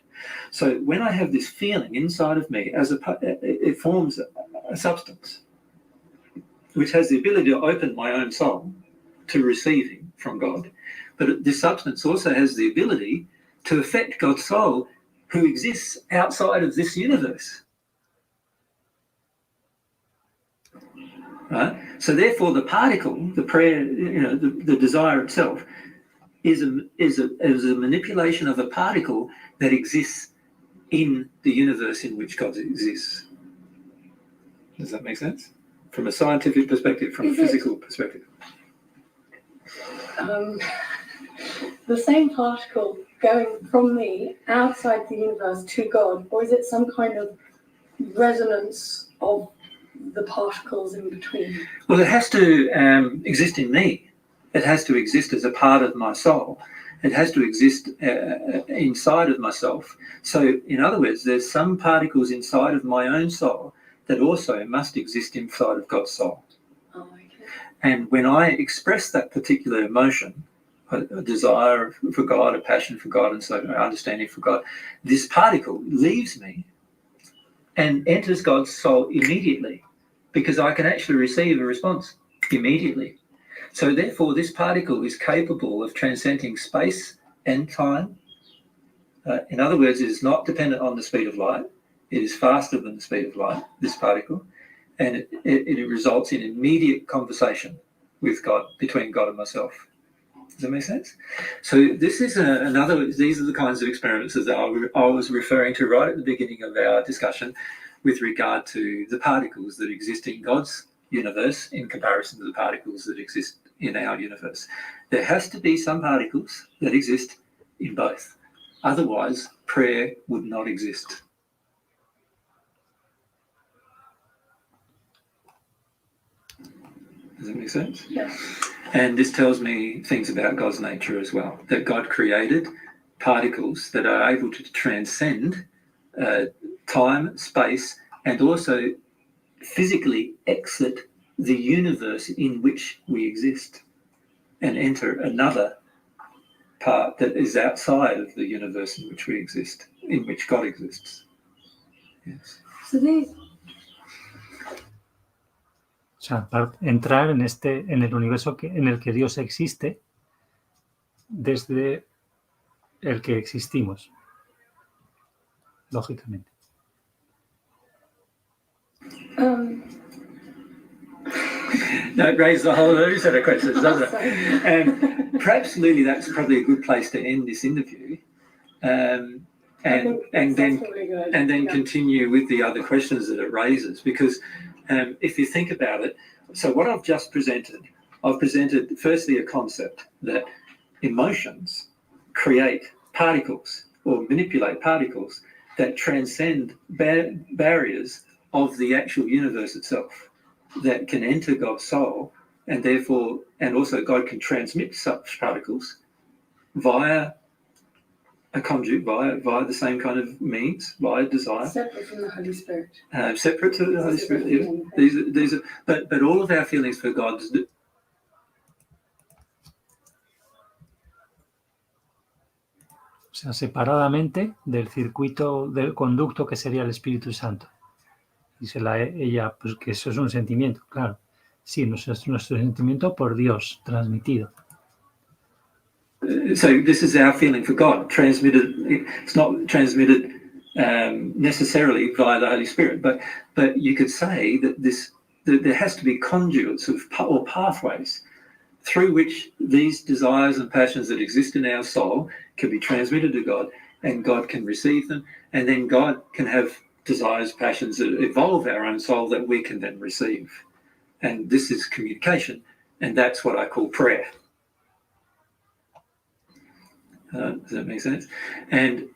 So when I have this feeling inside of me, it forms a substance which has the ability to open my own soul to receiving from God. But this substance also has the ability to affect God's soul, who exists outside of this universe. Right? So therefore the particle, the prayer, the desire itself, is a manipulation of a particle that exists in the universe in which God exists. Does that make sense? From a scientific perspective, from a physical perspective. The same particle going from me outside the universe to God, or is it some kind of resonance of the particles in between? Well, it has to exist in me. It has to exist as a part of my soul. It has to exist inside of myself. So, in other words, there's some particles inside of my own soul that also must exist inside of God's soul. Oh, okay. And when I express that particular emotion, a desire for God, a passion for God, and so an understanding for God, this particle leaves me and enters God's soul immediately, because I can actually receive a response immediately. So therefore, this particle is capable of transcending space and time. In other words, it is not dependent on the speed of light. It is faster than the speed of light, this particle, and it results in immediate conversation with God, between God and myself. Does that make sense? So this is these are the kinds of experiments that I was referring to right at the beginning of our discussion with regard to the particles that exist in God's universe in comparison to the particles that exist in our universe. There has to be some particles that exist in both. Otherwise, prayer would not exist. Does that make sense? Yeah. And this tells me things about God's nature as well, that God created particles that are able to transcend time, space, and also physically exit the universe in which we exist and enter another part that is outside of the universe in which we exist, in which God exists. Yes. So these, O sea, para entrar en el universo en el que Dios existe, desde el que existimos, lógicamente. That raises a whole other set of questions, doesn't it? And perhaps, Lily, that's probably a good place to end this interview, and then continue with the other questions that it raises. Because if you think about it, so what I've just presented, I've presented firstly a concept that emotions create particles or manipulate particles that transcend barriers of the actual universe itself, that can enter God's soul, and therefore, and also God can transmit such particles via a conduit, via the same kind of means, via desire. separate from the Holy Spirit. Separate to the Holy Spirit. Yeah. These are, but all of our feelings for God. O sea, separadamente del circuito, del conducto que sería el Espíritu Santo. Dice ella, pues que eso es un sentimiento, claro. Sí, nuestro sentimiento por Dios, transmitido. So this is our feeling for God, transmitted. It's not transmitted necessarily via the Holy Spirit, but you could say that there has to be conduits or pathways through which these desires and passions that exist in our soul can be transmitted to God, and God can receive them, and then God can have desires, passions that evolve our own soul that we can then receive. And this is communication, and that's what I call prayer. Does that make sense? And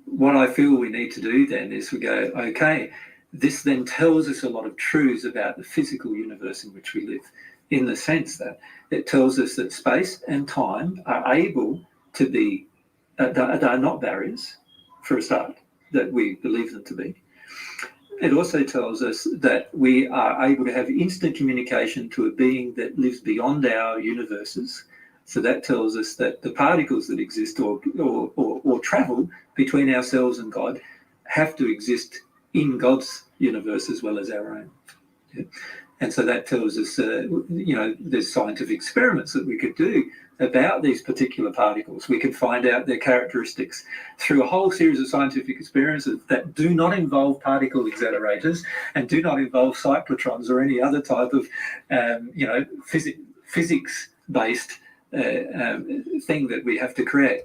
what I feel we need to do then is we go, okay, this then tells us a lot of truths about the physical universe in which we live, in the sense that it tells us that space and time are able to be, they are not barriers, for a start, that we believe them to be. It also tells us that we are able to have instant communication to a being that lives beyond our universes. So that tells us that the particles that exist or travel between ourselves and God have to exist in God's universe as well as our own. Yeah. And so that tells us, there's scientific experiments that we could do about these particular particles. We could find out their characteristics through a whole series of scientific experiences that do not involve particle accelerators and do not involve cyclotrons or any other type of, physics-based thing that we have to create.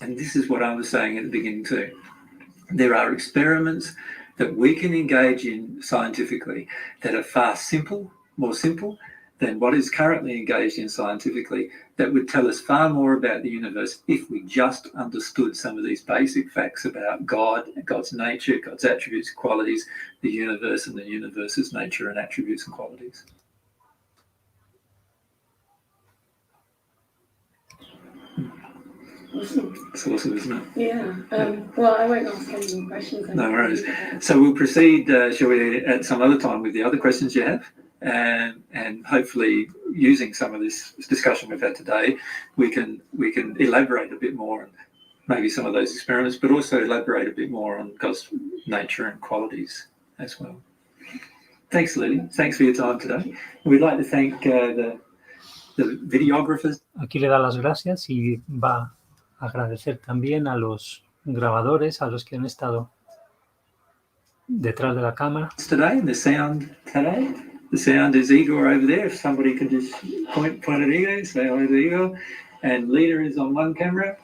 And this is what I was saying at the beginning too. There are experiments that we can engage in scientifically that are far more simple than what is currently engaged in scientifically, that would tell us far more about the universe if we just understood some of these basic facts about God, God's nature, God's attributes, qualities, the universe and the universe's nature and attributes and qualities. It's awesome, isn't it? Yeah. Well, I won't ask any more questions. No worries. So we'll proceed, shall we, at some other time with the other questions you have, and hopefully using some of this discussion we've had today, we can elaborate a bit more on maybe some of those experiments, but also elaborate a bit more on God's nature and qualities as well. Thanks, Lily. Thanks for your time today. We'd like to thank the videographers. Aquí le da las gracias y va a agradecer también a los grabadores, a los que han estado detrás de la cámara. Today, the sound today. The sound is Igor over there. If somebody can just point at Igor, say hello to Igor. And Lita is on one camera.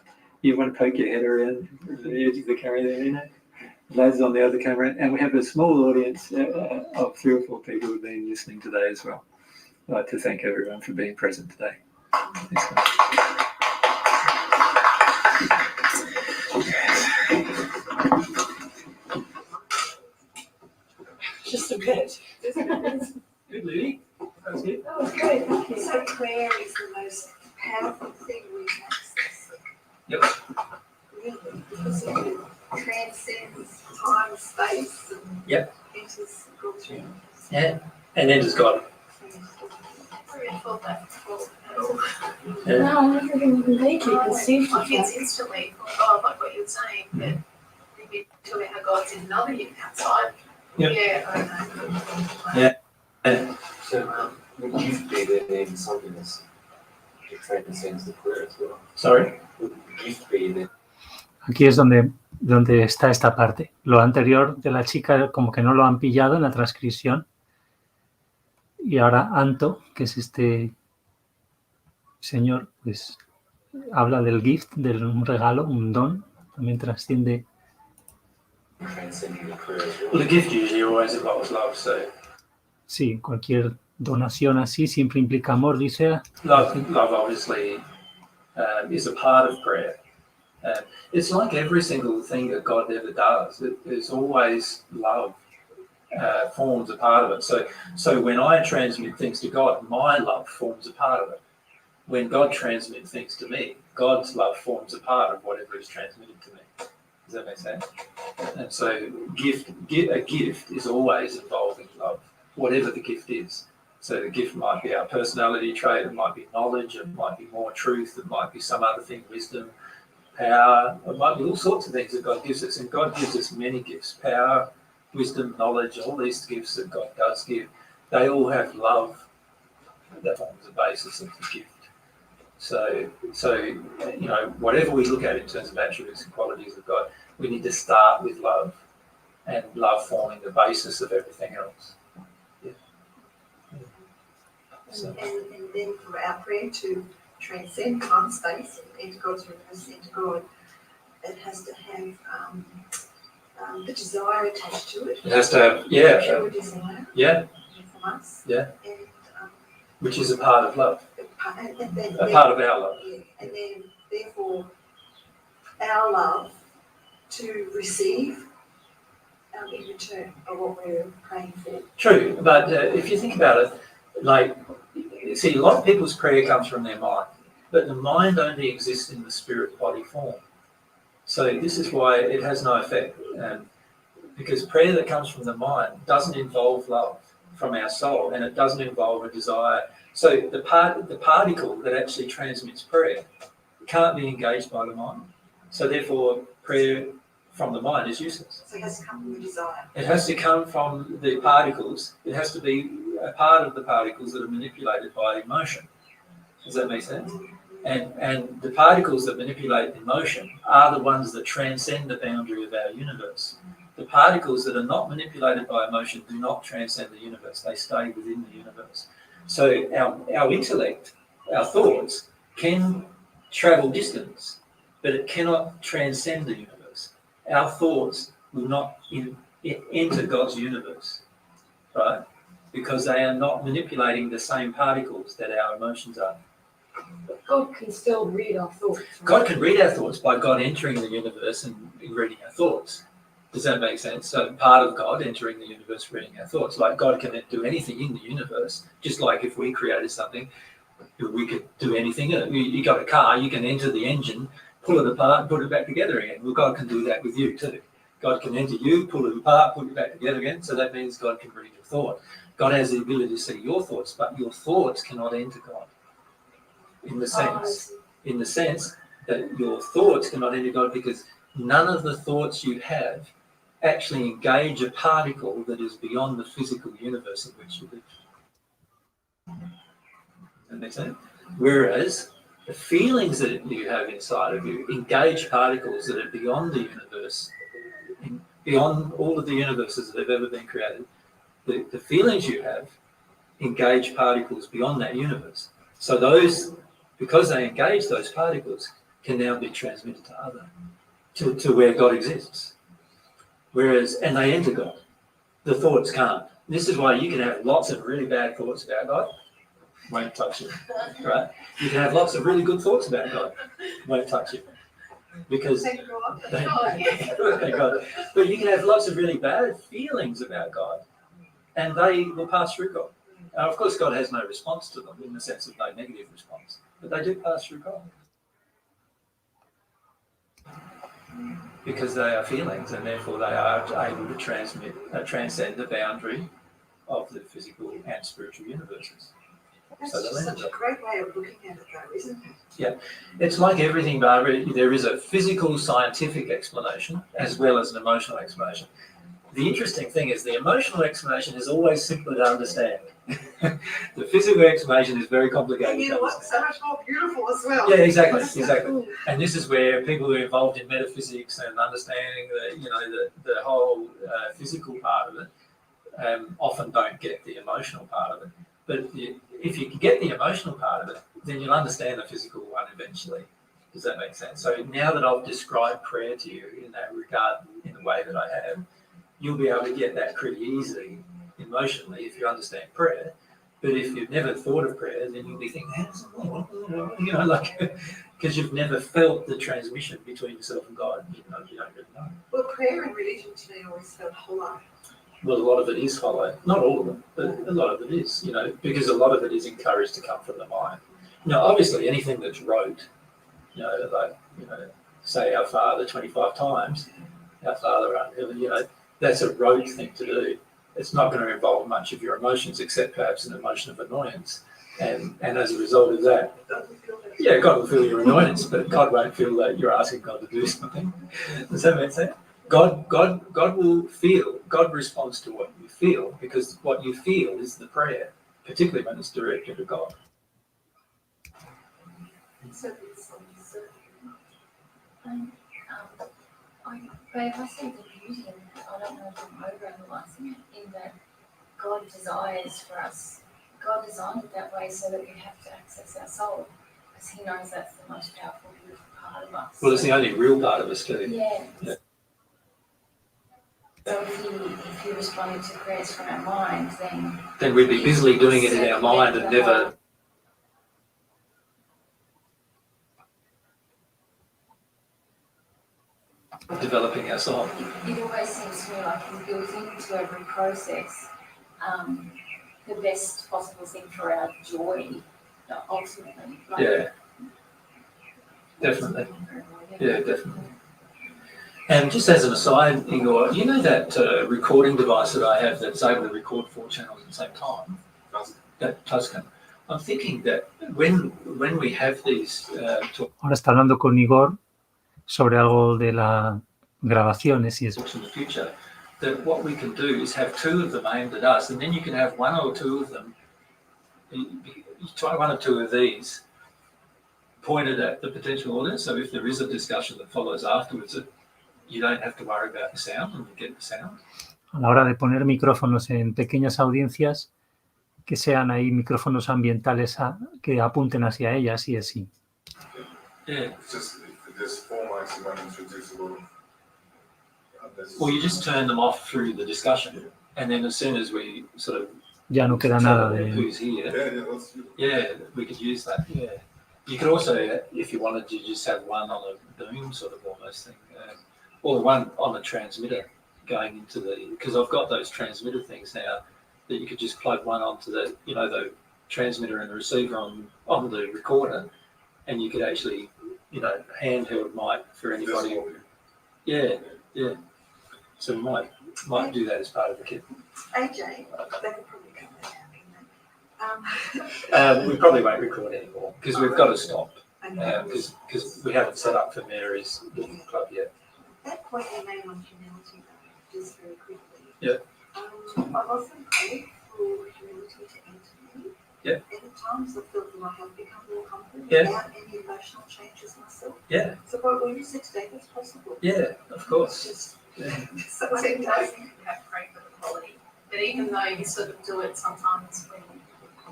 You want to poke your head around the edge of the camera there, you know. Lad's on the other camera. And we have a small audience of 3 or 4 people who've been listening today as well. I'd like to thank everyone for being present today. Thanks, guys. Just a bit. Good, Lily. That's good. That was great, thank you. So prayer is the most powerful thing we access. Yep. Really, because it transcends time, space, and Yep. enters God's realm. Yeah. And then just God. I really felt that before at all. Yeah. No, everything you can make, you can see. I think it's instantly, like what you're saying, that you talk about how God's in another you outside. Yep. Yeah, I don't know. Yeah. Yeah. So would gift be then in something that's that transcends the prayer as well? Sorry? Would gift be then? Aquí es donde está esta parte. Lo anterior de la chica como que no lo han pillado en la transcripción. Y ahora Anto, que es este señor, pues habla del gift, de un regalo, un don, también trasciende. Transcending the prayer as well. Well, the gift usually always involves love, so Sí, cualquier donación así siempre implica amor, dice. love obviously is a part of prayer. It's like every single thing that God ever does. There's always love forms a part of it. So when I transmit things to God, my love forms a part of it. When God transmits things to me, God's love forms a part of whatever is transmitted to me. Does that make sense? And so a gift is always involving love, whatever the gift is. So the gift might be our personality trait, it might be knowledge, it might be more truth, it might be some other thing, wisdom, power, it might be all sorts of things that God gives us. And God gives us many gifts, power, wisdom, knowledge, all these gifts that God does give. They all have love that forms the basis of the gift. So whatever we look at in terms of attributes and qualities of God, we need to start with love, and love forming the basis of everything else. Yeah. So. And then for our prayer to transcend time, space, into God's universe, into God, it has to have the desire attached to it. It has to have, yeah, Pure desire. yeah, From us. Yeah. And which is a part of love, and then, a part of our love. yeah, and then therefore our love to receive in return of what we're praying for. True, but if you think about it, like, see, a lot of people's prayer comes from their mind, but the mind only exists in the spirit body form. So this is why it has no effect, because prayer that comes from the mind doesn't involve love from our soul, and it doesn't involve a desire. So the particle that actually transmits prayer can't be engaged by the mind. So therefore, prayer from the mind is useless. So it has to come from the desire. It has to come from the particles. It has to be a part of the particles that are manipulated by emotion. Does that make sense? And the particles that manipulate emotion are the ones that transcend the boundary of our universe. The particles that are not manipulated by emotion do not transcend the universe. They stay within the universe. So our intellect, our thoughts, can travel distance, but it cannot transcend the universe. Our thoughts will not enter God's universe, right? Because they are not manipulating the same particles that our emotions are. But God can still read our thoughts. Right? God can read our thoughts by God entering the universe and reading our thoughts. Does that make sense? So part of God entering the universe, reading our thoughts. Like God can do anything in the universe, just like if we created something, we could do anything. You got a car, you can enter the engine, pull it apart, put it back together again. Well, God can do that with you too. God can enter you, pull it apart, put it back together again. So that means God can read your thought. God has the ability to see your thoughts, but your thoughts cannot enter God. In the sense that your thoughts cannot enter God, because none of the thoughts you have actually engage a particle that is beyond the physical universe in which you live. Does that make sense? Whereas the feelings that you have inside of you engage particles that are beyond the universe, beyond all of the universes that have ever been created. The feelings you have engage particles beyond that universe. So those, because they engage those particles, can now be transmitted to other, to where God exists. Whereas, and they enter God. The thoughts can't. This is why you can have lots of really bad thoughts about God, won't touch you, right? You can have lots of really good thoughts about God, won't touch you. Because Thank God. thank God. But you can have lots of really bad feelings about God, and they will pass through God. Of course, God has no response to them in the sense of no negative response, but they do pass through God. Because they are feelings, and therefore they are able to transcend the boundary of the physical and spiritual universes. That's So just such a great way of looking at it, though, isn't it? Yeah, it's like everything, Barbara. There is a physical, scientific explanation as well as an emotional explanation. The interesting thing is the emotional explanation is always simpler to understand. The physical explanation is very complicated. And you know what? So much more beautiful as well. Yeah, exactly. And this is where people who are involved in metaphysics and understanding the whole physical part of it often don't get the emotional part of it. But if you can get the emotional part of it, then you'll understand the physical one eventually. Does that make sense? So now that I've described prayer to you in that regard, in the way that I have, you'll be able to get that pretty easily emotionally if you understand prayer. But if you've never thought of prayer, then you'll be thinking, because you've never felt the transmission between yourself and God. You don't really know. Well, prayer and religion to me always felt hollow. Well, a lot of it is hollow. Not all of it, but a lot of it is, because a lot of it is encouraged to come from the mind. Now, obviously, anything that's rote, say our Father 25 times, our Father art in heaven, that's a rote thing to do. It's not going to involve much of your emotions, except perhaps an emotion of annoyance. And as a result of that, yeah, God will feel your annoyance, but God won't feel that you're asking God to do something. Does that make sense? God will feel. God responds to what you feel, because what you feel is the prayer, particularly when it's directed to God. Babe, I see the beauty in that. I don't know if I'm overanalyzing it, in that God desires for us. God designed it that way so that we have to access our soul, because He knows that's the most powerful, beautiful part part of us. Well, it's the only real part of us too. Yeah. Yeah. So if you responded to prayers from our mind, Then we'd be busily doing it in our mind and never developing our soul. It always seems to me like it's built into every process the best possible thing for our joy, ultimately. Like, Yeah, definitely. Yeah, definitely. And just as an aside, Igor, you know that recording device that I have that's able to record 4 channels at the same time? That Tuscan. I'm thinking that when we have these Ahora está hablando con Igor sobre algo de las grabaciones y eso. talks in the future, that what we can do is have 2 of them aimed at us, and then you can have 1 or 2 of them, you try 1 or 2 of these pointed at the potential audience, so if there is a discussion that follows afterwards, you don't have to worry about the sound and you get the sound. A la hora de poner micrófonos en pequeñas audiencias, que sean ahí micrófonos ambientales que apunten hacia ellas y así. Yeah. It's just this form actually might introduce a lot of Well, you just turn them off through the discussion, and then as soon as we sort of Ya no queda nada de... who's here, yeah, that's true. yeah, we could use that. Yeah, you could also, if you wanted to, just have one on a boom sort of almost thing, or one on a transmitter going into the. Because I've got those transmitter things now that you could just plug one onto the, the transmitter and the receiver on the recorder, and you could actually, handheld mic for anybody. This one. Yeah, yeah. So we might do that as part of the kit. AJ, they could probably cut that out, We probably won't record anymore because we've got to stop and because we haven't set up for Mary's little club yet. that point you made on humility, though, just very quickly. Yeah. I've often prayed for humility to enter me. Yeah. And at times I feel like I've become more humble Yeah. without any emotional changes myself. Yeah, So what you said today, that's possible. yeah, of course. Just Yeah. Something does have pray for the quality. But even though you sort of do it sometimes when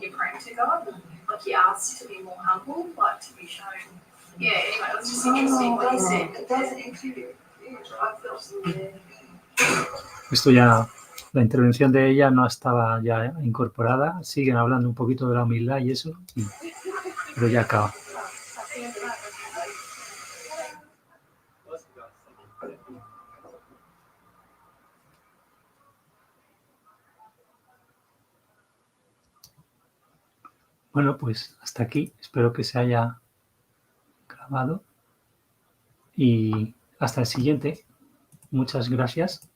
you're praying to God, like you ask to be more humble, like to be shown. Yeah, anyway, it was just interesting what you said. It doesn't include it. I felt something. Esto ya, la intervención de ella no estaba ya incorporada. Siguen hablando un poquito de la humildad y eso, pero ya acaba. Bueno, pues hasta aquí. Espero que se haya grabado. Y hasta el siguiente. Muchas gracias.